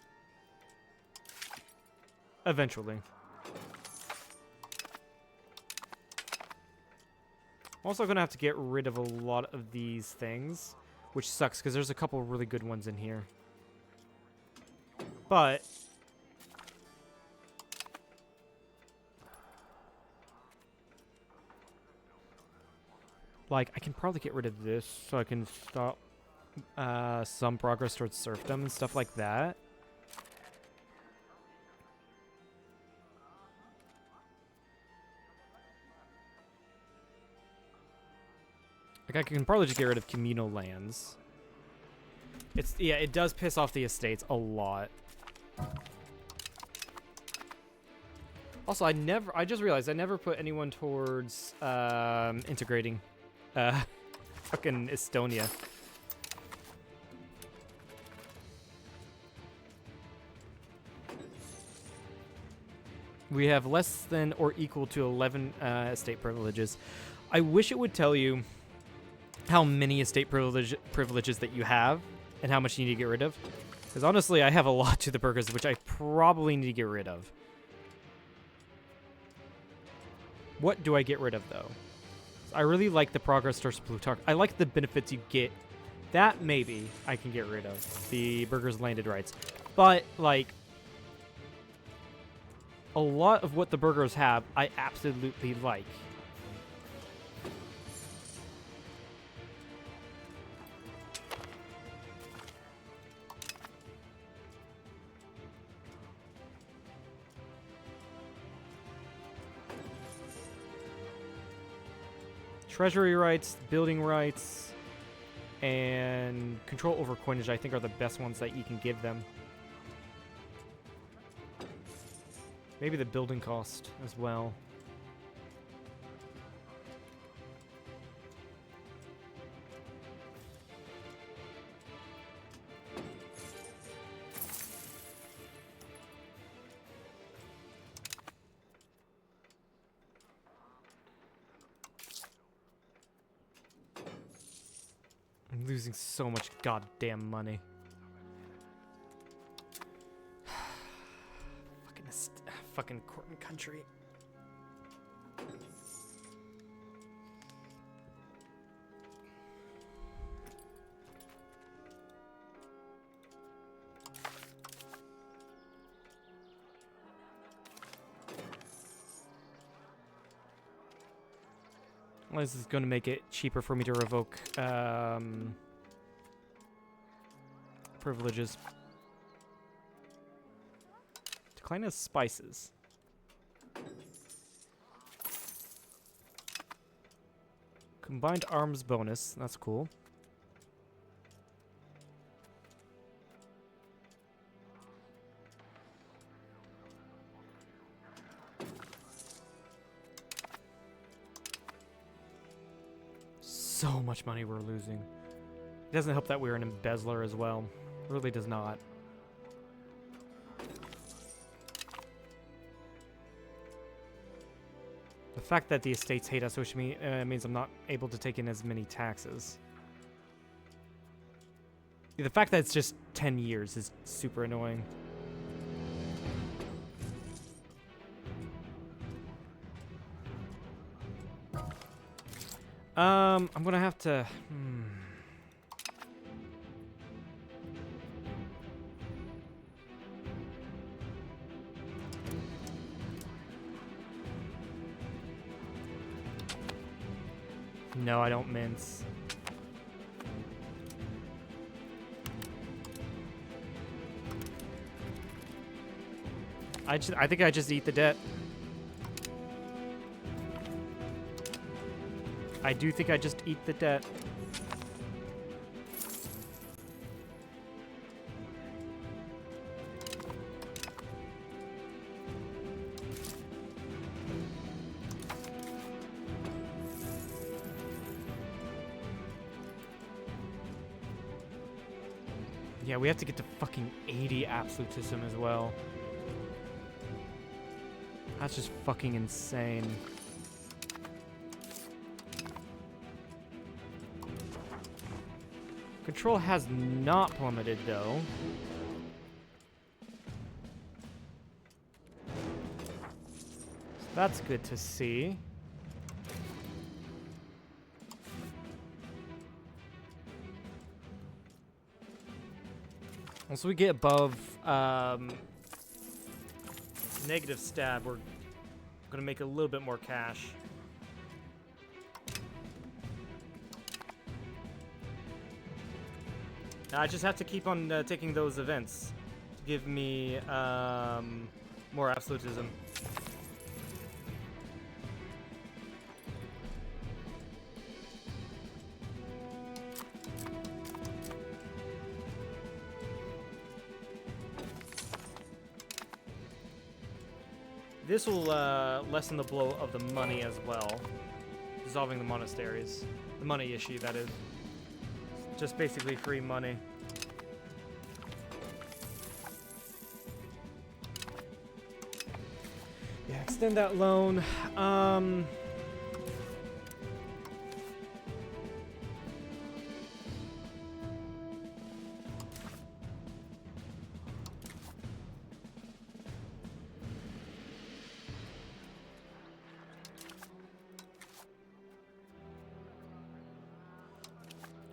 Eventually. I'm also gonna have to get rid of a lot of these things, which sucks because there's a couple really good ones in here. But like I can probably get rid of this so I can stop some progress towards serfdom and stuff like that. Like I can probably just get rid of communal lands. Yeah, it does piss off the estates a lot. Also, I just realized I never put anyone towards integrating fucking Estonia. We have less than or equal to 11 estate privileges. I wish it would tell you how many estate privileges that you have and how much you need to get rid of. Because honestly, I have a lot to the burghers, which I probably need to get rid of. What do I get rid of, though? I really like the progress towards Plutarch. I like the benefits you get. That, maybe, I can get rid of. The burghers' landed rights. But, like, a lot of what the burghers have, I absolutely like. Treasury rights, building rights, and control over coinage, I think, are the best ones that you can give them. Maybe the building cost as well. losing so much goddamn money. Fucking court and country. Well, this is going to make it cheaper for me to revoke privileges. Decline as spices. Combined arms bonus. That's cool. So much money we're losing. It doesn't help that we're an embezzler as well. It really does not. The fact that the estates hate us, which means I'm not able to take in as many taxes. The fact that it's just 10 years is super annoying. I'm gonna have to... No, I don't mince. I think I just eat the debt. I do think I just eat the debt. Yeah, we have to get to fucking 80 absolutism as well. That's just fucking insane. Control has not plummeted, though. So that's good to see. Once we get above negative stab, we're gonna make a little bit more cash. I just have to keep on taking those events to give me more absolutism. This will lessen the blow of the money as well. Dissolving the monasteries. The money issue, that is. Just basically free money. Yeah, extend that loan.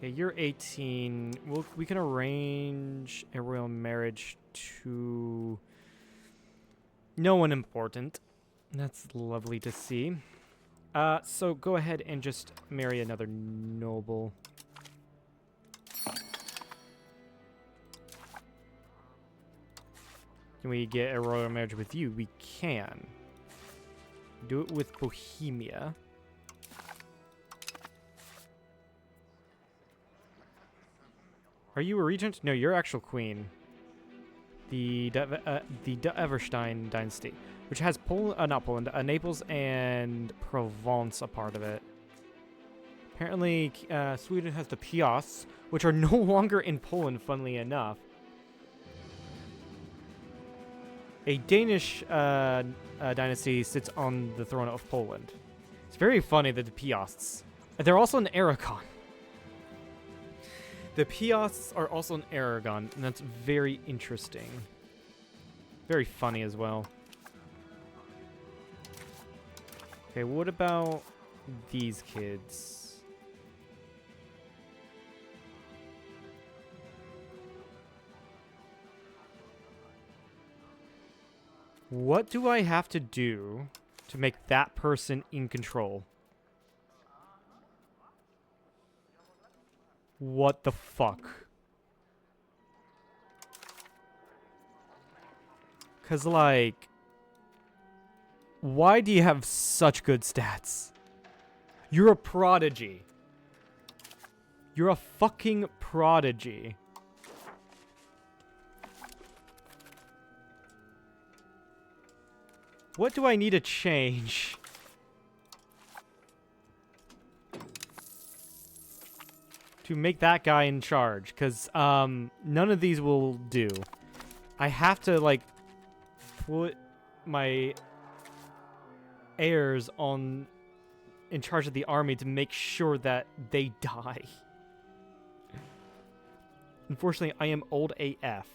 Yeah, you're 18. We can arrange a royal marriage to no one important. That's lovely to see. So go ahead and just marry another noble. Can we get a royal marriage with you? We can. Do it with Bohemia. Are you a regent? No, you're actual queen. The Everstein dynasty, which has not Poland, Naples and Provence a part of it. Apparently, Sweden has the Piasts, which are no longer in Poland, funnily enough. A Danish dynasty sits on the throne of Poland. It's very funny that the Piasts. They're also an Aragon. The Piasts are also in Aragon, and that's very interesting. Very funny as well. Okay, what about these kids? What do I have to do to make that person in control? What the fuck? Cause like, why do you have such good stats? You're a prodigy. You're a fucking prodigy. What do I need to change? To make that guy in charge, because none of these will do. I have to like put my heirs in charge of the army to make sure that they die. Unfortunately, I am old AF.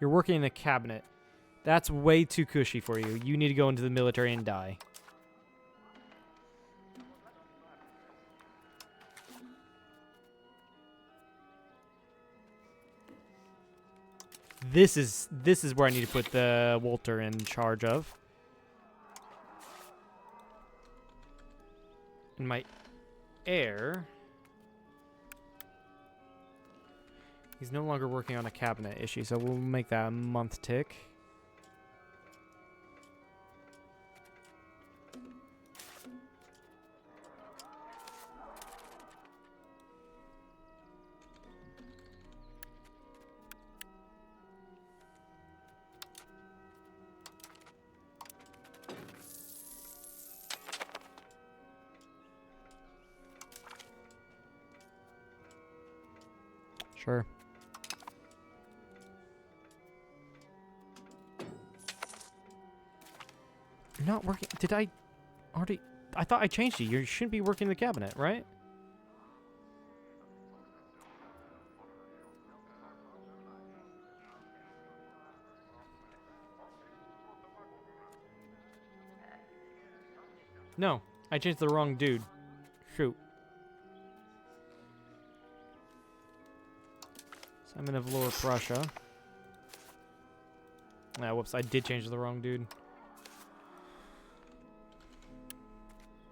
You're working in the cabinet. That's way too cushy for you. You need to go into the military and die. This is where I need to put the Walter in charge of. And my heir, he's no longer working on a cabinet issue, so we'll make that a month tick. Sure. You're not working. Did I already? I thought I changed you. You shouldn't be working in the cabinet, right? No, I changed the wrong dude. Shoot. Simon of Lower Prussia. Ah, whoops, I did change the wrong dude.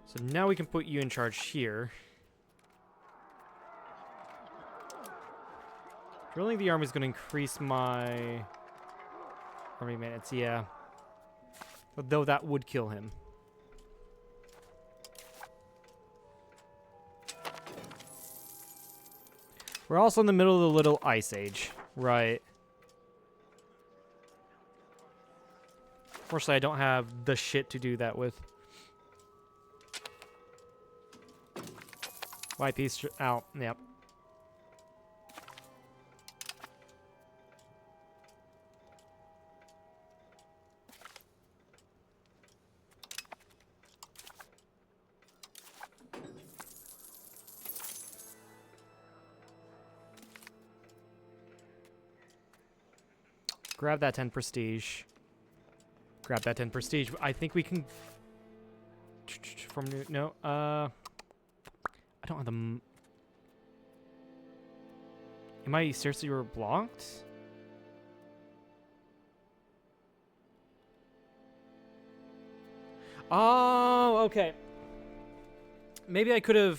So now we can put you in charge here. Drilling the army is going to increase my army minutes, yeah. Though that would kill him. We're also in the middle of the Little Ice Age. Right. Fortunately, I don't have the shit to do that with. White piece out. Yep. Grab that 10 prestige. Grab that 10 prestige. I think we can... From new... No, I don't have the... Am I seriously blocked? Oh, okay. Maybe I could have,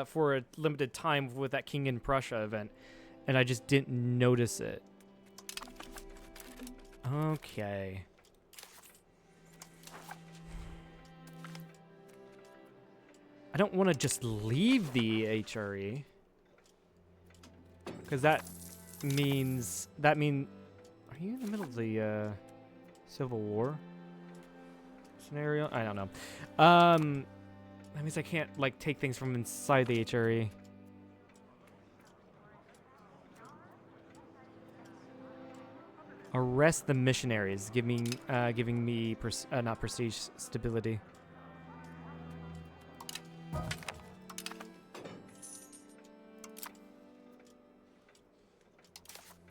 for a limited time with that King in Prussia event, and I just didn't notice it. Okay. I don't want to just leave the HRE. Because that means... Are you in the middle of the, Civil War scenario? I don't know. That means I can't, like, take things from inside the HRE. Arrest the missionaries, giving me not prestige, stability.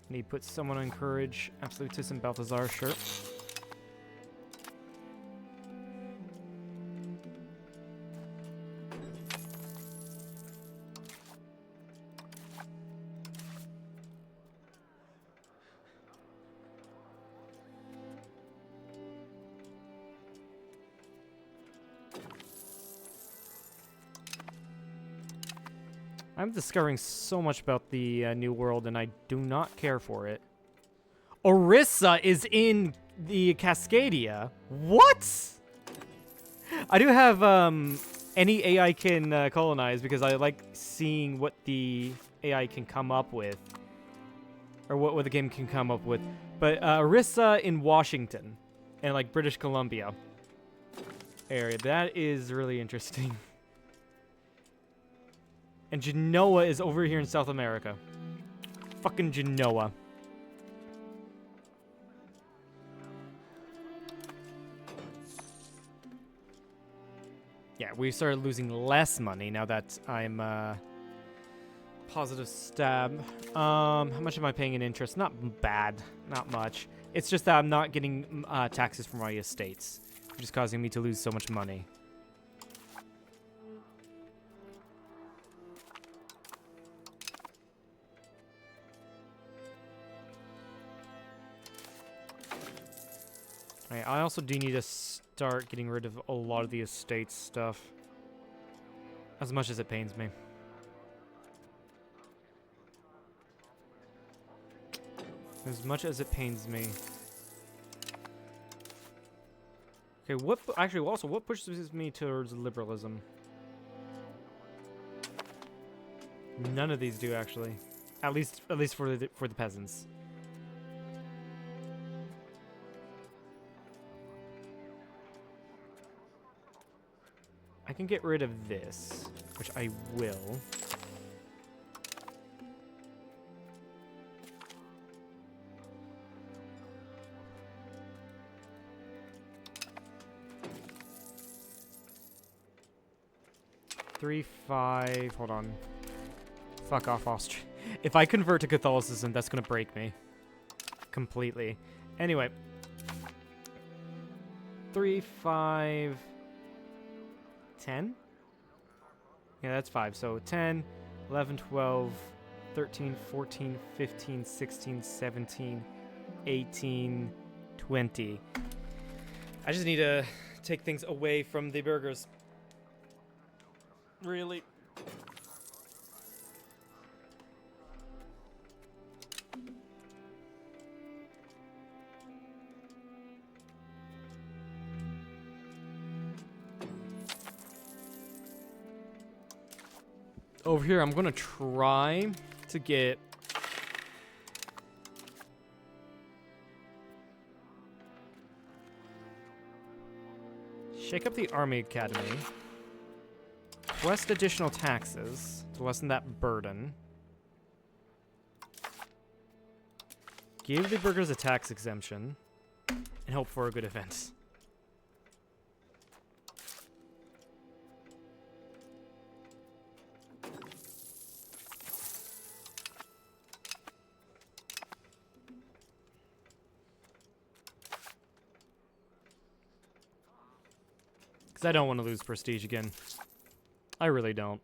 Need to put someone on courage. Absolutus and Balthazar, sure. I'm discovering so much about the New World, and I do not care for it. Orissa is in the Cascadia. What? I do have any AI can colonize because I like seeing what the AI can come up with, or what the game can come up with. But Orissa in Washington, and like British Columbia area. That is really interesting. And Genoa is over here in South America. Fucking Genoa. Yeah, we started losing less money now that I'm positive stab. How much am I paying in interest? Not bad. Not much. It's just that I'm not getting taxes from my estates, which is causing me to lose so much money. Alright, I also do need to start getting rid of a lot of the estate stuff. As much as it pains me. As much as it pains me. Okay, what actually also what pushes me towards liberalism? None of these do actually. At least for the peasants. I can get rid of this, which I will. Three, 5, hold on. Fuck off, Austria. If I convert to Catholicism, that's gonna break me. Completely. Anyway. 3, 5... 10? Yeah, that's 5. So 10, 11, 12, 13, 14, 15, 16, 17, 18, 20. I just need to take things away from the burgers. Really? Over here, I'm gonna try to get shake up the Army Academy, request additional taxes to lessen that burden, give the burgers a tax exemption, and hope for a good event. Because I don't want to lose prestige again. I really don't.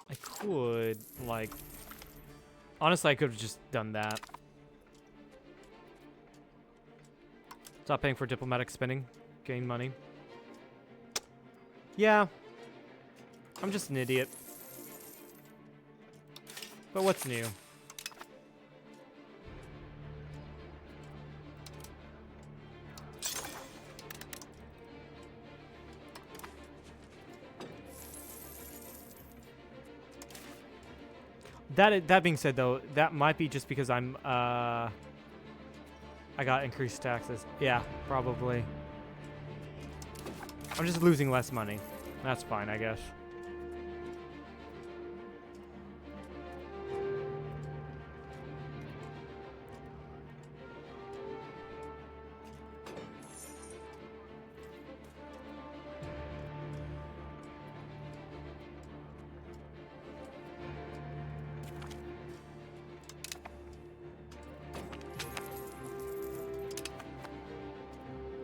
I could, like... Honestly, I could have just done that. Stop paying for diplomatic spending. Gain money. Yeah. I'm just an idiot. But what's new? That being said, though, that might be just because I got increased taxes. Yeah, probably. I'm just losing less money. That's fine, I guess.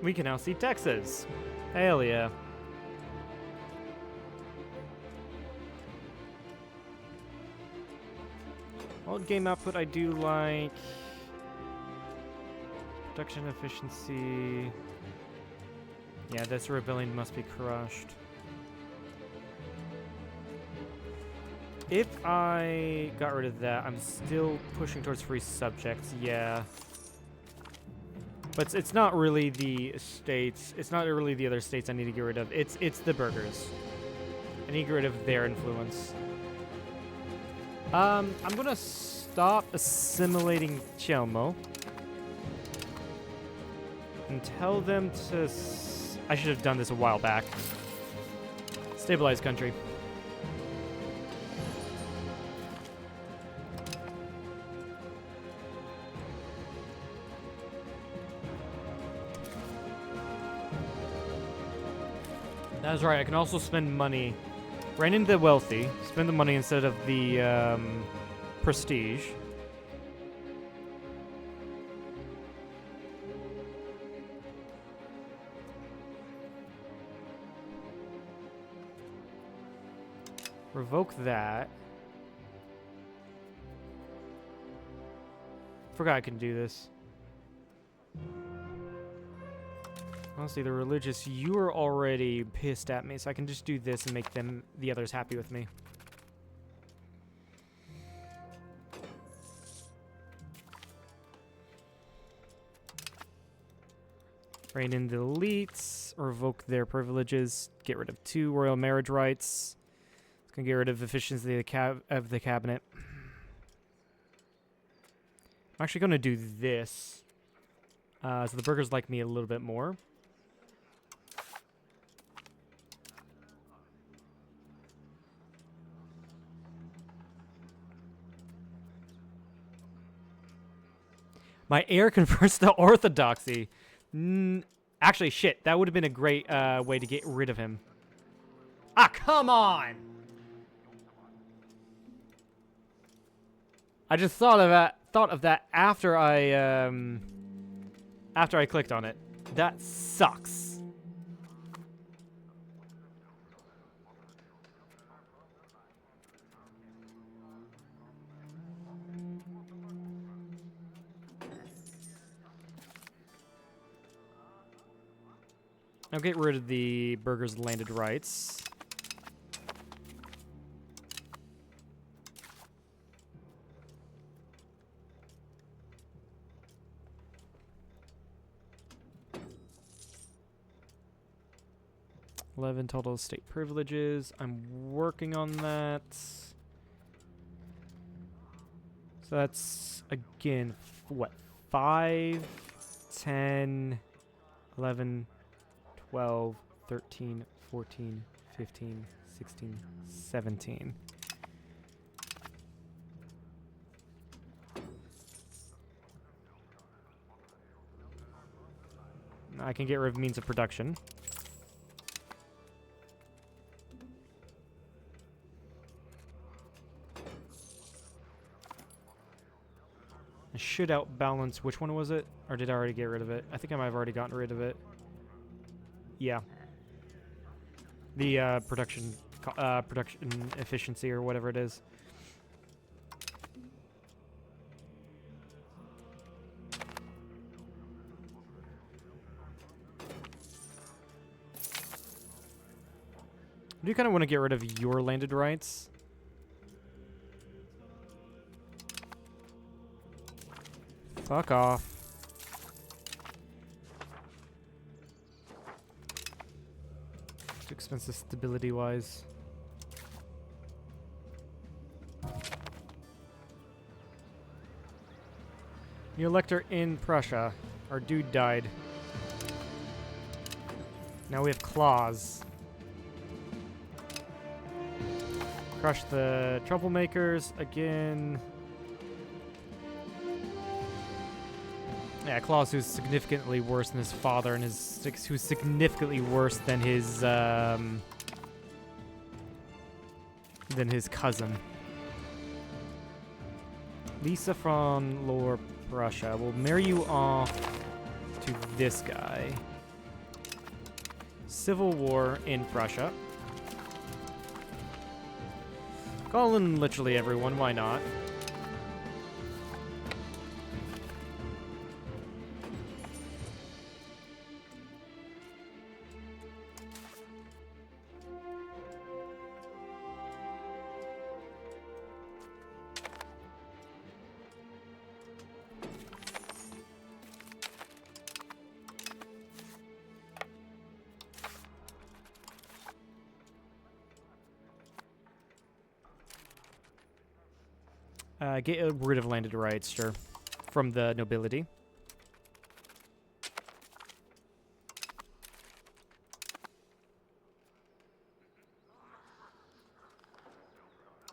We can now see Texas. Hell yeah. Old game output I do like. Production efficiency. Yeah, this rebellion must be crushed. If I got rid of that, I'm still pushing towards free subjects, yeah. But it's not really the states. It's not really the other states I need to get rid of. It's the burgers. I need to get rid of their influence. I'm gonna stop assimilating Chelmo and tell them to. I should have done this a while back. Stabilize country. That's right, I can also spend money. Rein in the wealthy. Spend the money instead of the prestige. Revoke that. Forgot I can do this. Honestly, the religious, you are already pissed at me, so I can just do this and make them, the others, happy with me. Rein in the elites, revoke their privileges, get rid of 2 royal marriage rights. It's gonna get rid of efficiency of the cabinet. I'm actually gonna do this, so the burgers like me a little bit more. My heir converts to orthodoxy. Actually, shit. That would have been a great way to get rid of him. Ah, come on! I just thought of that after I clicked on it. That sucks. I'll get rid of the burgers' landed rights. $11 total state privileges. I'm working on that. So that's, again, what? 5, 10, 11, 12, 13, 14, 15, 16, 17. I can get rid of means of production. I should outbalance, which one was it? Or did I already get rid of it? I think I might have already gotten rid of it. Yeah. The production efficiency or whatever it is. I do kind of want to get rid of your landed rights. Fuck off. Too expensive stability-wise. New elector in Prussia. Our dude died. Now we have claws. Crush the troublemakers again. Yeah, Claus, who's significantly worse than his father, and who's significantly worse than his cousin. Lisa from Lower Prussia. We'll marry you off to this guy. Civil war in Prussia. Call in literally everyone, why not? Get rid of landed rights, sure. From the nobility.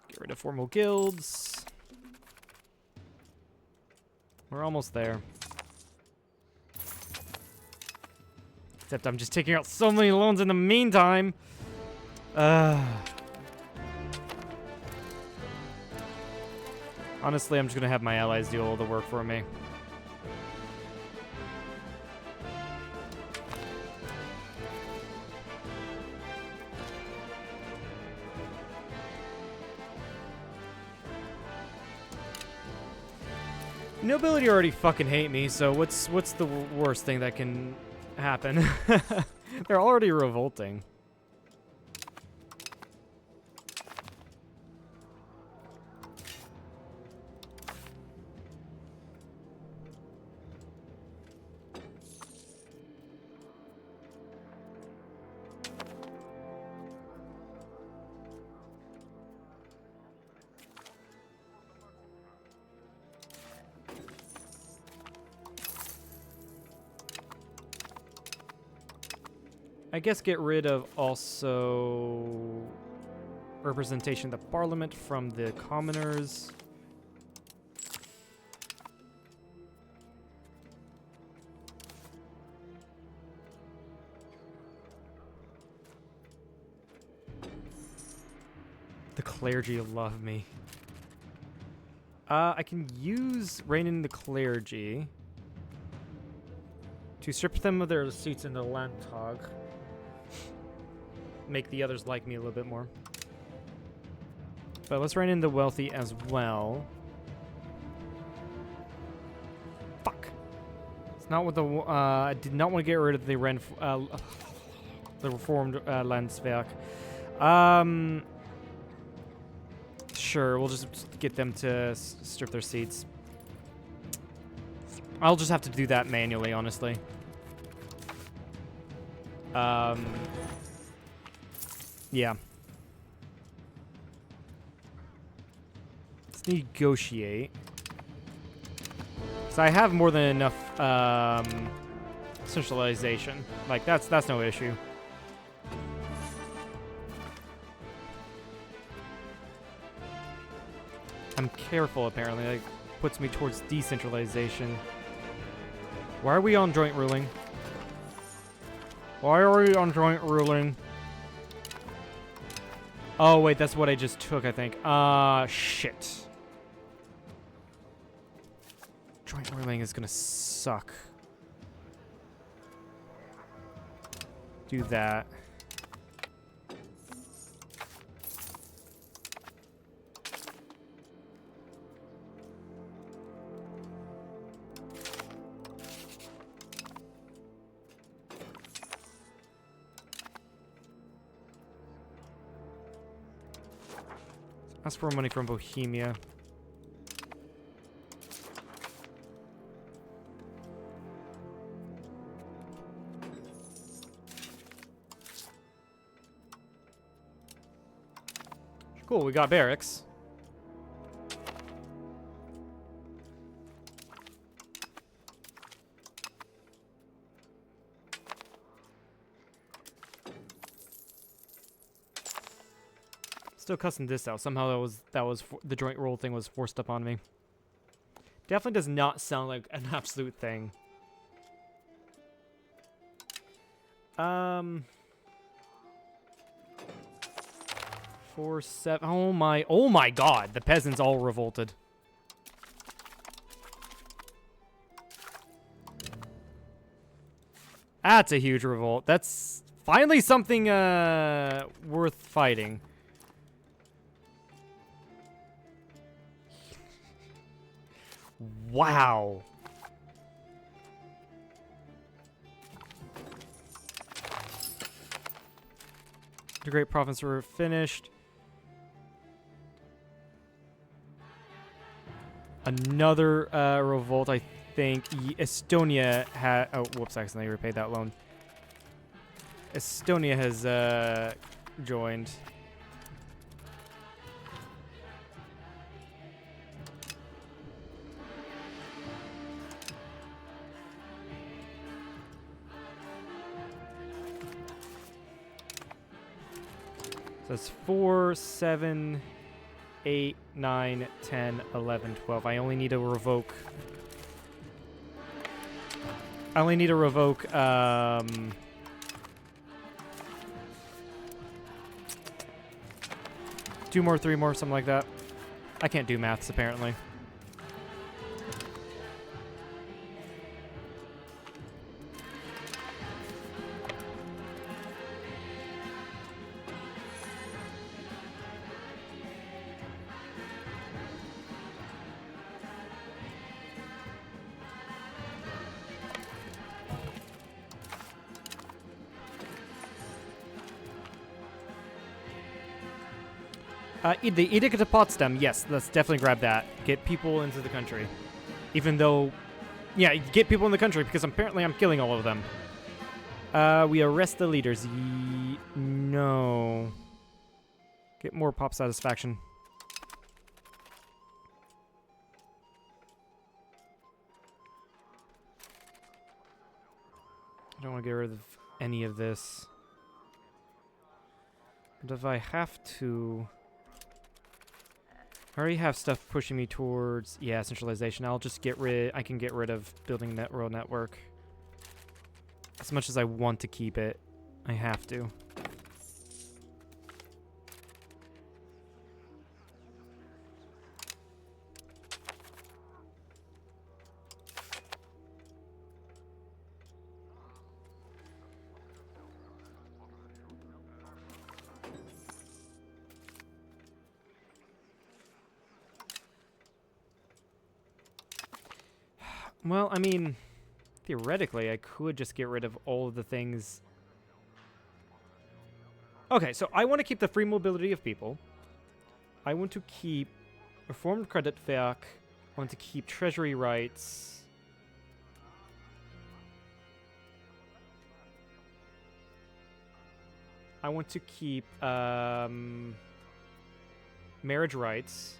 Get rid of formal guilds. We're almost there. Except I'm just taking out so many loans in the meantime. Honestly, I'm just going to have my allies do all the work for me. Nobility already fucking hate me, so what's the worst thing that can happen? They're already revolting. I guess get rid of also representation of the parliament from the commoners. The clergy love me. I can use rein in the clergy to strip them of their seats in the Landtag. Make the others like me a little bit more. But let's rein in the wealthy as well. Fuck. It's not what the I did not want to get rid of the the reformed Landswerk. Sure, we'll just get them to strip their seats. I'll just have to do that manually, honestly. Yeah. Let's negotiate. So I have more than enough centralization. Like that's no issue. I'm careful apparently. That puts me towards decentralization. Why are we on joint ruling? Why are we on joint ruling? Oh, wait, that's what I just took, I think. Shit. Joint ruling is gonna suck. Do that. Ask for money from Bohemia. Cool, we got barracks. still cussing this out. Somehow the joint roll thing was forced upon me. Definitely does not sound like an absolute thing. 4, 7. Oh my god! The peasants all revolted. That's a huge revolt. That's finally something worth fighting. Wow. The Great Province were finished. Another revolt, I think. Estonia had... Oh, whoops, I accidentally repaid that loan. Estonia has joined. So that's 4, 7, 8, 9, 10, 11, 12. I only need to revoke... 2 more, 3 more, something like that. I can't do maths, apparently. The Edict of Potsdam, yes, let's definitely grab that. Get people into the country. Even though, yeah, get people in the country, because apparently I'm killing all of them. We arrest the leaders. No. Get more pop satisfaction. I don't want to get rid of any of this. But if I have to... I already have stuff pushing me towards, yeah, centralization. I'll just get rid, I can get rid of building that road network. As much as I want to keep it, I have to. Well, I mean, theoretically, I could just get rid of all of the things. Okay, so I want to keep the free mobility of people. I want to keep reformed credit werk. I want to keep treasury rights. I want to keep marriage rights.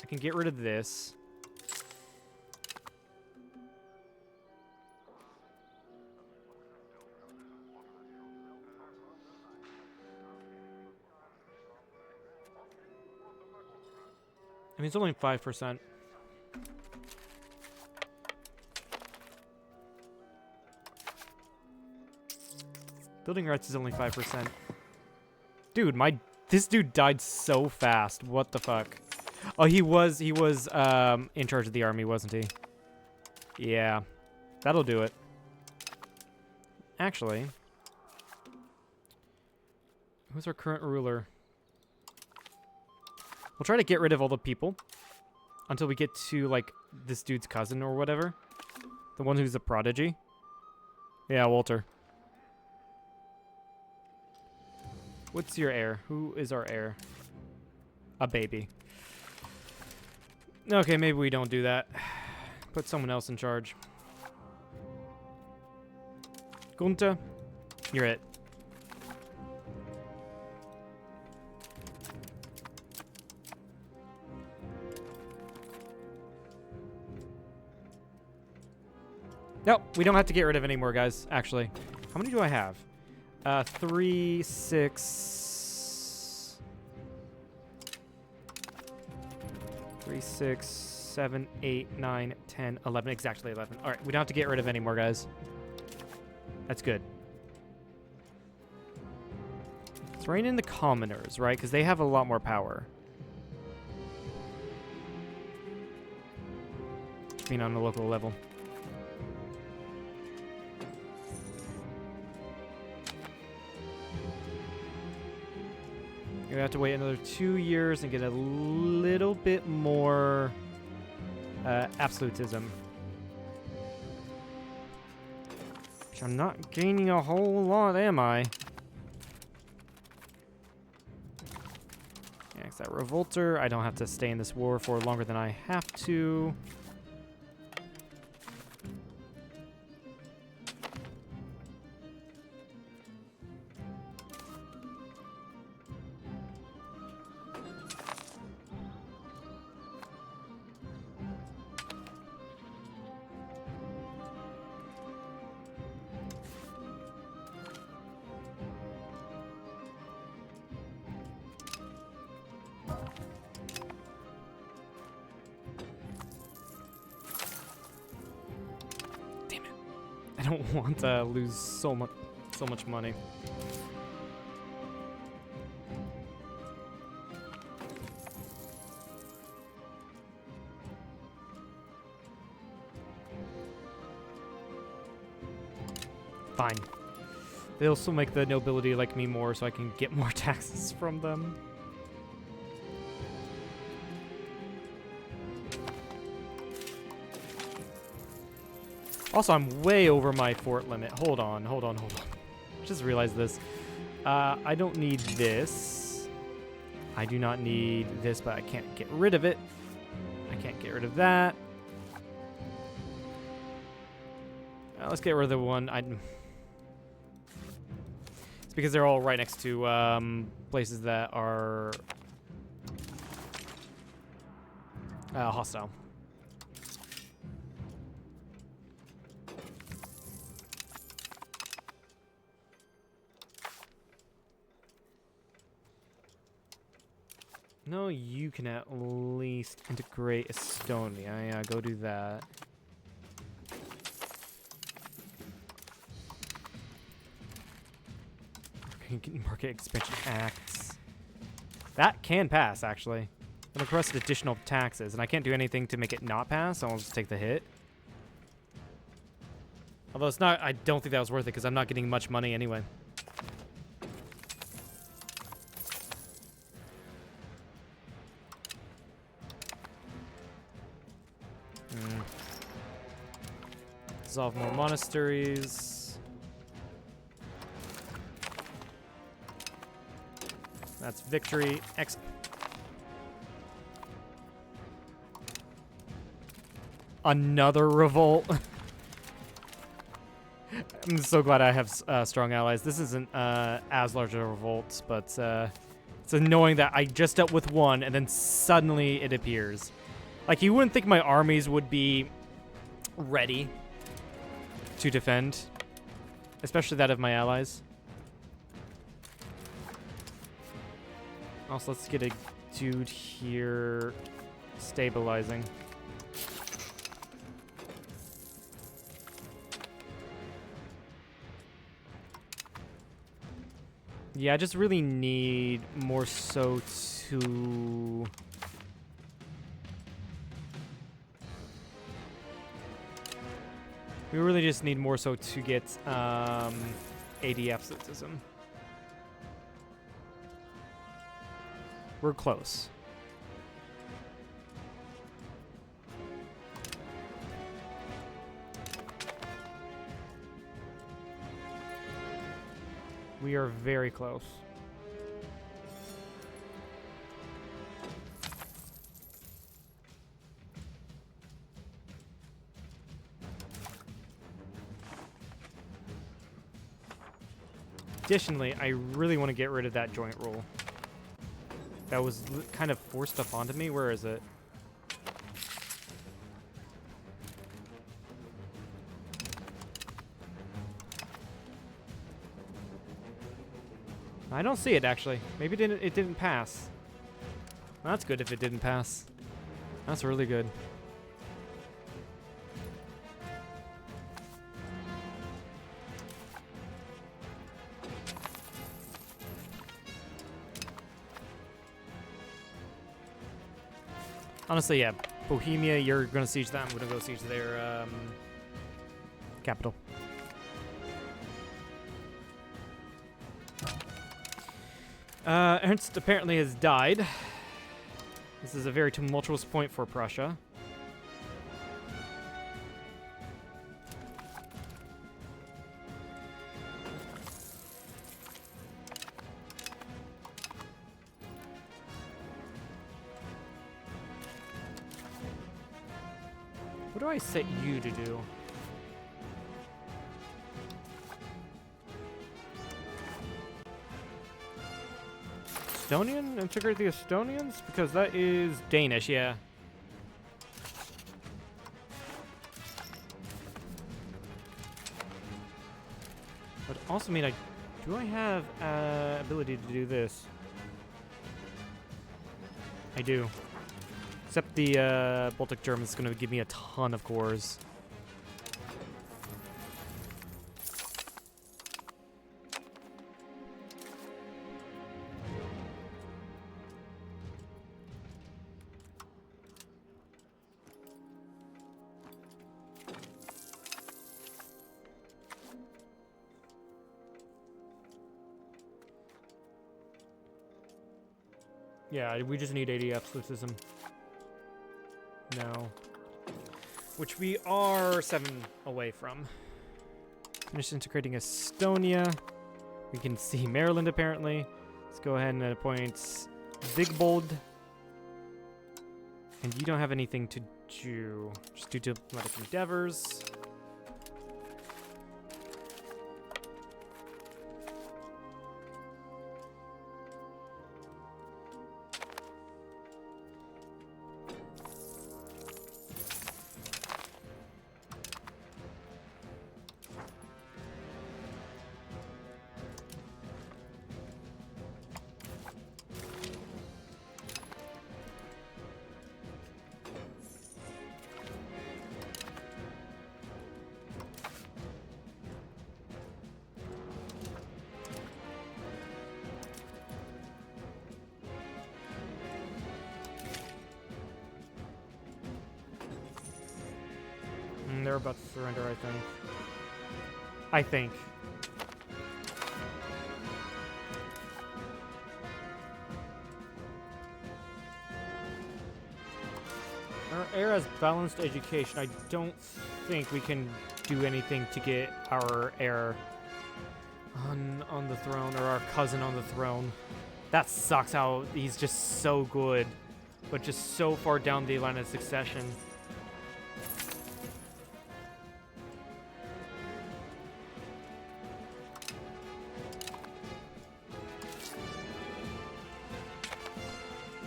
I can get rid of this. I mean, it's only 5%. Building rights is only 5%. Dude, this dude died so fast. What the fuck? Oh, he was in charge of the army, wasn't he? Yeah. That'll do it. Actually, who's our current ruler? We'll try to get rid of all the people until we get to, like, this dude's cousin or whatever. The one who's a prodigy. Yeah, Walter. What's your heir? Who is our heir? A baby. Okay, maybe we don't do that. Put someone else in charge. Gunta, you're it. Nope, we don't have to get rid of any more, guys, actually. How many do I have? 3, 6... 3, 6, 7, 8, 9, 10, 11. Exactly 11. All right, we don't have to get rid of any more, guys. That's good. Let's rein in the commoners, right? Because they have a lot more power. Being on a local level. You're gonna have to wait another 2 years and get a little bit more absolutism. Which I'm not gaining a whole lot, am I? Next, that revolter. I don't have to stay in this war for longer than I have to. I don't want to lose so much money. Fine. They'll still make the nobility like me more so I can get more taxes from them. Also, I'm way over my fort limit. Hold on. Just realized this. I don't need this. I do not need this, but I can't get rid of it. I can't get rid of that. Let's get rid of the one. It's because they're all right next to places that are hostile. No, you can at least integrate Estonia. Yeah, go do that. Market expansion acts. That can pass, actually. It requested additional taxes, and I can't do anything to make it not pass, so I'll just take the hit. Although it's not, I don't think that was worth it, because I'm not getting much money anyway. Dissolve more monasteries. That's victory. Another revolt. I'm so glad I have strong allies. This isn't as large a revolt, but it's annoying that I just dealt with one and then suddenly it appears. Like, you wouldn't think my armies would be ready to defend, especially that of my allies. Also, let's get a dude here stabilizing. Yeah, I just really need more so to... We really just need more so to get AD absolutism. We're close. We are very close. Additionally, I really want to get rid of that joint rule. That was kind of forced up onto me. Where is it? I don't see it, actually. Maybe it didn't pass. That's good if it didn't pass. That's really good. Honestly, yeah. Bohemia, you're going to siege that. I'm going to go siege their capital. Ernst apparently has died. This is a very tumultuous point for Prussia. What do I set you to do? Estonian? Integrate the Estonians? Because that is Danish, yeah. But also mean, do I have ability to do this? I do. Except the Baltic German is going to give me a ton of cores. Yeah, we just need 80 absolutism. No. Which we are 7 away from. Finish integrating Estonia. We can see Maryland, apparently. Let's go ahead and appoint Vigbold. And you don't have anything to do. Just do diplomatic endeavors. They're about to surrender, I think. Our heir has balanced education. I don't think we can do anything to get our heir on the throne, or our cousin on the throne. That sucks how he's just so good, but just so far down the line of succession.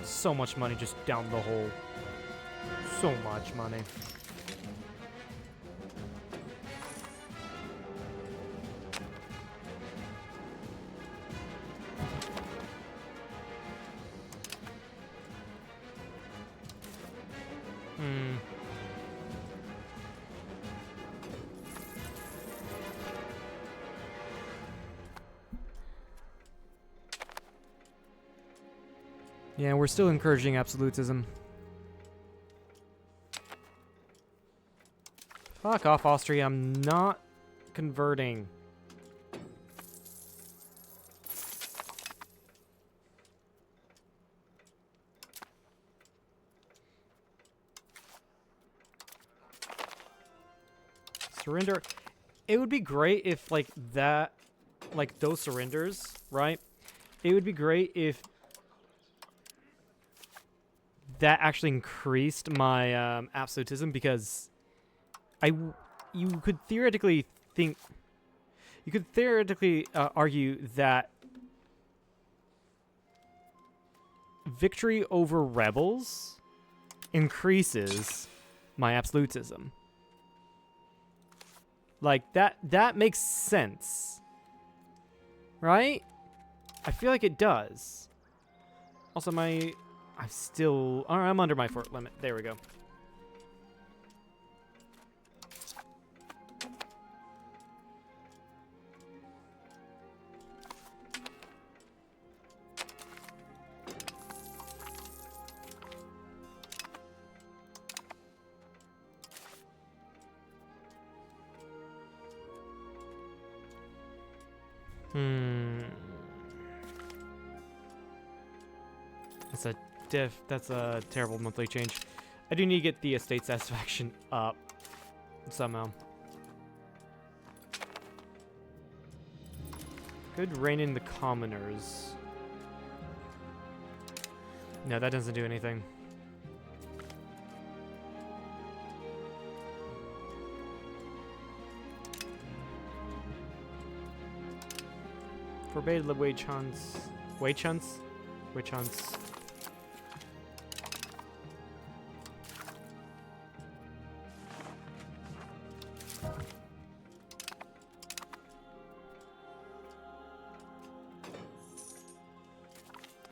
So much money just down the hole. So much money. Yeah, we're still encouraging absolutism. Fuck off, Austria. I'm not converting. Surrender. It would be great if, like, that, like, those surrenders, right? It would be great if that actually increased my absolutism, because you could theoretically argue that victory over rebels increases my absolutism. Like, that makes sense, right? I feel like it does. Also, I'm still... I'm under my fort limit. There we go. That's a terrible monthly change. I do need to get the estate satisfaction up somehow. Could rein in the commoners. No, that doesn't do anything. Forbade the wage hunts. Wage hunts? Witch hunts.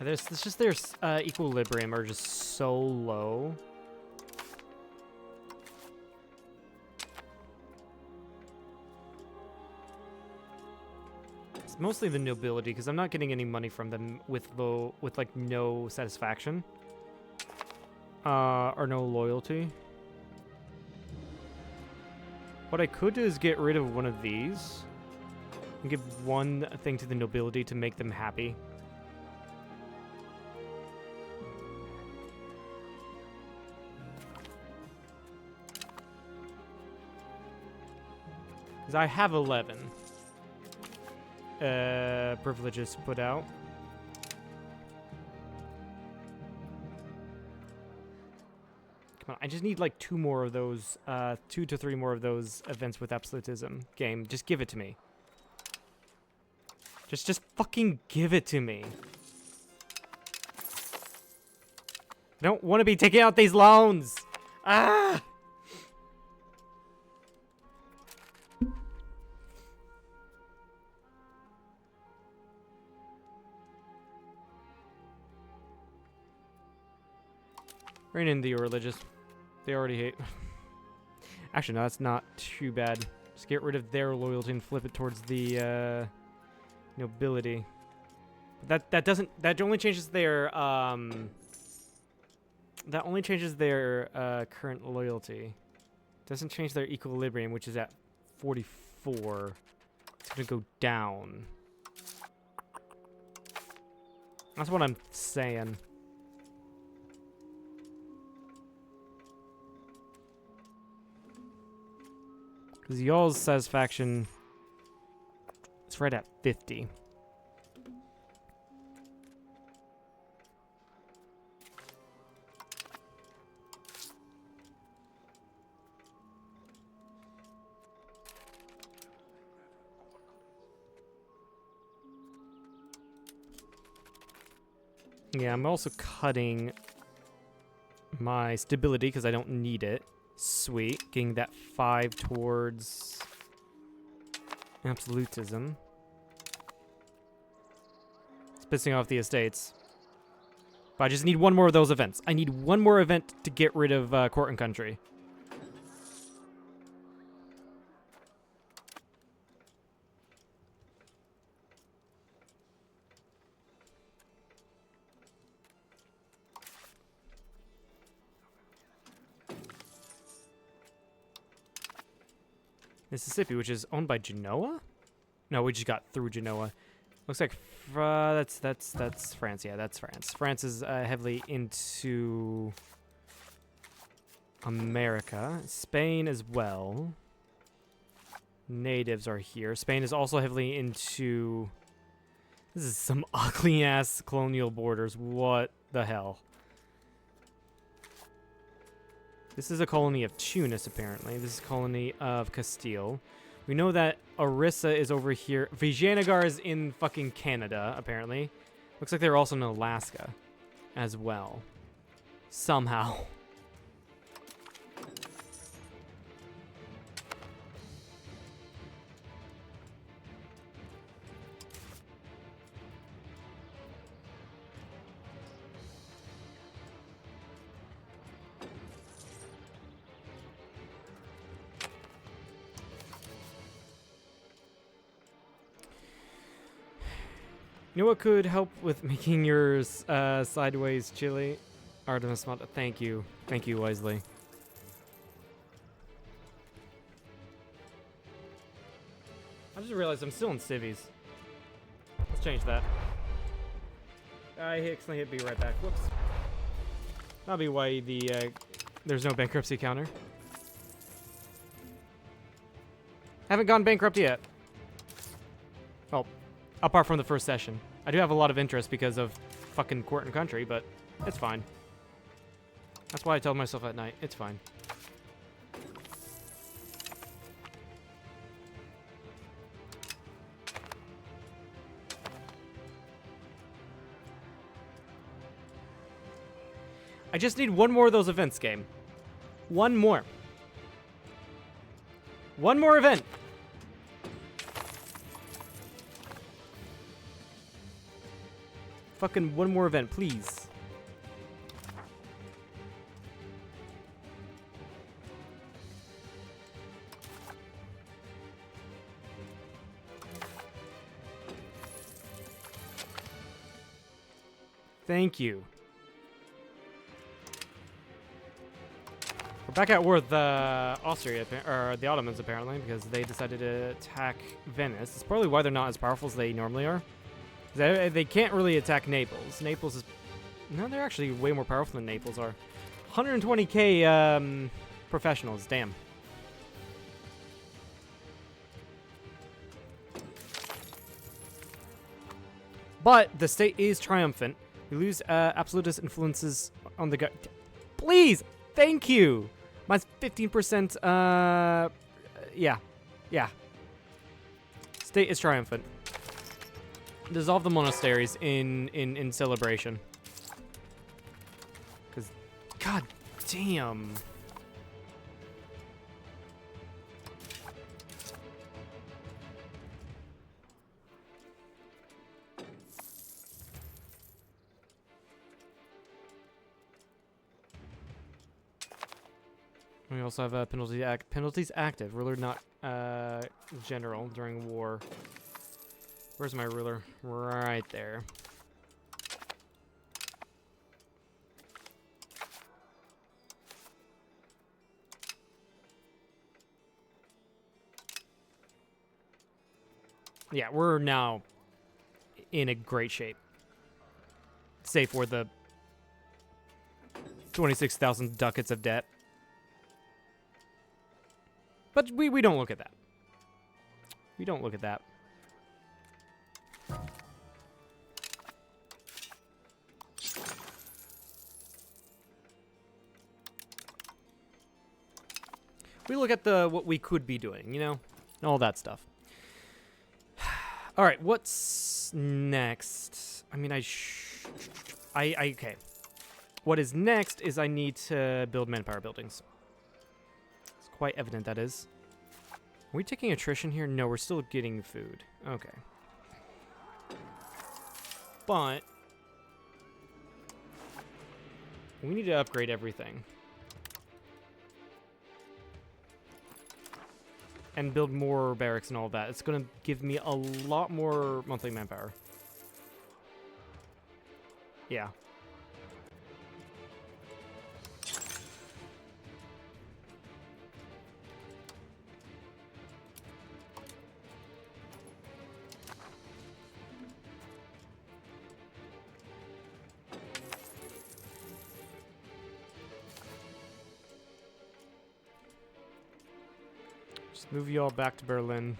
It's just their equilibrium are just so low. It's mostly the nobility because I'm not getting any money from them with like no satisfaction or no loyalty. What I could do is get rid of one of these and give one thing to the nobility to make them happy. Because I have 11 privileges put out. Come on, I just need like 2 more of those, 2 to 3 more of those events with absolutism. Game, just give it to me. Just fucking give it to me. I don't want to be taking out these loans. Ah! Rein in the religious. They already hate. Actually, no, that's not too bad. Just get rid of their loyalty and flip it towards the nobility. But that only changes their current loyalty. Doesn't change their equilibrium, which is at 44. It's gonna go down. That's what I'm saying. Because y'all's satisfaction is right at 50. Yeah, I'm also cutting my stability because I don't need it. Sweet. Getting that 5 towards absolutism. It's pissing off the estates. But I just need one more of those events. I need one more event to get rid of court and country. Mississippi, which is owned by Genoa? No, we just got through Genoa. Looks like that's France. Yeah, that's France. France is heavily into America. Spain as well. Natives are here. Spain is also heavily into... This is some ugly-ass colonial borders. What the hell? This is a colony of Tunis, apparently. This is a colony of Castile. We know that Orissa is over here. Vijayanagar is in fucking Canada, apparently. Looks like they're also in Alaska as well. Somehow. You know what could help with making your sideways chili? Artemis mod. Thank you. Thank you, Wisely. I just realized I'm still in civvies. Let's change that. I accidentally hit B right back. Whoops. That'll be why there's no bankruptcy counter. Haven't gone bankrupt yet. Well, apart from the first session. I do have a lot of interest because of fucking court and country, but it's fine. That's why I tell myself at night, it's fine. I just need one more of those events, game. One more. One more event. Fucking one more event, please. Thank you. We're back at war with Austria, or the Ottomans, apparently, because they decided to attack Venice. It's probably why they're not as powerful as they normally are. They can't really attack Naples. Naples is... No, they're actually way more powerful than Naples are. 120k professionals, damn. But the state is triumphant. We lose absolutist influences on the... Please! Thank you! Mine's 15%, yeah. Yeah. State is triumphant. Dissolve the monasteries in celebration. Because, god damn. We also have penalties active. Ruler not general during war. Where's my ruler? Right there. Yeah, we're now in a great shape. Save for the 26,000 ducats of debt. But we don't look at that. We don't look at that. We look at what we could be doing, you know? All that stuff. All right, what's next? I mean, okay. What is next is I need to build manpower buildings. It's quite evident that is. Are we taking attrition here? No, we're still getting food. Okay. But we need to upgrade everything. And build more barracks and all that. It's going to give me a lot more monthly manpower. Yeah. Just move you all back to Berlin.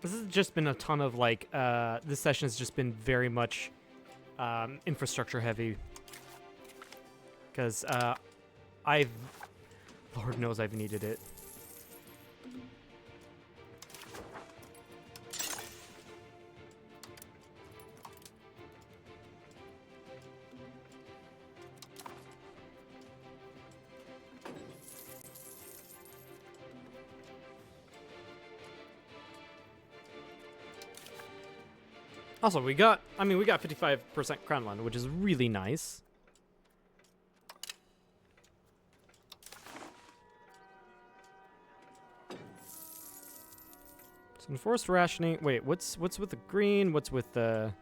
This has just been a ton of, like, this session has just been very much infrastructure heavy. Because Lord knows I've needed it. Also, we got 55% crown land, which is really nice. So enforced rationing. Wait, what's with the green? What's with the?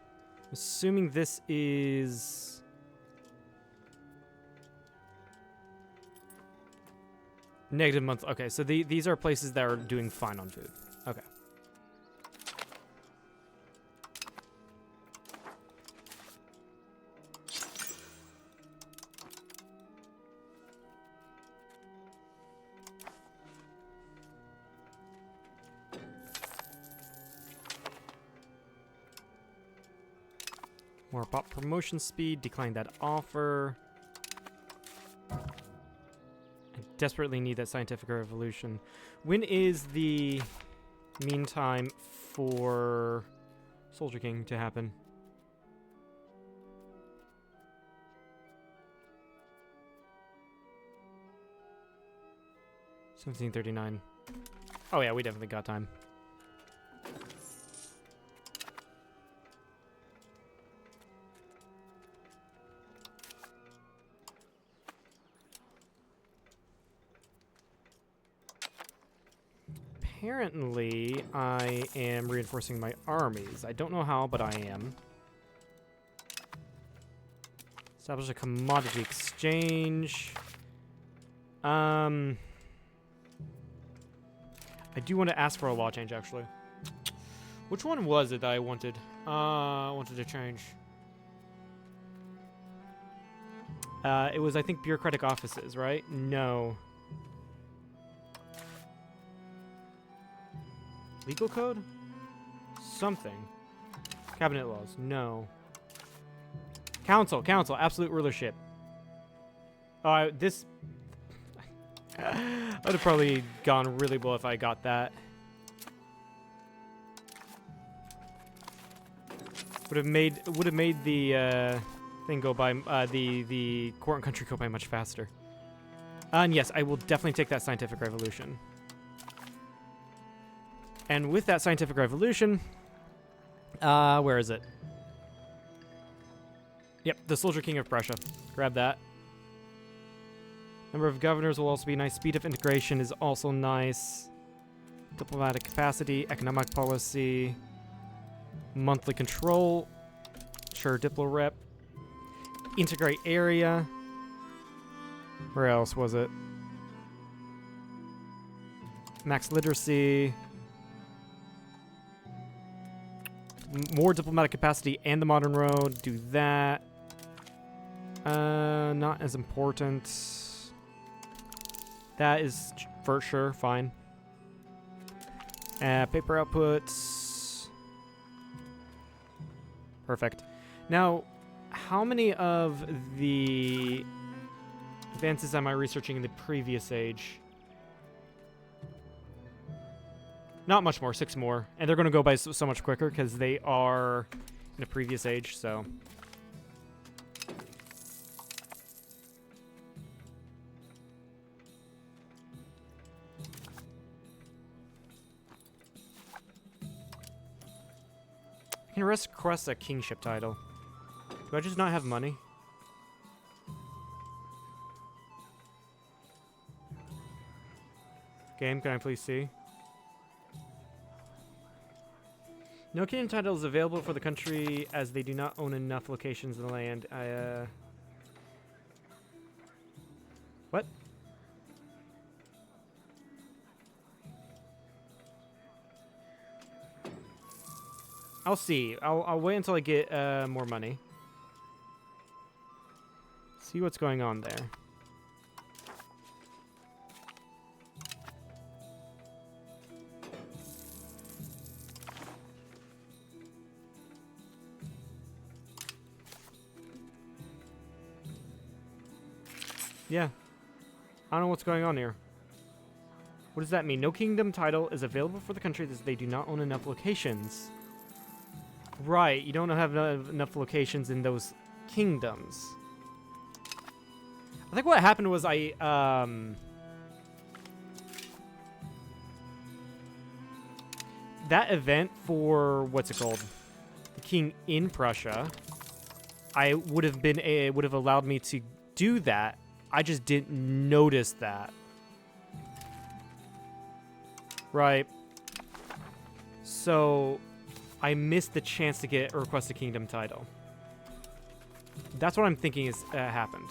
Assuming this is. Negative month. Okay, so these are places that are doing fine on food. Okay. More pop promotion speed. Decline that offer. Desperately need that scientific revolution. When is the meantime for Soldier King to happen? $1739. Oh yeah, we definitely got time. Apparently, I am reinforcing my armies. I don't know how, but I am. Establish a commodity exchange. I do want to ask for a law change, actually. Which one was it that I wanted? I wanted to change. It was, I think, bureaucratic offices, right? No. Legal code? Something. Cabinet laws. No. Council. Absolute rulership. Oh, this... I would have probably gone really well if I got that. Would have made the thing go by, the court and country go by much faster. And yes, I will definitely take that scientific revolution. And with that scientific revolution, where is it? Yep, the Soldier King of Prussia. Grab that. Number of governors will also be nice. Speed of integration is also nice. Diplomatic capacity, economic policy, monthly control. Sure, Diplo rep. Integrate area. Where else was it? Max literacy. More diplomatic capacity and the modern road. Do that. Not as important. That is for sure fine. Paper outputs. Perfect. Now, how many of the advances am I researching in the previous age? Not much more, 6 more. And they're going to go by so much quicker because they are in the previous age, so. I can request a kingship title. Do I just not have money? Game, can I please see? No kingdom title is available for the country as they do not own enough locations in the land. What? I'll see. I'll wait until I get more money. See what's going on there. Yeah. I don't know what's going on here. What does that mean? No kingdom title is available for the country as they do not own enough locations. Right, you don't have enough locations in those kingdoms. I think what happened was that event for, what's it called? The king in Prussia, I would have been it would have allowed me to do that. I just didn't notice that. Right. So I missed the chance to get a request a kingdom title. That's what I'm thinking is happened.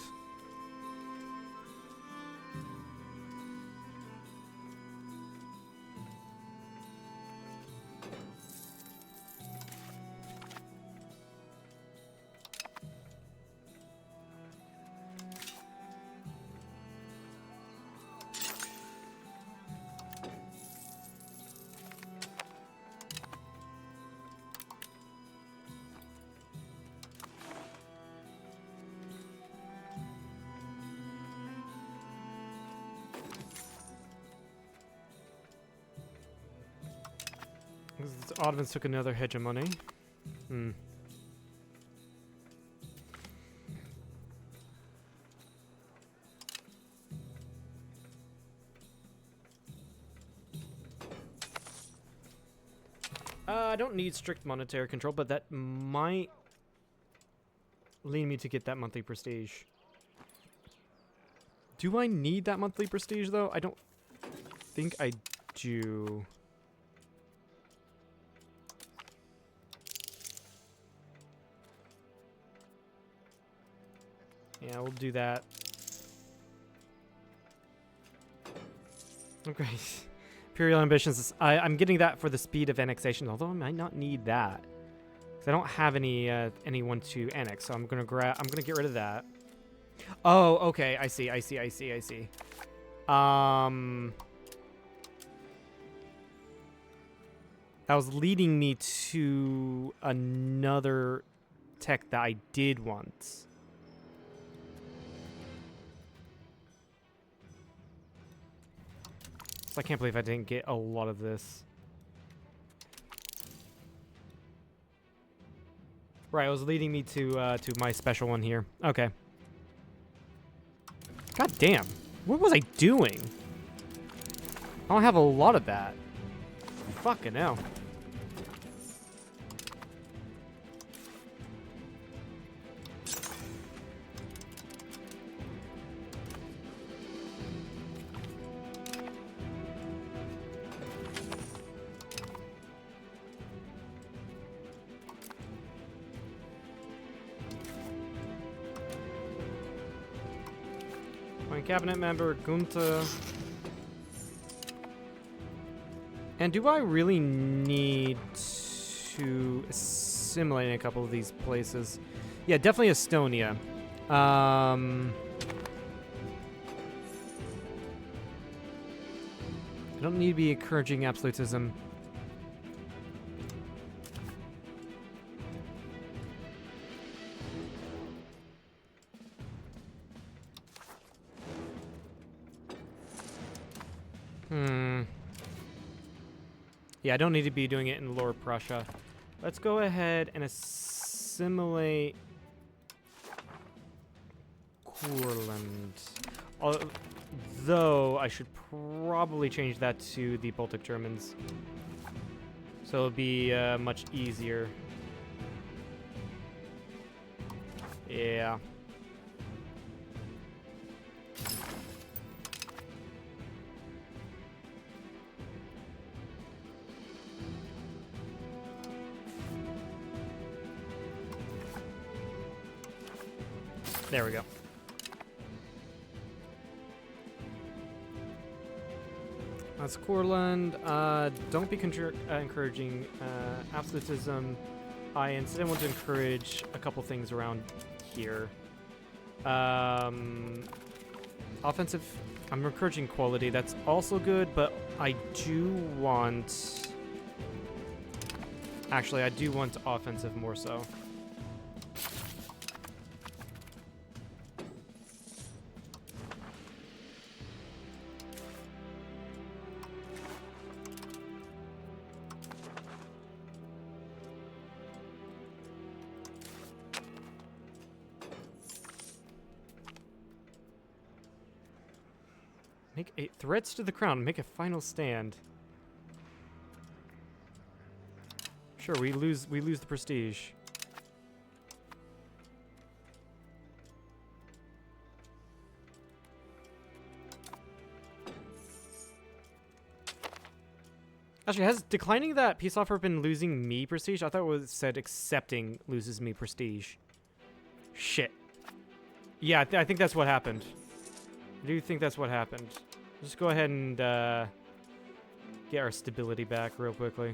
The Ottomans took another hegemony. Hmm. I don't need strict monetary control, but that might lead me to get that monthly prestige. Do I need that monthly prestige, though? I don't think I do. Yeah, we'll do that. Okay. Imperial ambitions. I'm getting that for the speed of annexation, although I might not need that. Because I don't have anyone to annex, so I'm gonna get rid of that. Oh, okay. I see. That was leading me to another tech that I did want. I can't believe I didn't get a lot of this. Right, it was leading me to my special one here. Okay. God damn. What was I doing? I don't have a lot of that. Fucking hell. Cabinet member, Gunther. And do I really need to assimilate in a couple of these places? Yeah, definitely Estonia. I don't need to be encouraging absolutism. Yeah, I don't need to be doing it in Lower Prussia. Let's go ahead and assimilate Courland. Although I should probably change that to the Baltic Germans. So it'll be much easier. Yeah. There we go. That's Courland. Don't be encouraging absolutism. I instead want to encourage a couple things around here. Offensive. I'm encouraging quality. That's also good, but I do want... Actually, I do want offensive more so. Make threats to the crown. Make a final stand. Sure, we lose the prestige. Actually, has declining that peace offer been losing me prestige? I thought it was said accepting loses me prestige. Shit. Yeah, I think that's what happened. I do think that's what happened. Just go ahead and get our stability back real quickly.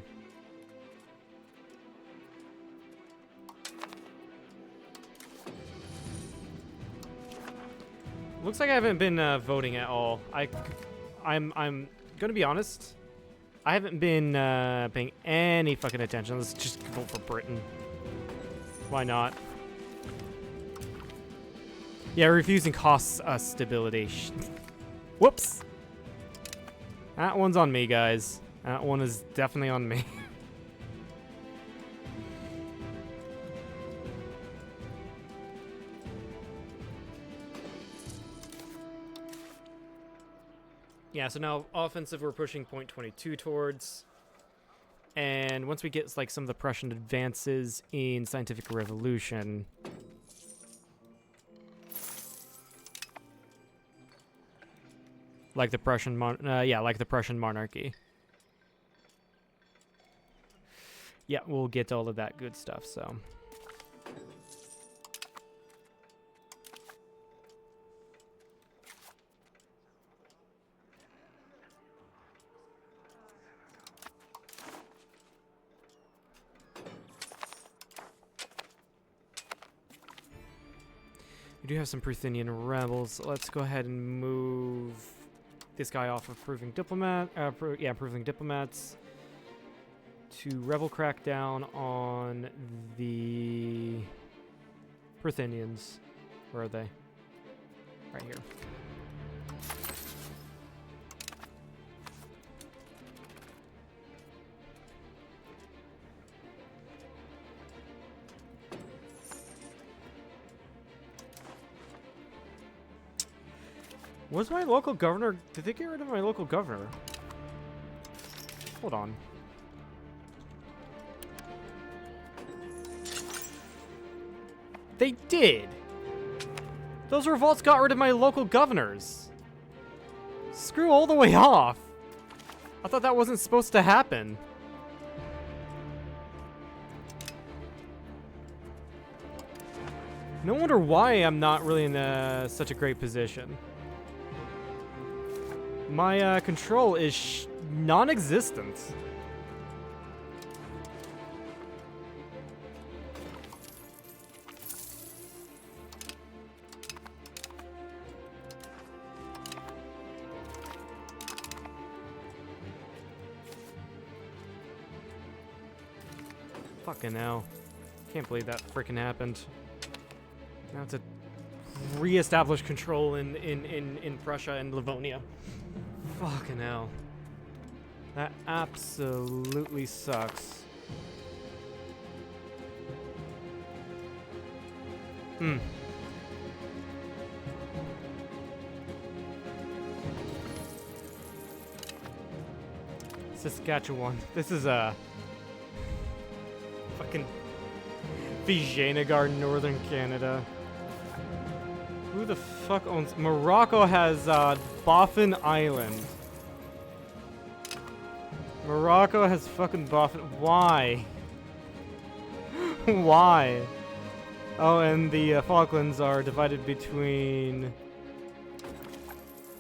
Looks like I haven't been voting at all. I'm gonna be honest. I haven't been paying any fucking attention. Let's just vote for Britain. Why not? Yeah, refusing costs us stability. Whoops. That one's on me, guys. That one is definitely on me. Yeah, so now offensive we're pushing point 22 towards. And once we get like some of the Prussian advances in scientific revolution, like the Prussian like the Prussian monarchy. Yeah, we'll get all of that good stuff, so. We do have some Pruthenian rebels. Let's go ahead and move this guy off of proving proving diplomats to rebel crackdown on the Pruthenians. Where are they? Right here. Was my local governor... Did they get rid of my local governor? Hold on. They did! Those revolts got rid of my local governors. Screw all the way off. I thought that wasn't supposed to happen. No wonder why I'm not really in such a great position. My control is non-existent. Fucking hell. Can't believe that freaking happened. Now to re-establish control in Prussia and Livonia. Fucking hell. That absolutely sucks. Saskatchewan. This is a fucking Vijayanagar, Northern Canada. Who the fuck owns... Morocco has Boffin Island. Morocco has fucking Boffin... Why? Why? Oh, and the Falklands are divided between...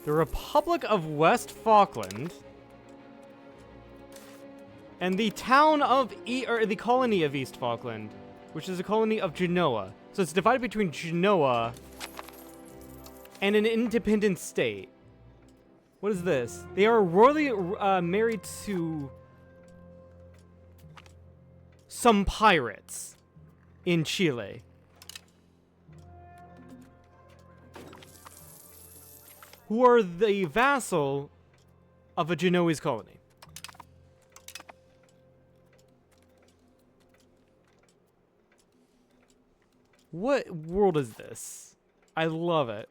the Republic of West Falkland and the town of... or the colony of East Falkland, which is a colony of Genoa. So it's divided between Genoa and an independent state. What is this? They are royally married to some pirates in Chile. Who are the vassal of a Genoese colony. What world is this? I love it.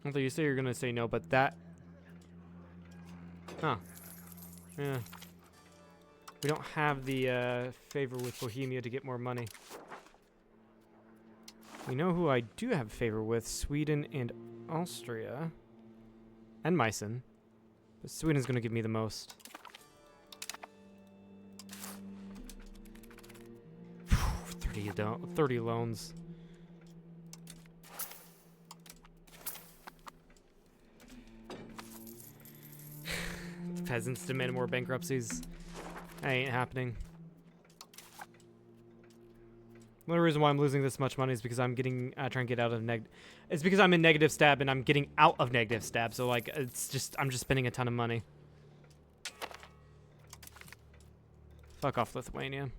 Although you say you're gonna say no, but that... Huh. Yeah. We don't have the favor with Bohemia to get more money. We know who I do have favor with. Sweden and Austria. And Meissen. But Sweden's gonna give me the most. 30 loans. Peasants demand more bankruptcies. That ain't happening. One of the reasons why I'm losing this much money is because I'm getting trying to get out of it's because I'm in negative stab and I'm getting out of negative stab. So like it's just I'm just spending a ton of money. Fuck off, Lithuania.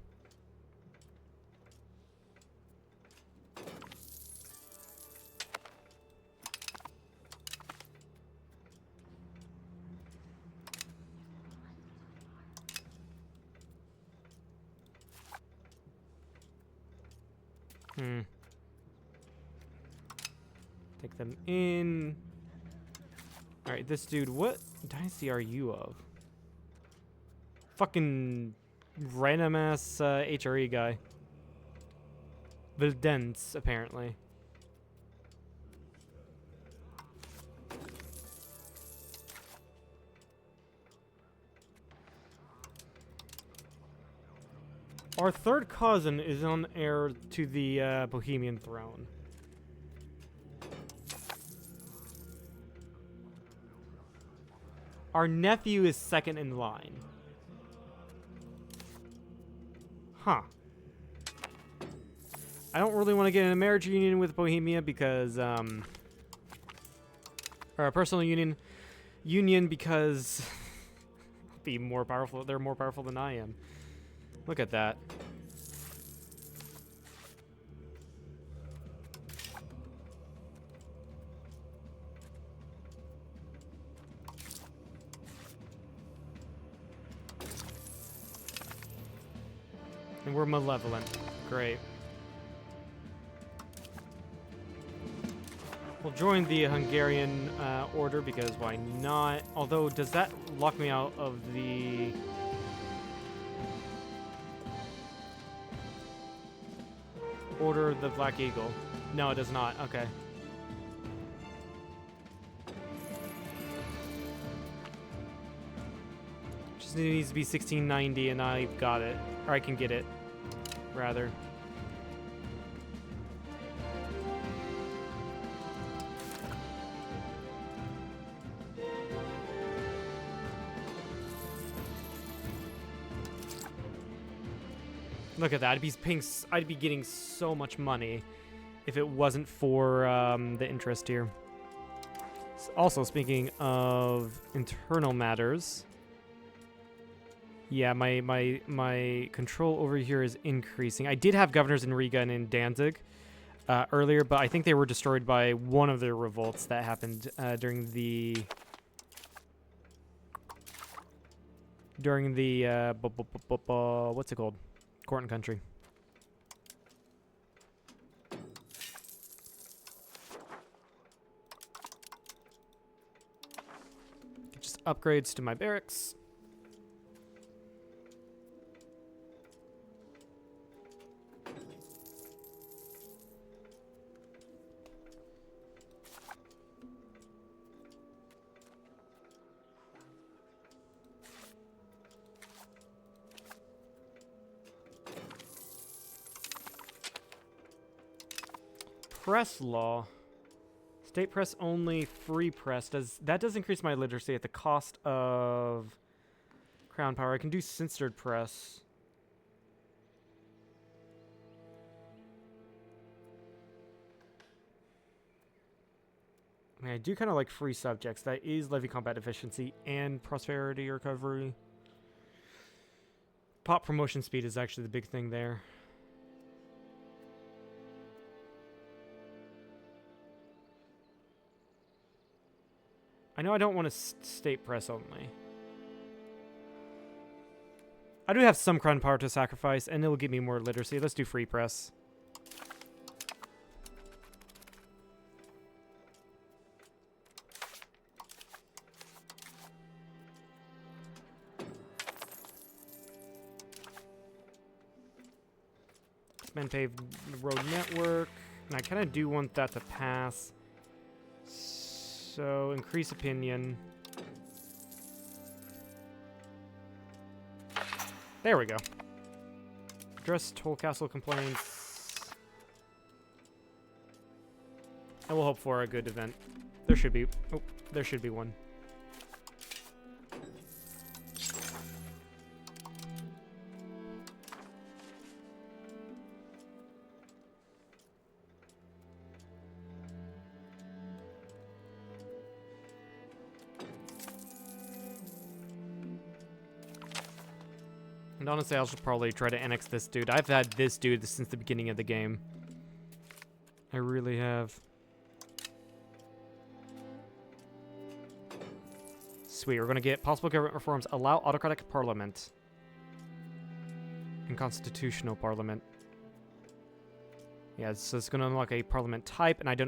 Take them in. Alright, this dude, what dynasty are you of? Fucking random ass HRE guy. Vildense, apparently. Our third cousin is on heir to the Bohemian throne. Our nephew is second in line. Huh. I don't really want to get in a marriage union with Bohemia because, or a personal union because be more powerful. They're more powerful than I am. Look at that. And we're malevolent. Great. We'll join the Hungarian order because why not? Although, does that lock me out of the... Order of the Black Eagle? No, it does not. Okay. Just needs to be 1690 and I've got it. Or I can get it, rather. Look at that. I'd be getting so much money if it wasn't for the interest here. Also, speaking of internal matters, yeah, my control over here is increasing. I did have governors in Riga and in Danzig earlier, but I think they were destroyed by one of the revolts that happened during the what's it called? Court and Country. Just upgrades to my barracks. Press law. State press only, free press. That does increase my literacy at the cost of crown power. I can do censored press. I mean, I do kind of like free subjects. That is levy combat efficiency and prosperity recovery. Pop promotion speed is actually the big thing there. I know I don't want to state press only. I do have some crown power to sacrifice, and it'll give me more literacy. Let's do free press. expand paved road network. And I kind of do want that to pass. So, increase opinion. There we go. Address Toll Castle complaints. And we'll hope for a good event. There should be. Oh, there should be one. And honestly, I should probably try to annex this dude. I've had this dude since the beginning of the game. I really have. Sweet, we're going to get possible government reforms. Allow autocratic parliament. And constitutional parliament. Yeah, so it's going to unlock a parliament type, and I do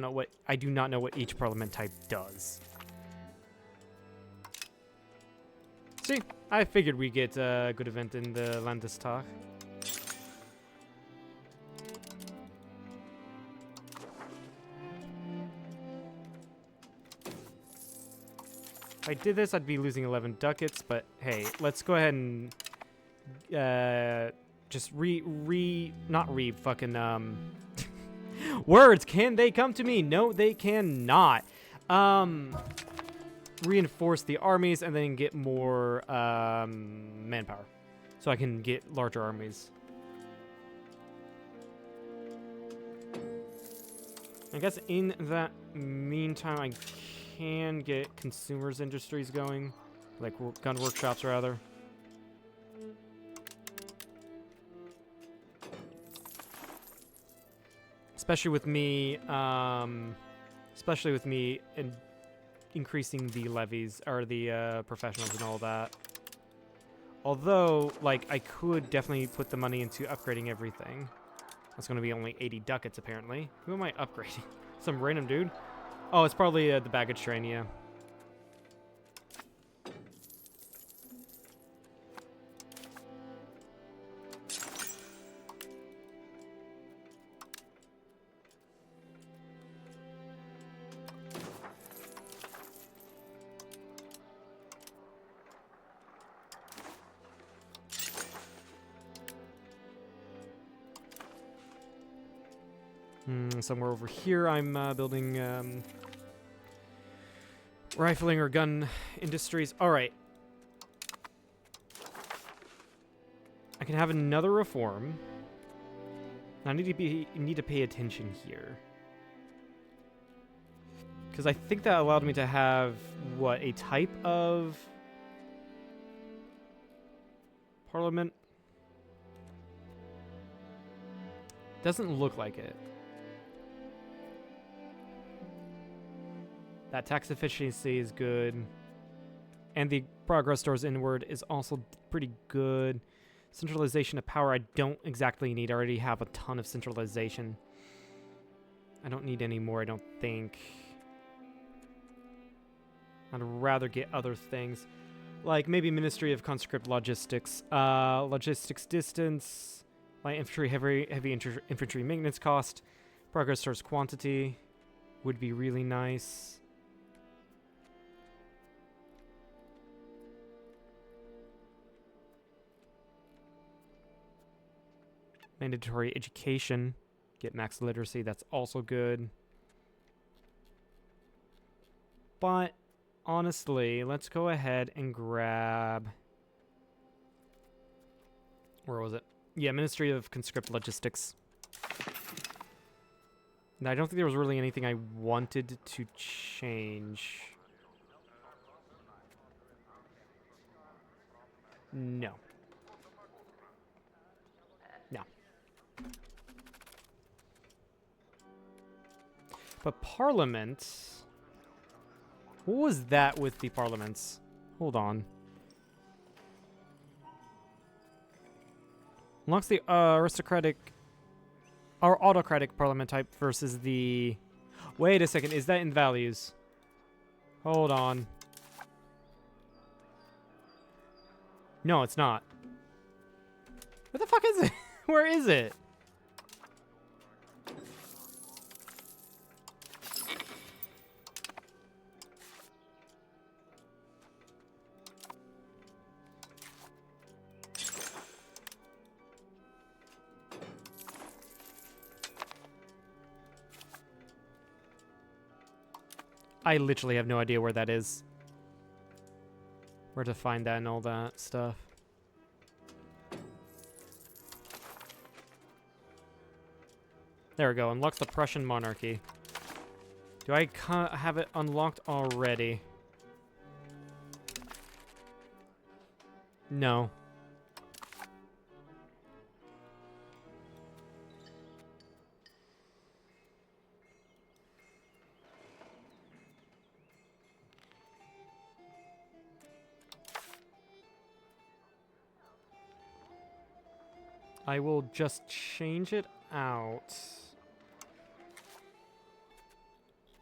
not know what each parliament type does. See, I figured we get a good event in the Landestag. If I did this, I'd be losing 11 ducats, but hey, let's go ahead and just words, can they come to me? No, they cannot. Reinforce the armies and then get more manpower, so I can get larger armies. I guess in that meantime, I can get consumers industries going, like gun workshops rather. Especially with me increasing the levies, or the professionals and all that. Although, like, I could definitely put the money into upgrading everything. That's going to be only 80 ducats, apparently. Who am I upgrading? Some random dude? Oh, it's probably the baggage train, yeah. Somewhere over here, I'm building rifling or gun industries. All right. I can have another reform. I need to pay attention here, because I think that allowed me to have what, a type of parliament. Doesn't look like it. That tax efficiency is good. And the progress towards inward is also pretty good. Centralization of power I don't exactly need. I already have a ton of centralization. I don't need any more, I don't think. I'd rather get other things. Like maybe Ministry of Conscript Logistics. Logistics distance. Light infantry, heavy infantry maintenance cost. Progress towards quantity would be really nice. Mandatory education. Get max literacy. That's also good. But honestly, let's go ahead and grab... Where was it? Yeah, Ministry of Conscript Logistics. Now, I don't think there was really anything I wanted to change. No. No. But Parliament... What was that with the Parliaments? Hold on. Unlocks the aristocratic... or autocratic parliament type versus the... Wait a second, is that in values? Hold on. No, it's not. Where the fuck is it? Where is it? I literally have no idea where that is. Where to find that and all that stuff. There we go. Unlocks the Prussian monarchy. Do I have it unlocked already? No. I will just change it out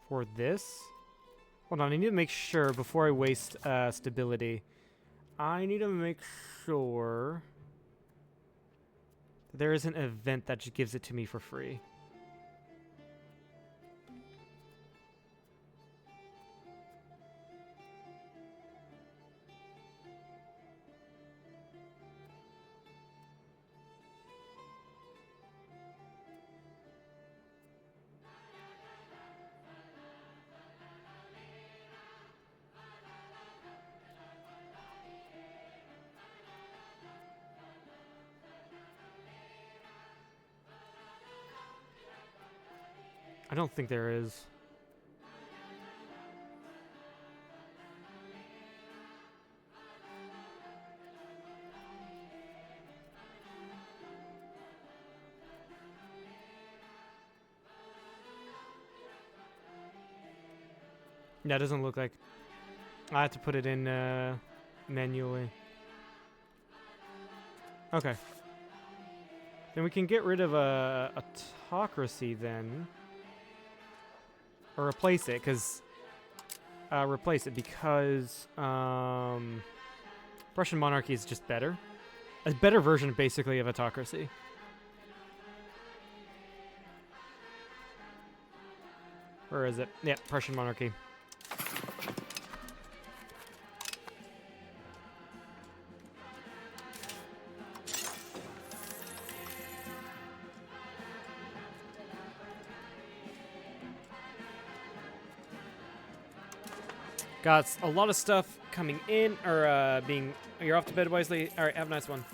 for this. Hold on, I need to make sure before I waste stability. I need to make sure that there is an event that just gives it to me for free. I don't think there is. That doesn't look like. I have to put it in manually. Okay. Then we can get rid of autocracy then. Or replace it, because Prussian monarchy is just better. A better version, basically, of autocracy. Where is it? Yeah, Prussian monarchy. Got a lot of stuff coming in, or being. You're off to bed wisely. All right, have a nice one.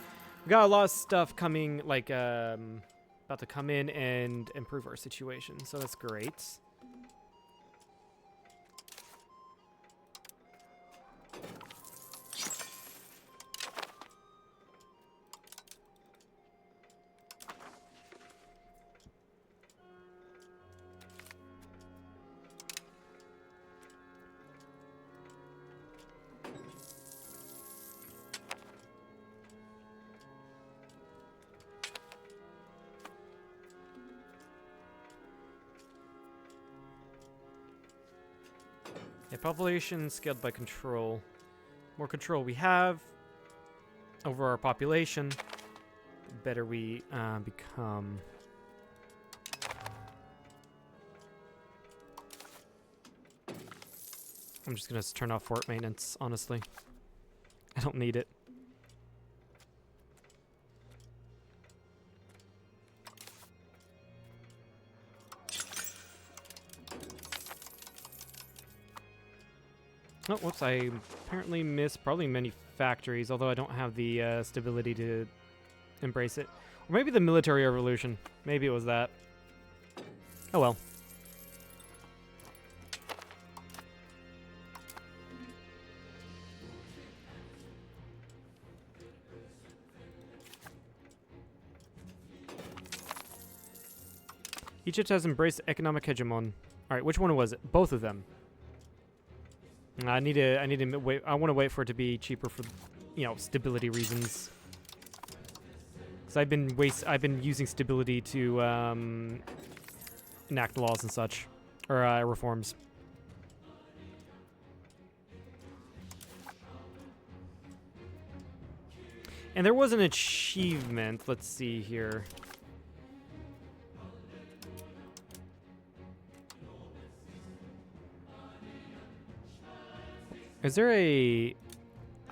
We got a lot of stuff coming, like about to come in and improve our situation, so that's great. Yeah, population scaled by control. More control we have over our population, the better we become. I'm just gonna turn off fort maintenance, honestly. I don't need it. Oh, whoops, I apparently missed probably many factories, although I don't have the stability to embrace it. Or maybe the military revolution. Maybe it was that. Oh well. Egypt has embraced economic hegemon. All right, which one was it? Both of them. I need to wait. I want to wait for it to be cheaper for, stability reasons. Because I've been using stability to enact laws and such, or reforms. And there was an achievement. Let's see here. Is there a...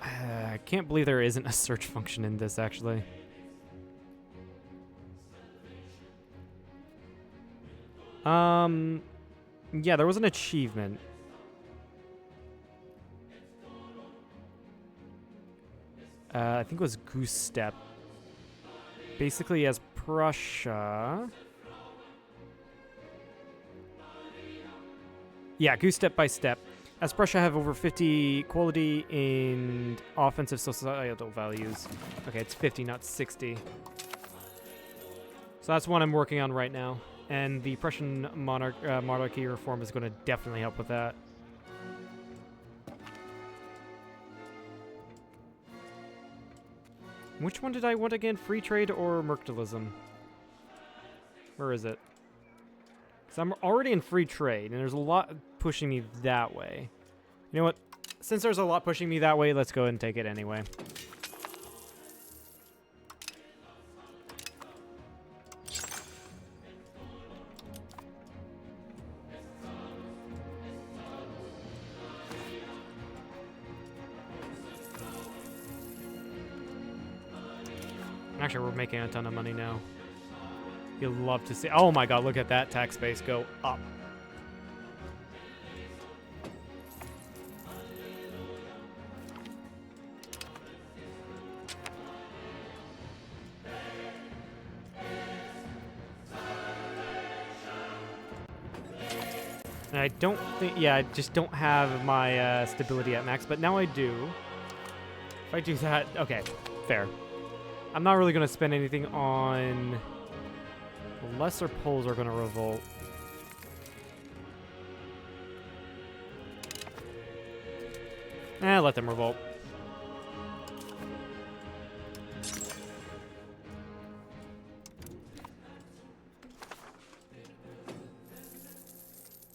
I can't believe there isn't a search function in this, actually. Yeah, there was an achievement. I think it was Goose Step. Basically, as Prussia... Yeah, Goose Step by Step. As Prussia have over 50 quality and offensive societal values. Okay, it's 50, not 60. So that's one I'm working on right now. And the Prussian monarchy reform is going to definitely help with that. Which one did I want again? Free trade or mercantilism? Where is it? Because I'm already in free trade, and there's a lot pushing me that way. You know what? Since there's a lot pushing me that way, let's go ahead and take it anyway. Actually, we're making a ton of money now. You'll love to see. Oh my god, look at that tax base go up. And I don't think, yeah, I just don't have my stability at max, but now I do. If I do that, okay, fair. I'm not really going to spend anything on... The lesser Poles are going to revolt. Let them revolt.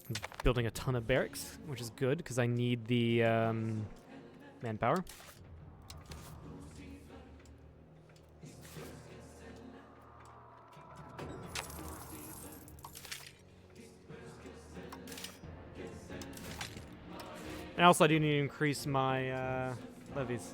I'm building a ton of barracks, which is good, because I need the manpower. And also I do need to increase my levies.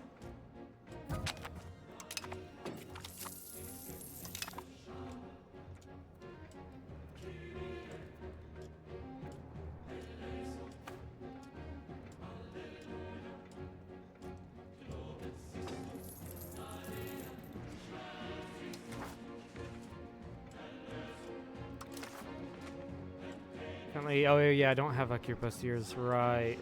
Oh yeah, I don't have Cuirassiers. Right.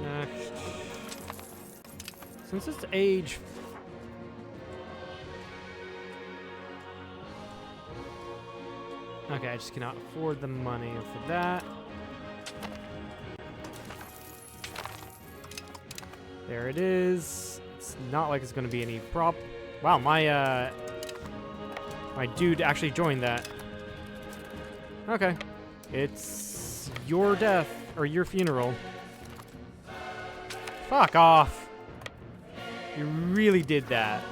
Next. Since it's age... Okay, I just cannot afford the money for that. There it is. It's not like it's going to be any prop. Wow, my dude actually joined that. Okay. It's your death, or your funeral. Fuck off. You really did that.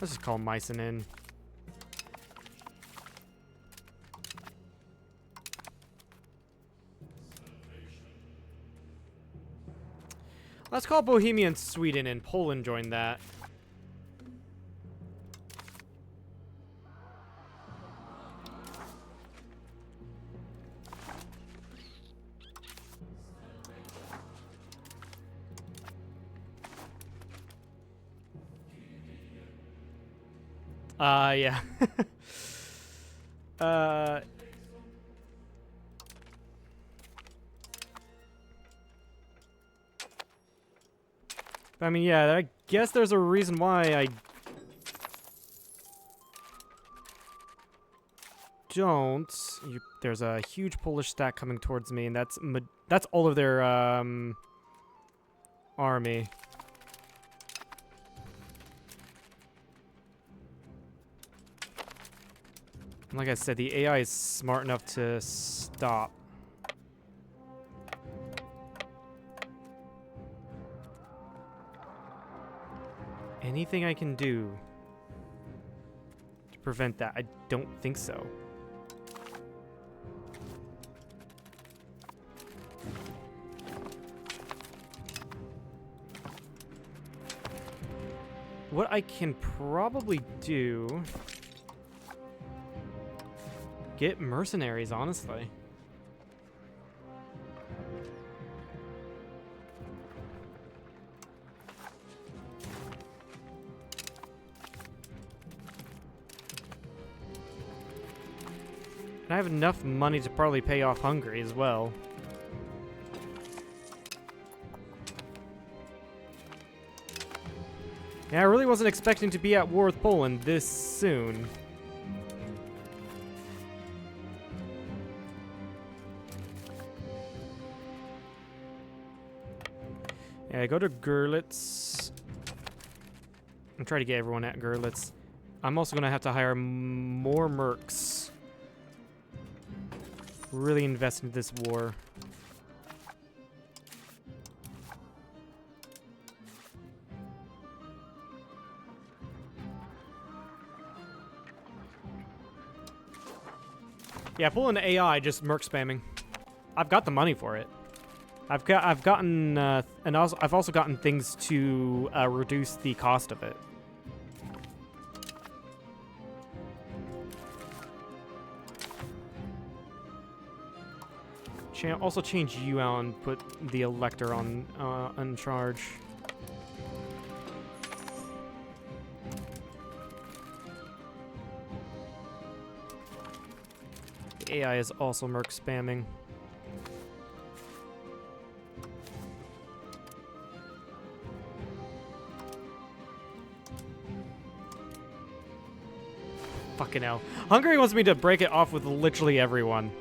Let's just call Meissen in. Let's call Bohemia and Sweden, and Poland join that. Yeah. I mean, yeah, I guess there's a reason why I don't. There's a huge Polish stack coming towards me, and that's all of their army. Like I said, the AI is smart enough to stop. anything I can do to prevent that? I don't think so. What I can probably do... get mercenaries, honestly. And I have enough money to probably pay off Hungary as well. Yeah, I really wasn't expecting to be at war with Poland this soon. Yeah, go to Görlitz. I'm trying to get everyone at Görlitz. I'm also going to have to hire more mercs. Really invest into this war. Yeah, pulling AI just merc spamming. I've got the money for it. I've gotten and also I've also gotten things to reduce the cost of it. Also change you out and put the elector on in charge. The AI is also merc spamming. Fucking hell. Hungary wants me to break it off with literally everyone.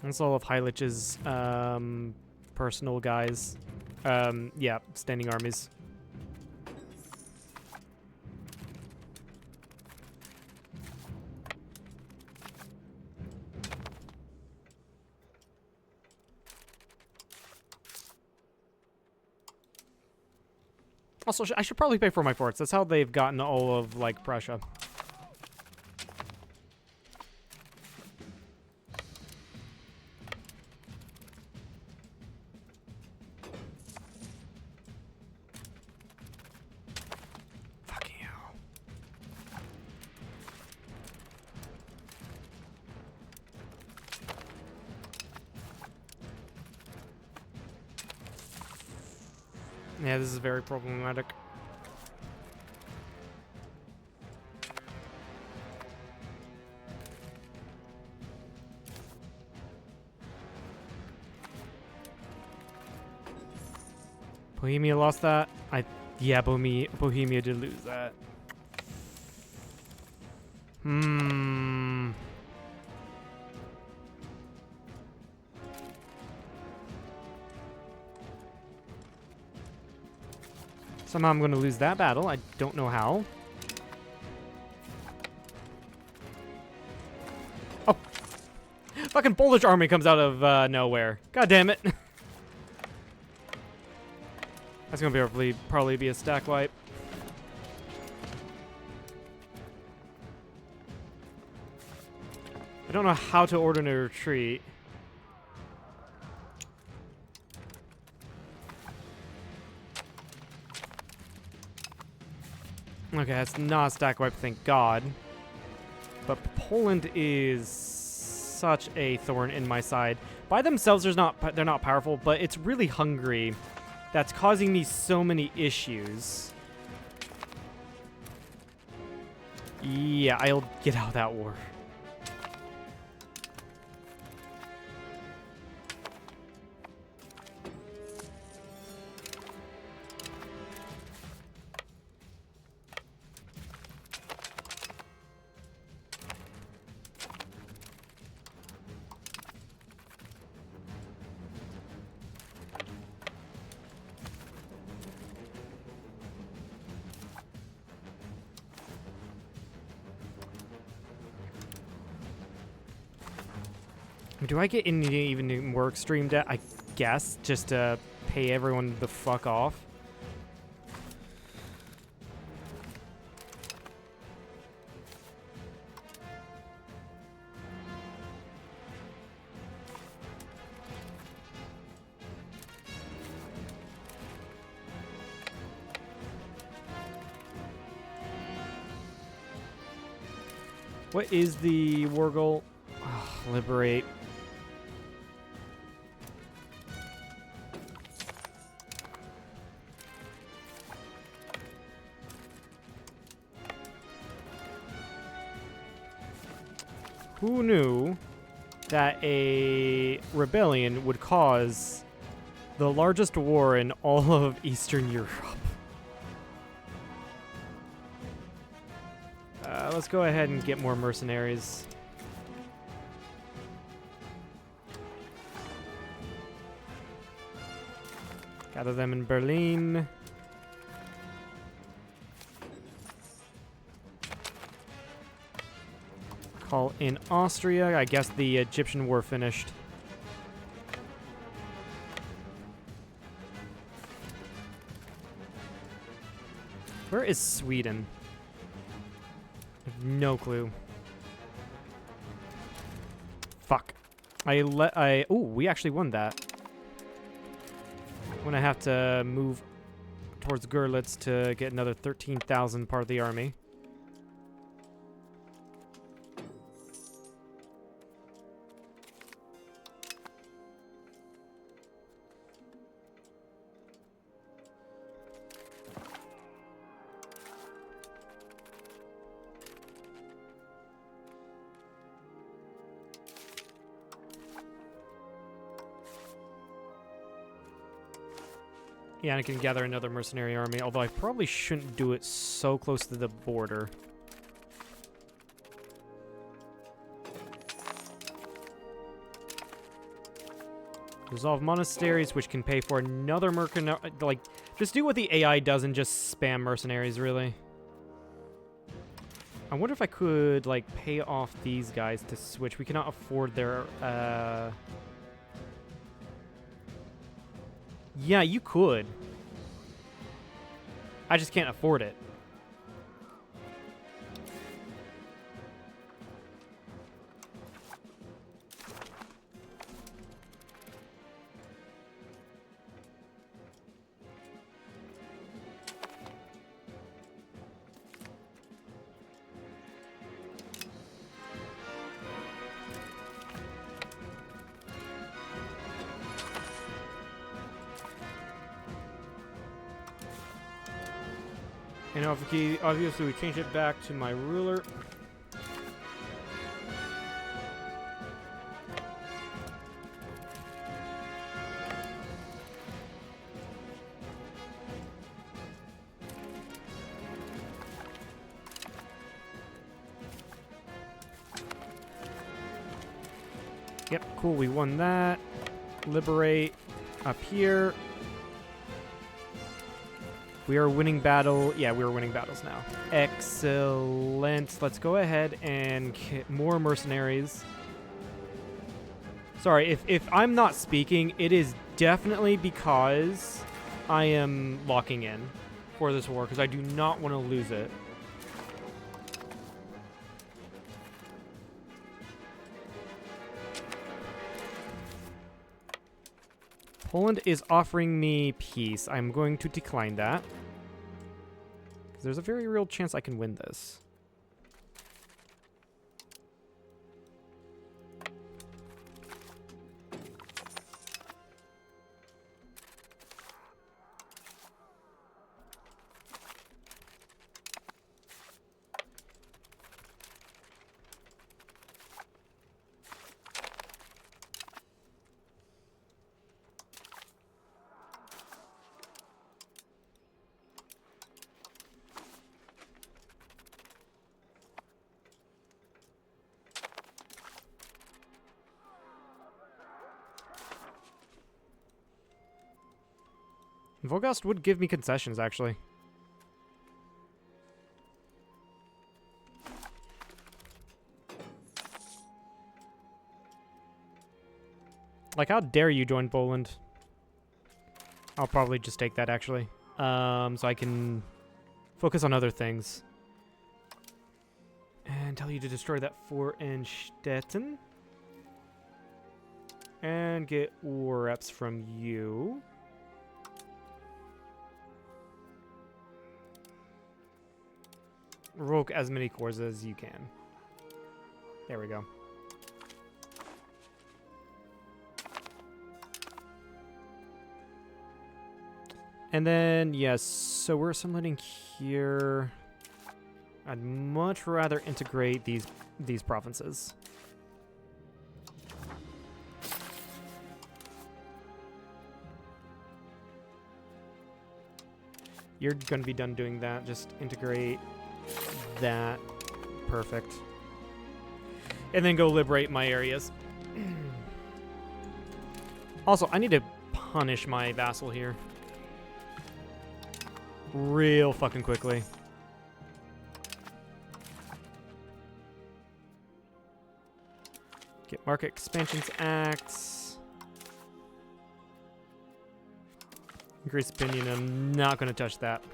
That's all of Heilich's personal guys. Yeah, standing armies. Also, I should probably pay for my forts. That's how they've gotten all of, like, Prussia. Fucking hell. Yeah, this is very problematic. Bohemia lost that. Yeah, Bohemia did lose that. Somehow I'm going to lose that battle. I don't know how. Oh! Fucking Polish army comes out of nowhere. God damn it. That's going to probably be a stack wipe. I don't know how to order a retreat. Okay, that's not a stack wipe, thank God. But Poland is such a thorn in my side. By themselves, they're not powerful, but it's really Hungary that's causing me so many issues. Yeah, I'll get out of that war. Do I get any even more extreme debt? I guess, just to pay everyone the fuck off. What is the war goal? Oh, liberate. Who knew that a rebellion would cause the largest war in all of Eastern Europe? Let's go ahead and get more mercenaries. Gather them in Berlin. Call in Austria. I guess the Egyptian war finished. Where is Sweden? I have no clue. Fuck. Ooh, we actually won that. I'm gonna have to move towards Görlitz to get another 13,000 part of the army. Yeah, and I can gather another mercenary army, although I probably shouldn't do it so close to the border. Resolve monasteries, which can pay for another mercenary. Like, just do what the AI does and just spam mercenaries, really. I wonder if I could, like, pay off these guys to switch. We cannot afford their, Yeah, you could. I just can't afford it. And obviously we change it back to my ruler. Yep, cool, we won that. Liberate up here. We are winning battle. Yeah, we are winning battles now. Excellent. Let's go ahead and get more mercenaries. Sorry, if I'm not speaking, it is definitely because I am locking in for this war, because I do not want to lose it. Poland is offering me peace. I'm going to decline that. There's a very real chance I can win this. Vogast would give me concessions, actually. Like, how dare you join Poland? I'll probably just take that, actually. So I can focus on other things. And tell you to destroy that fort in Stettin. And get war reps from you. Revoke as many cores as you can. There we go. And then, yes, so we're assimilating here. I'd much rather integrate these provinces. You're going to be done doing that. Just integrate that. Perfect. And then go liberate my areas. Also, I need to punish my vassal here. Real fucking quickly. Get Market Expansions Acts. Increase opinion. I'm not going to touch that.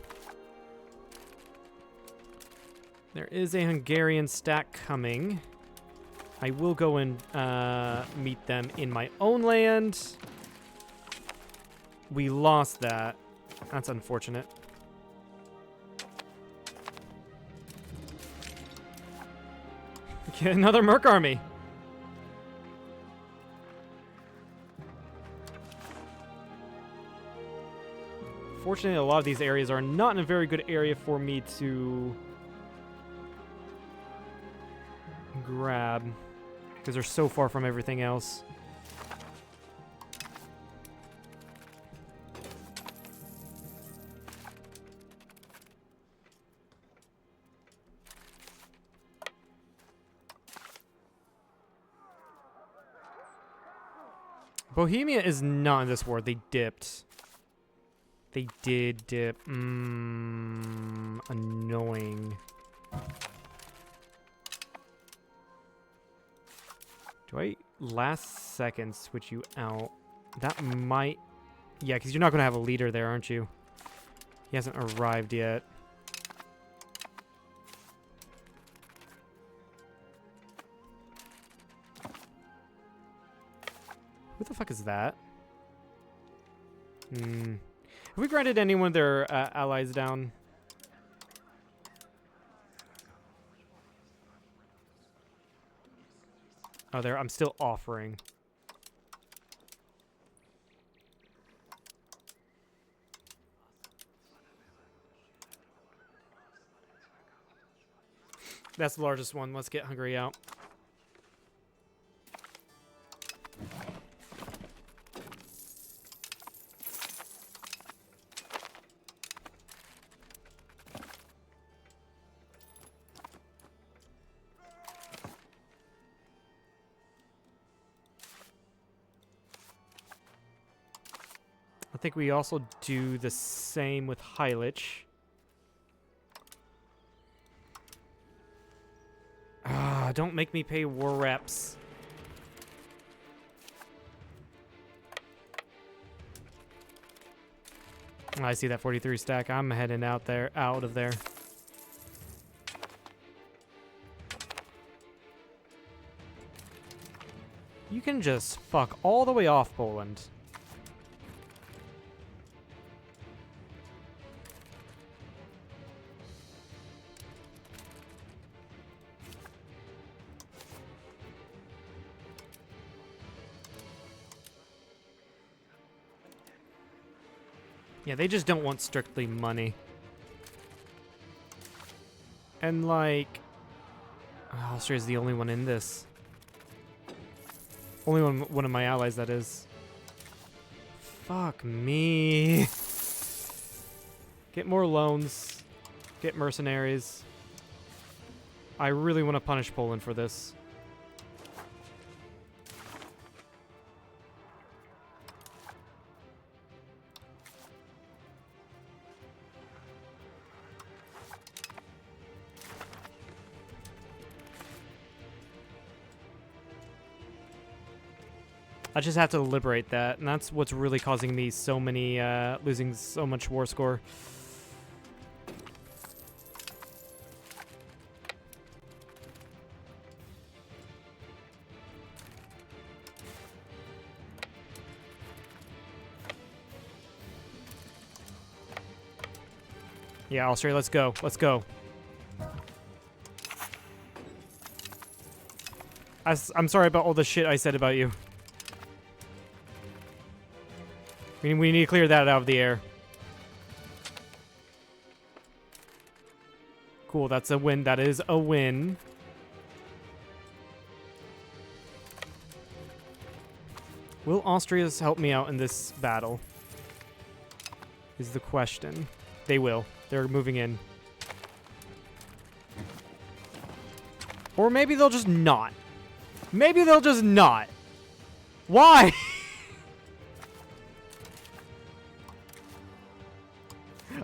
There is a Hungarian stack coming. I will go and meet them in my own land. We lost that. That's unfortunate. Get another Merc army. Fortunately, a lot of these areas are not in a very good area for me to grab because they're so far from everything else. Bohemia is not in this war. They dipped. They did dip. Annoying. Do I last second switch you out? That might... Yeah, because you're not going to have a leader there, aren't you? He hasn't arrived yet. Who the fuck is that? Have we granted anyone their allies down? Oh, there. I'm still offering. That's the largest one. Let's get Hungary out. I think we also do the same with Heilich. Ah, don't make me pay war reps. I see that 43 stack. I'm heading out of there. You can just fuck all the way off, Poland. Yeah, they just don't want strictly money. And like... Austria's the only one in this. Only one of my allies, that is. Fuck me. Get more loans. Get mercenaries. I really want to punish Poland for this. I just have to liberate that, and that's what's really causing me so many, losing so much war score. Yeah, Austria, let's go. Let's go. I'm sorry about all the shit I said about you. We need to clear that out of the air. Cool, that's a win. That is a win. Will Austria's help me out in this battle? Is the question. They will. They're moving in. Or maybe they'll just not. Maybe they'll just not. Why?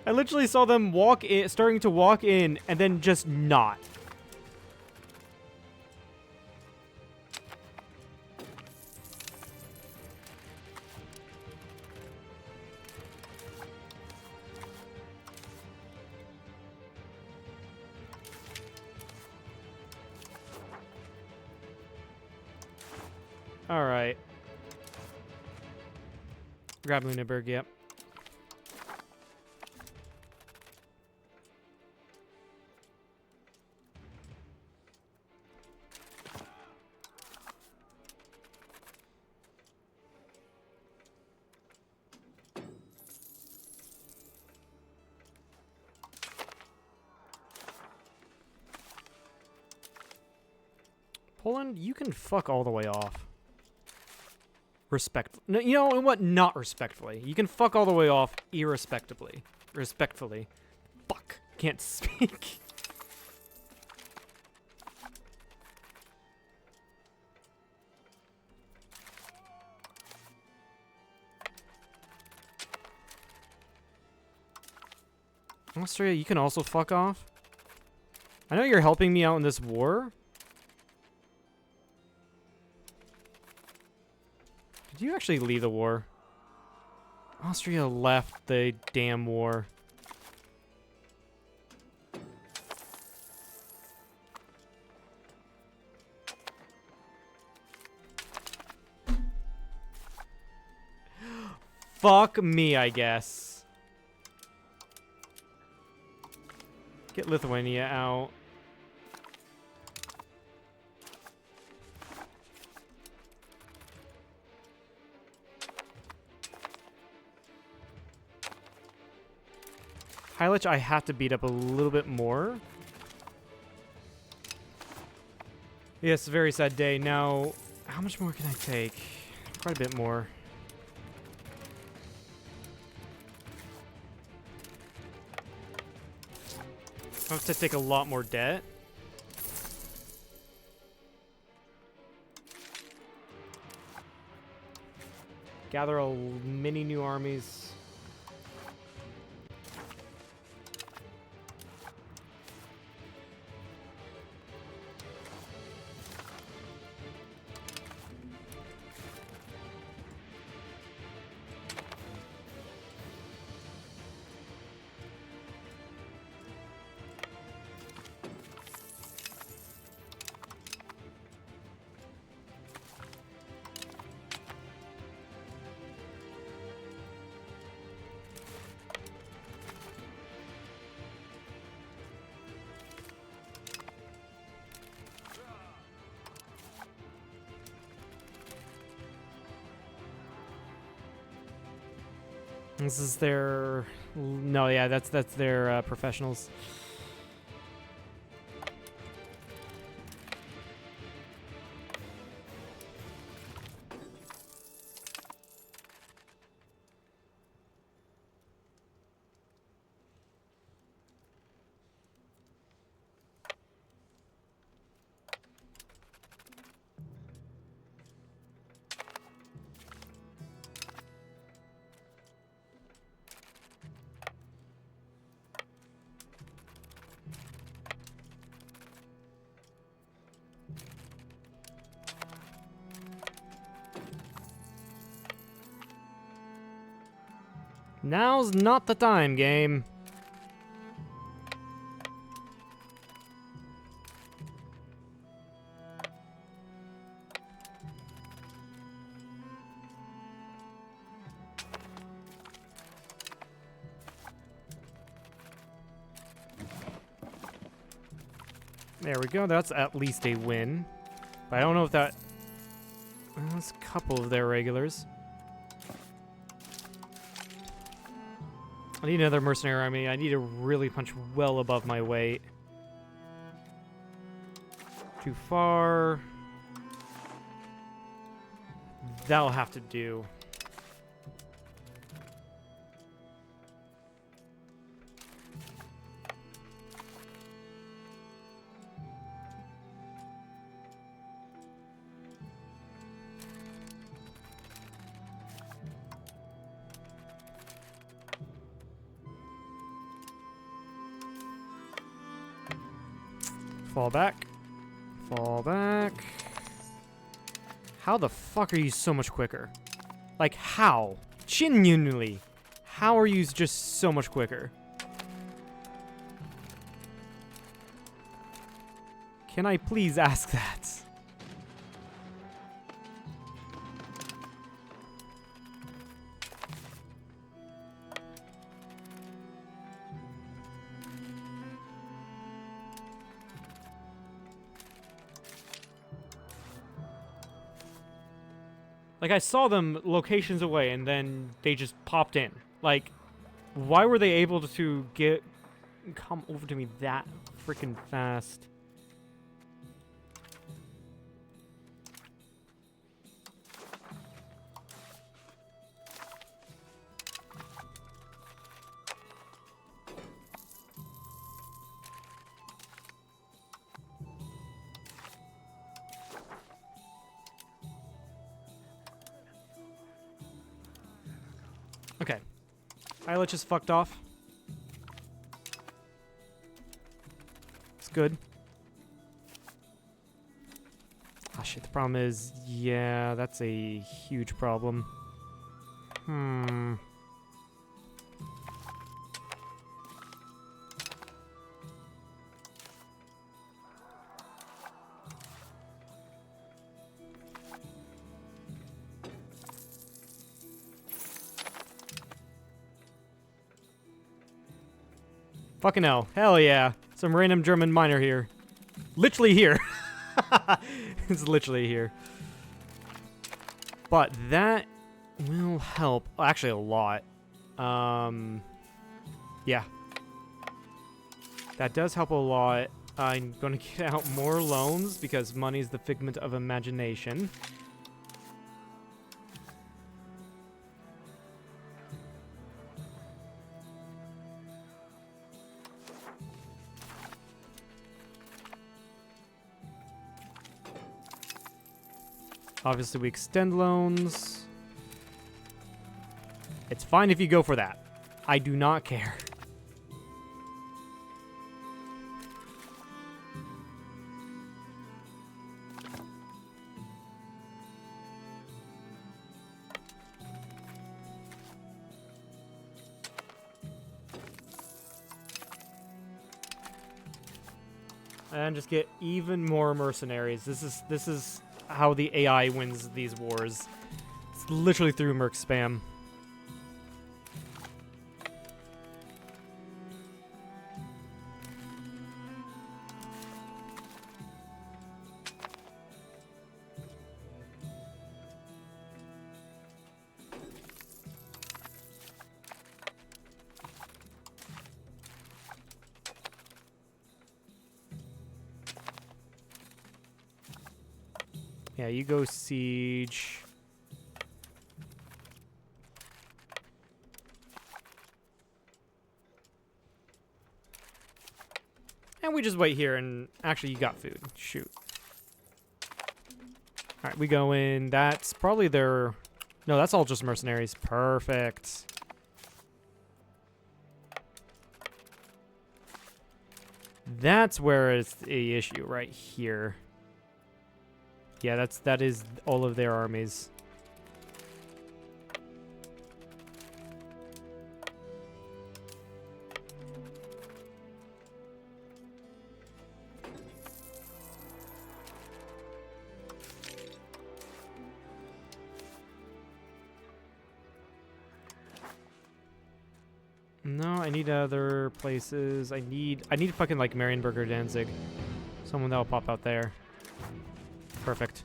I literally saw them walk in, starting to walk in, and then just not. All right. Grab Lüneburg, yep. Poland, you can fuck all the way off. No, you know what? Not respectfully. You can fuck all the way off irrespectably. Respectfully. Fuck. Can't speak. Austria, you can also fuck off. I know you're helping me out in this war. Did you actually leave the war? Austria left the damn war. Fuck me, I guess. Get Lithuania out. Heilich, I have to beat up a little bit more. Yes, very sad day. Now, how much more can I take? Quite a bit more. I have to take a lot more debt. Gather many new armies. This is their... No, yeah, that's their professionals. Now's not the time, game. There we go. That's at least a win. But I don't know if that... Well, that's a couple of their regulars. I need another mercenary army. I need to really punch well above my weight. Too far. That'll have to do. Fall back. Fall back. How the fuck are you so much quicker? Like, how? Genuinely. How are you just so much quicker? Can I please ask that? Like, I saw them locations away, and then they just popped in. Like, why were they able to come over to me that freaking fast? Okay. Islet just fucked off. It's good. Ah, shit. The problem is, yeah, that's a huge problem. Fucking hell. Hell yeah. Some random German miner here. Literally here. It's literally here. But that will help. Actually, a lot. Yeah. That does help a lot. I'm going to get out more loans because money is the figment of imagination. Obviously, we extend loans. It's fine if you go for that. I do not care. And just get even more mercenaries. This is how the AI wins these wars. It's literally through merc spam. Yeah, you go siege. And we just wait here and actually you got food. Shoot. Alright, we go in. That's probably their... No, that's all just mercenaries. Perfect. That's where it's the issue, right here. Yeah, that is all of their armies. No, I need other places. I need fucking like Marienburg or Danzig. Someone that'll pop out there. Perfect.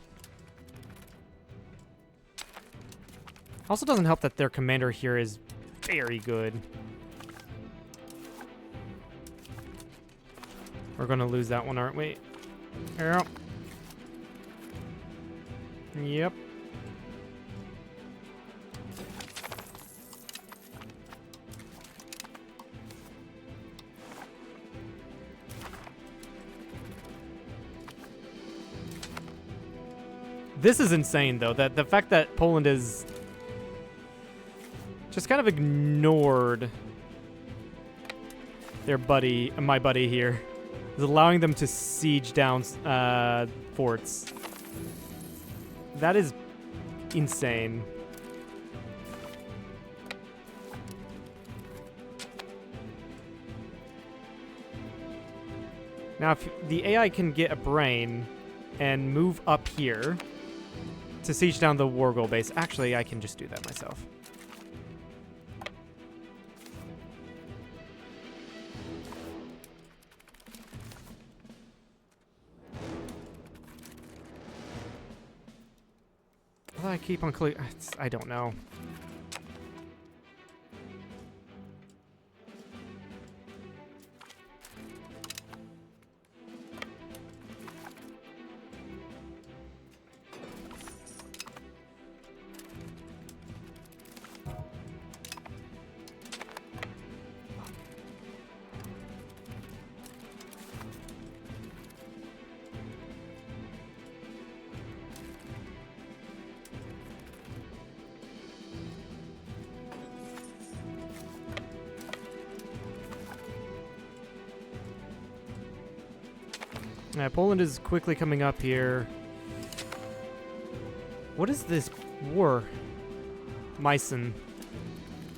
Also doesn't help that their commander here is very good. We're gonna lose that one, aren't we? Yep. Yep. This is insane, though, that the fact that Poland is just kind of ignored their buddy, my buddy here, is allowing them to siege down forts. That is insane. Now, if the AI can get a brain and move up here to siege down the war goal base, actually, I can just do that myself. Well, I keep on clicking. I don't know. Yeah, Poland is quickly coming up here. What is this war? Meissen.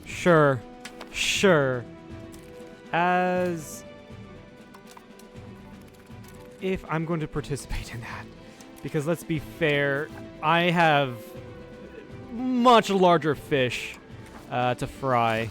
Sure. Sure. As if I'm going to participate in that. Because let's be fair, I have much larger fish to fry.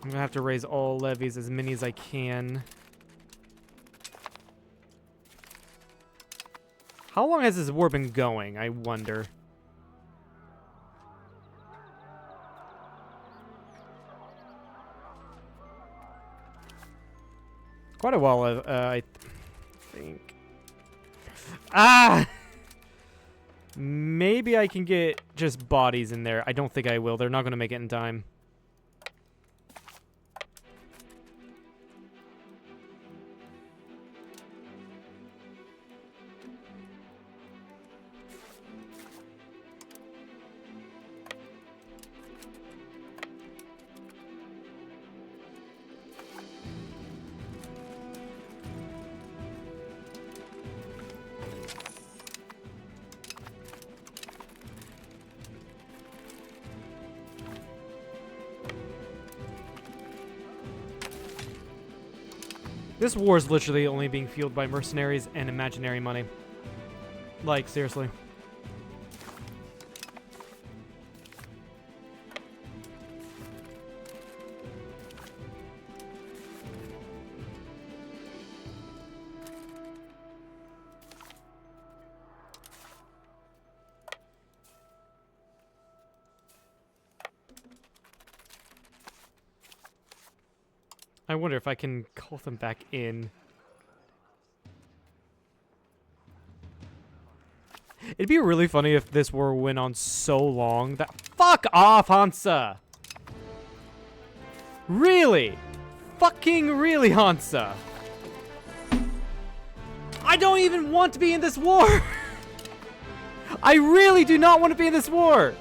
I'm gonna have to raise all levies, as many as I can. How long has this war been going, I wonder? Quite a while, I think. Ah! Maybe I can get just bodies in there. I don't think I will. They're not gonna make it in time. This war is literally only being fueled by mercenaries and imaginary money. Like, seriously. I wonder if I can call them back in. It'd be really funny if this war went on so long that— Fuck off, Hansa! Really? Fucking really, Hansa? I don't even want to be in this war! I really do not want to be in this war!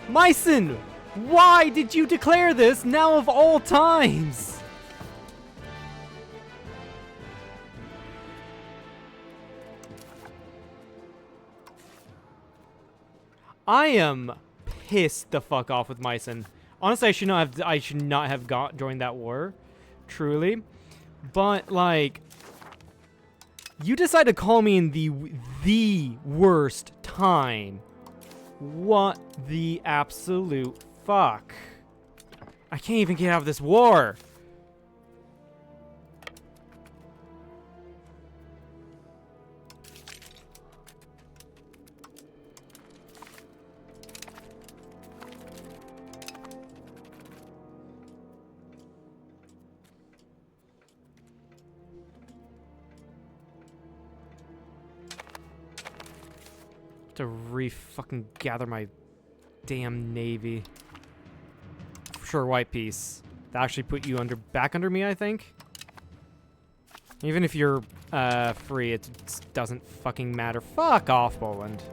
Meissen! Why did you declare this now of all times? I am pissed the fuck off with Meissen. Honestly, I should not have joined that war, truly. But like, you decide to call me in the worst time. What the absolute fuck? I can't even get out of this war. To re-fucking gather my damn navy. Sure, white piece. That actually put you back under me, I think. Even if you're free, it doesn't fucking matter. Fuck off, Poland.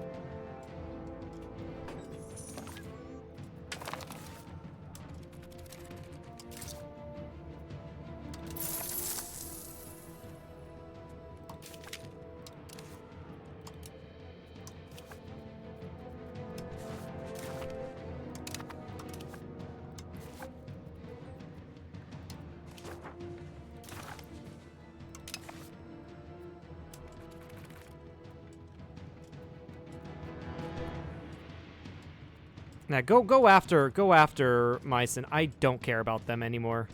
Now go after Meissen. I don't care about them anymore.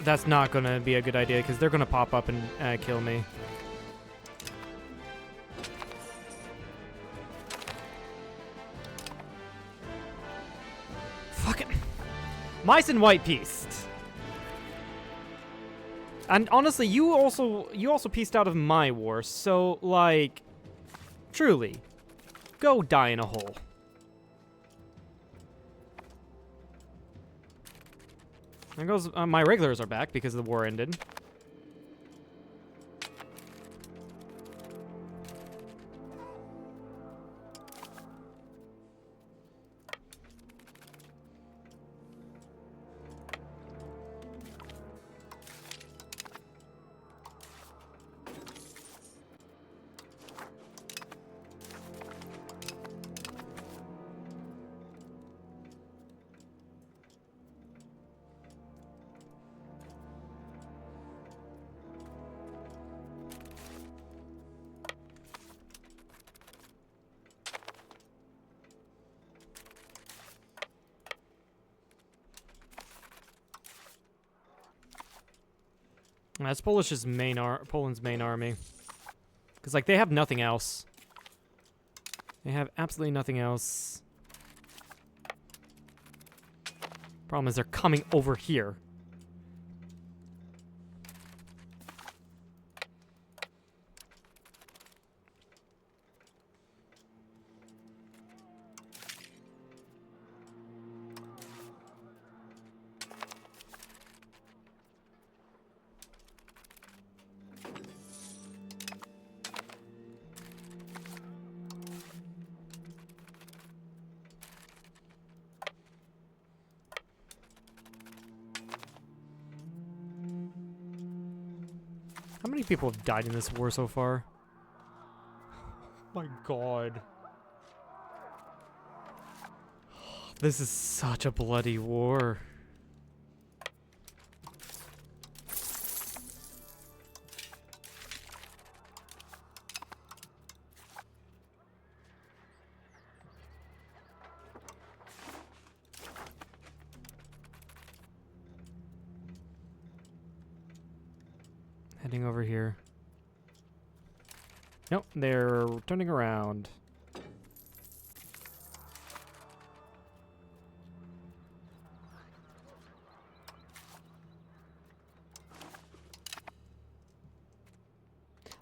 That's not gonna be a good idea because they're gonna pop up and kill me. Meissen white pieced. And honestly, you also pieced out of my war, so like truly, go die in a hole. There goes my regulars are back because the war ended. That's Poland's main army. Because, like, they have nothing else. They have absolutely nothing else. Problem is they're coming over here. How many people have died in this war so far? Oh my god. This is such a bloody war. Heading over here. Nope, they're turning around.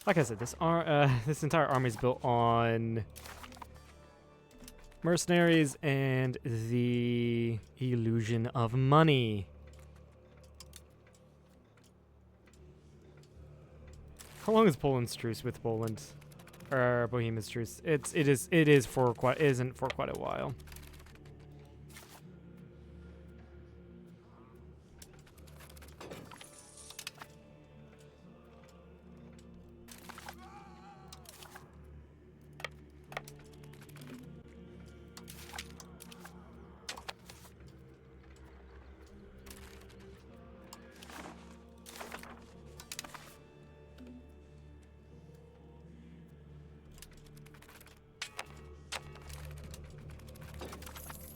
Like I said, this entire army is built on mercenaries and the illusion of money. How long is Poland's truce with Poland? Or Bohemia's truce? Isn't for quite a while.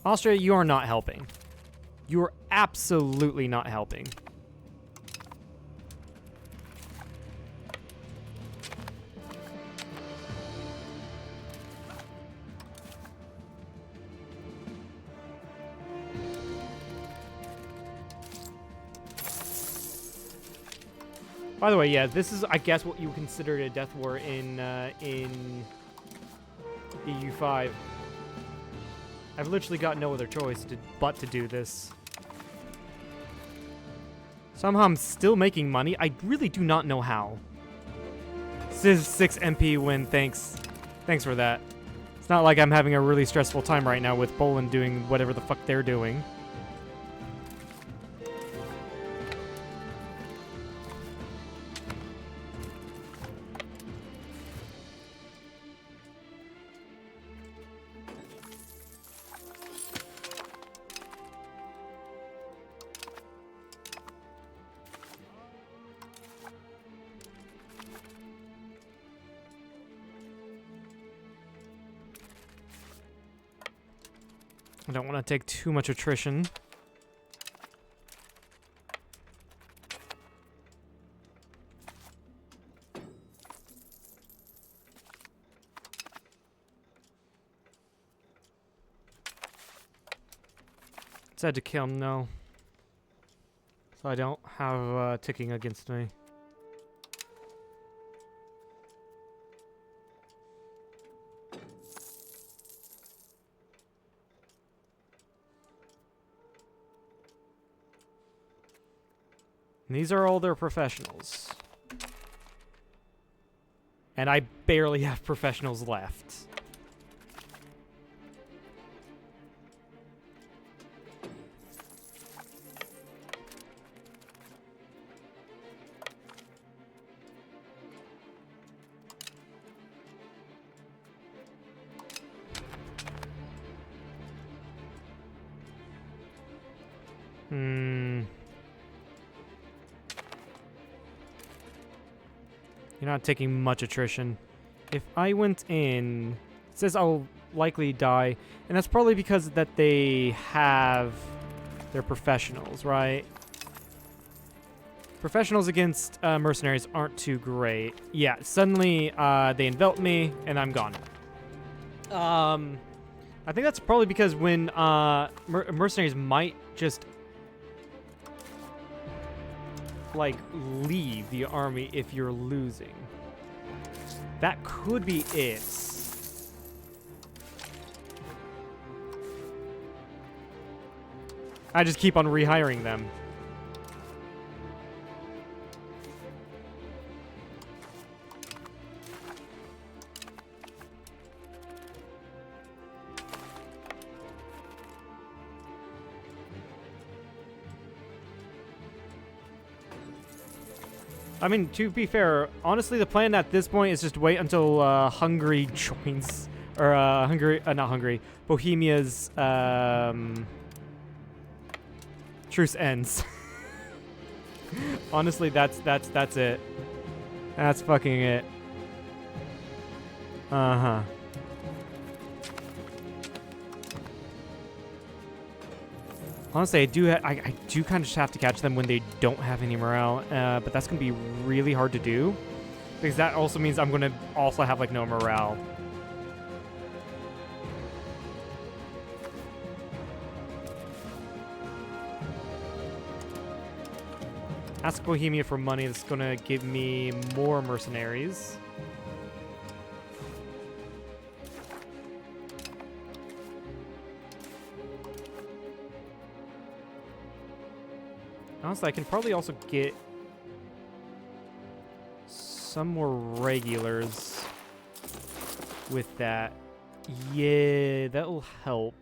Austria, you are not helping. You are absolutely not helping. By the way, yeah, this is, I guess, what you consider a death war in EU5. I've literally got no other choice but to do this. Somehow I'm still making money. I really do not know how. 6 MP win, thanks. Thanks for that. It's not like I'm having a really stressful time right now with Poland doing whatever the fuck they're doing. I don't want to take too much attrition. Said to kill, no. So I don't have ticking against me. And these are all their professionals. And I barely have professionals left. You're not taking much attrition. If I went in, it says I'll likely die, and that's probably because that they have their professionals, right? Professionals against mercenaries aren't too great. Yeah, suddenly they envelop me, and I'm gone. I think that's probably because when mercenaries might just like leave the army if you're losing. That could be it. I just keep on rehiring them. I mean, to be fair, honestly, the plan at this point is just wait until Hungary joins, or not Hungary, Bohemia's truce ends. Honestly, that's it. That's fucking it. Uh-huh. Honestly, I do kind of just have to catch them when they don't have any morale, but that's going to be really hard to do, because that also means I'm going to also have, like, no morale. Ask Bohemia for money. That's going to give me more mercenaries. Honestly, I can probably also get some more regulars with that. Yeah, that'll help.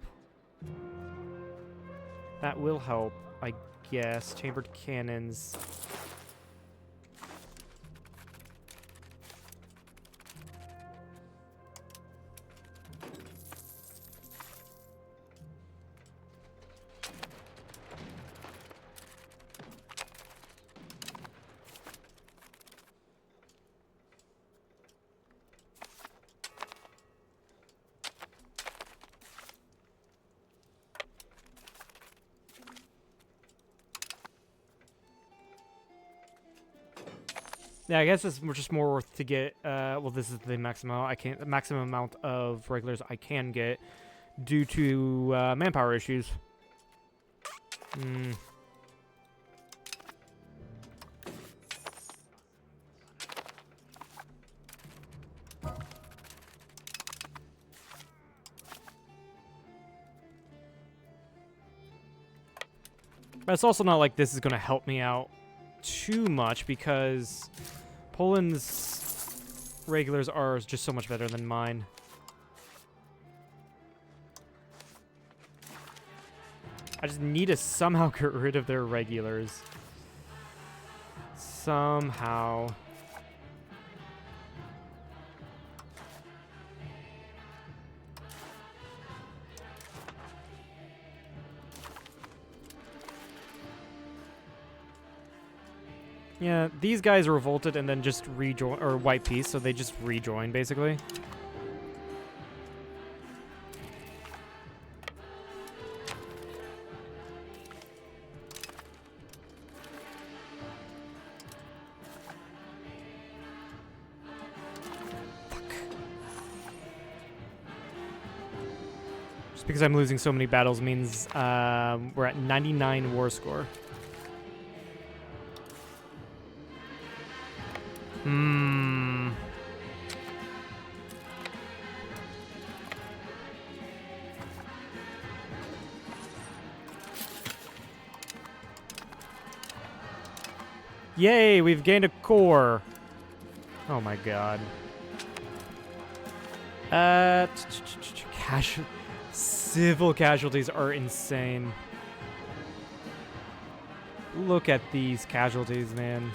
That will help, I guess. Chambered cannons. Yeah, I guess it's just more worth to get. Well, this is the maximum. Maximum amount of regulars I can get due to manpower issues. Hmm. But it's also not like this is going to help me out too much because Poland's regulars are just so much better than mine. I just need to somehow get rid of their regulars. Somehow. Yeah, these guys revolted and then just rejoin, or white peace, so they just rejoin, basically. Fuck. Just because I'm losing so many battles means we're at 99 war score. Hmm. Yay, we've gained a core. Oh my god. Civil casualties are insane. Look at these casualties, man.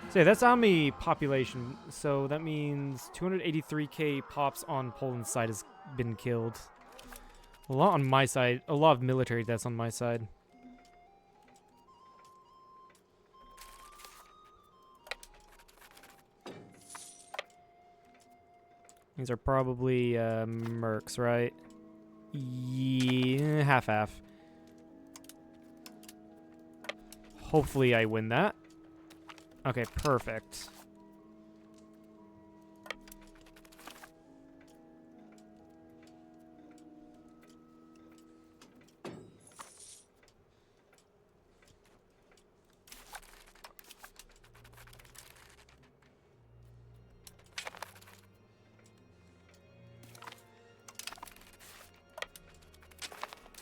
So yeah, that's army population. So that means 283k pops on Poland's side has been killed. A lot on my side. A lot of military deaths on my side. These are probably mercs, right? Yeah, half-half. Hopefully I win that. Okay, perfect.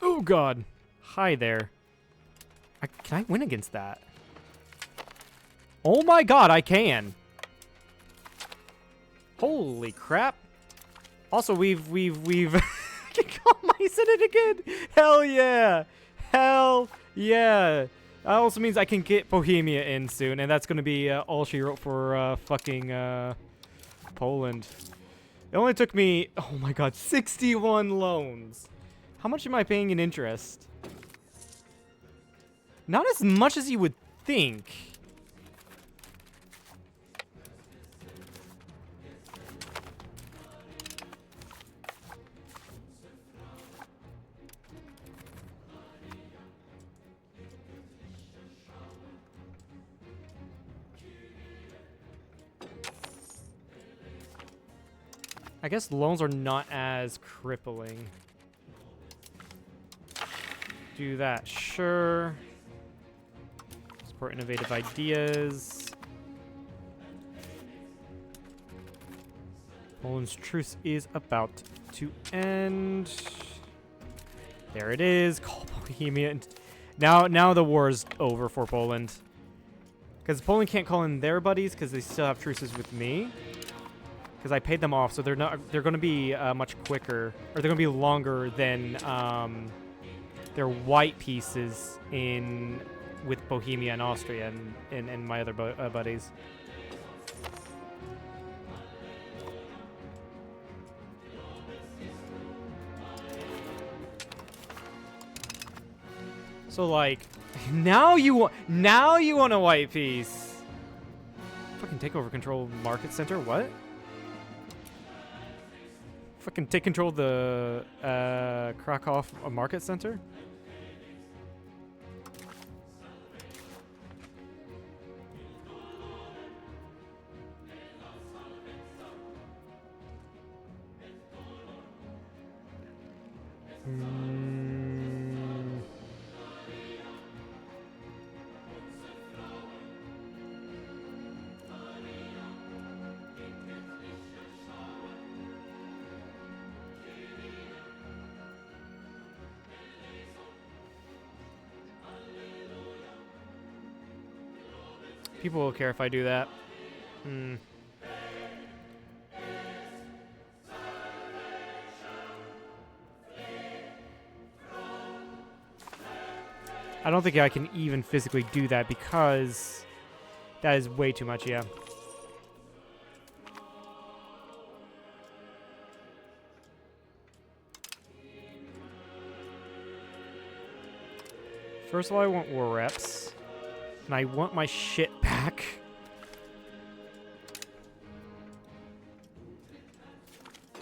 Oh god. Hi there. Can I win against that? Oh my god, I can. Holy crap. Also, we've I can call my Senate again. Hell yeah. Hell yeah. That also means I can get Bohemia in soon, and that's going to be all she wrote for fucking Poland. It only took me, oh my god, 61 loans. How much am I paying in interest? Not as much as you would think. I guess loans are not as crippling. Do that, sure. Support innovative ideas. Poland's truce is about to end. There it is. Call Bohemia. Now the war is over for Poland. Because Poland can't call in their buddies because they still have truces with me. Because I paid them off, so they're going to be much quicker, or they're going to be longer than their white pieces with Bohemia and Austria and my other buddies. So like, now you want a white piece? Fucking take over control market center. What? Fucking take control of the Krakow market center. Mm. People will care if I do that. Hmm. I don't think I can even physically do that because that is way too much, yeah. First of all, I want war reps. And I want my shit back.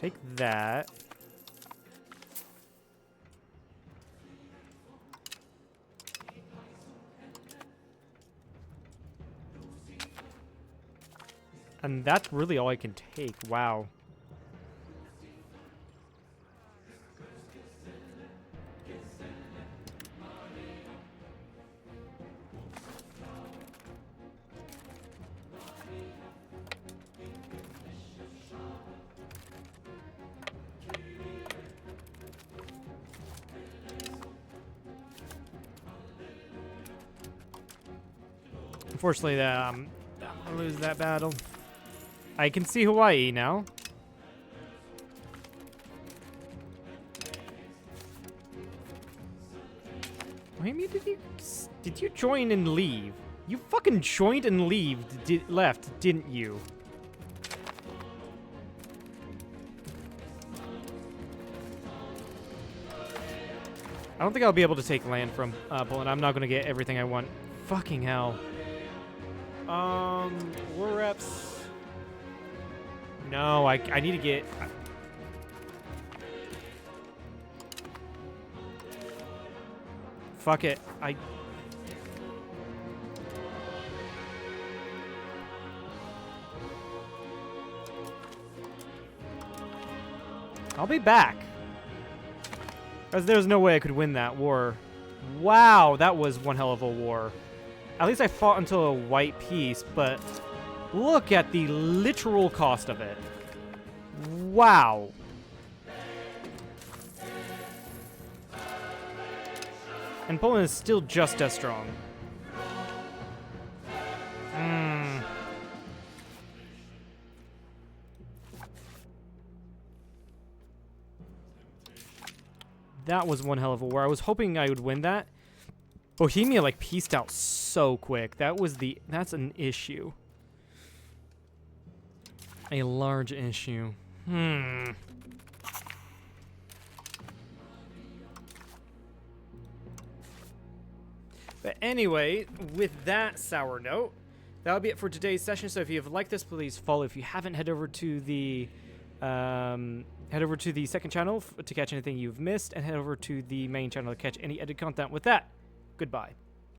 Take that. And that's really all I can take. Wow. Unfortunately, I'm gonna lose that battle. I can see Hawaii now. Wait, did you join and leave? You fucking joined and left, didn't you? I don't think I'll be able to take land from Poland. I'm not gonna get everything I want. Fucking hell. War reps. No, I need to get... Fuck it. I'll be back. Because there's no way I could win that war. Wow, that was one hell of a war. At least I fought until a white peace, but look at the literal cost of it. Wow. And Poland is still just as strong. That was one hell of a war. I was hoping I would win that. Bohemia, like, pieced out so quick. That's an issue. A large issue. But anyway, with that sour note, that'll be it for today's session. So if you've liked this, please follow. If you haven't, head over to the second channel to catch anything you've missed, and head over to the main channel to catch any edited content. With that, goodbye.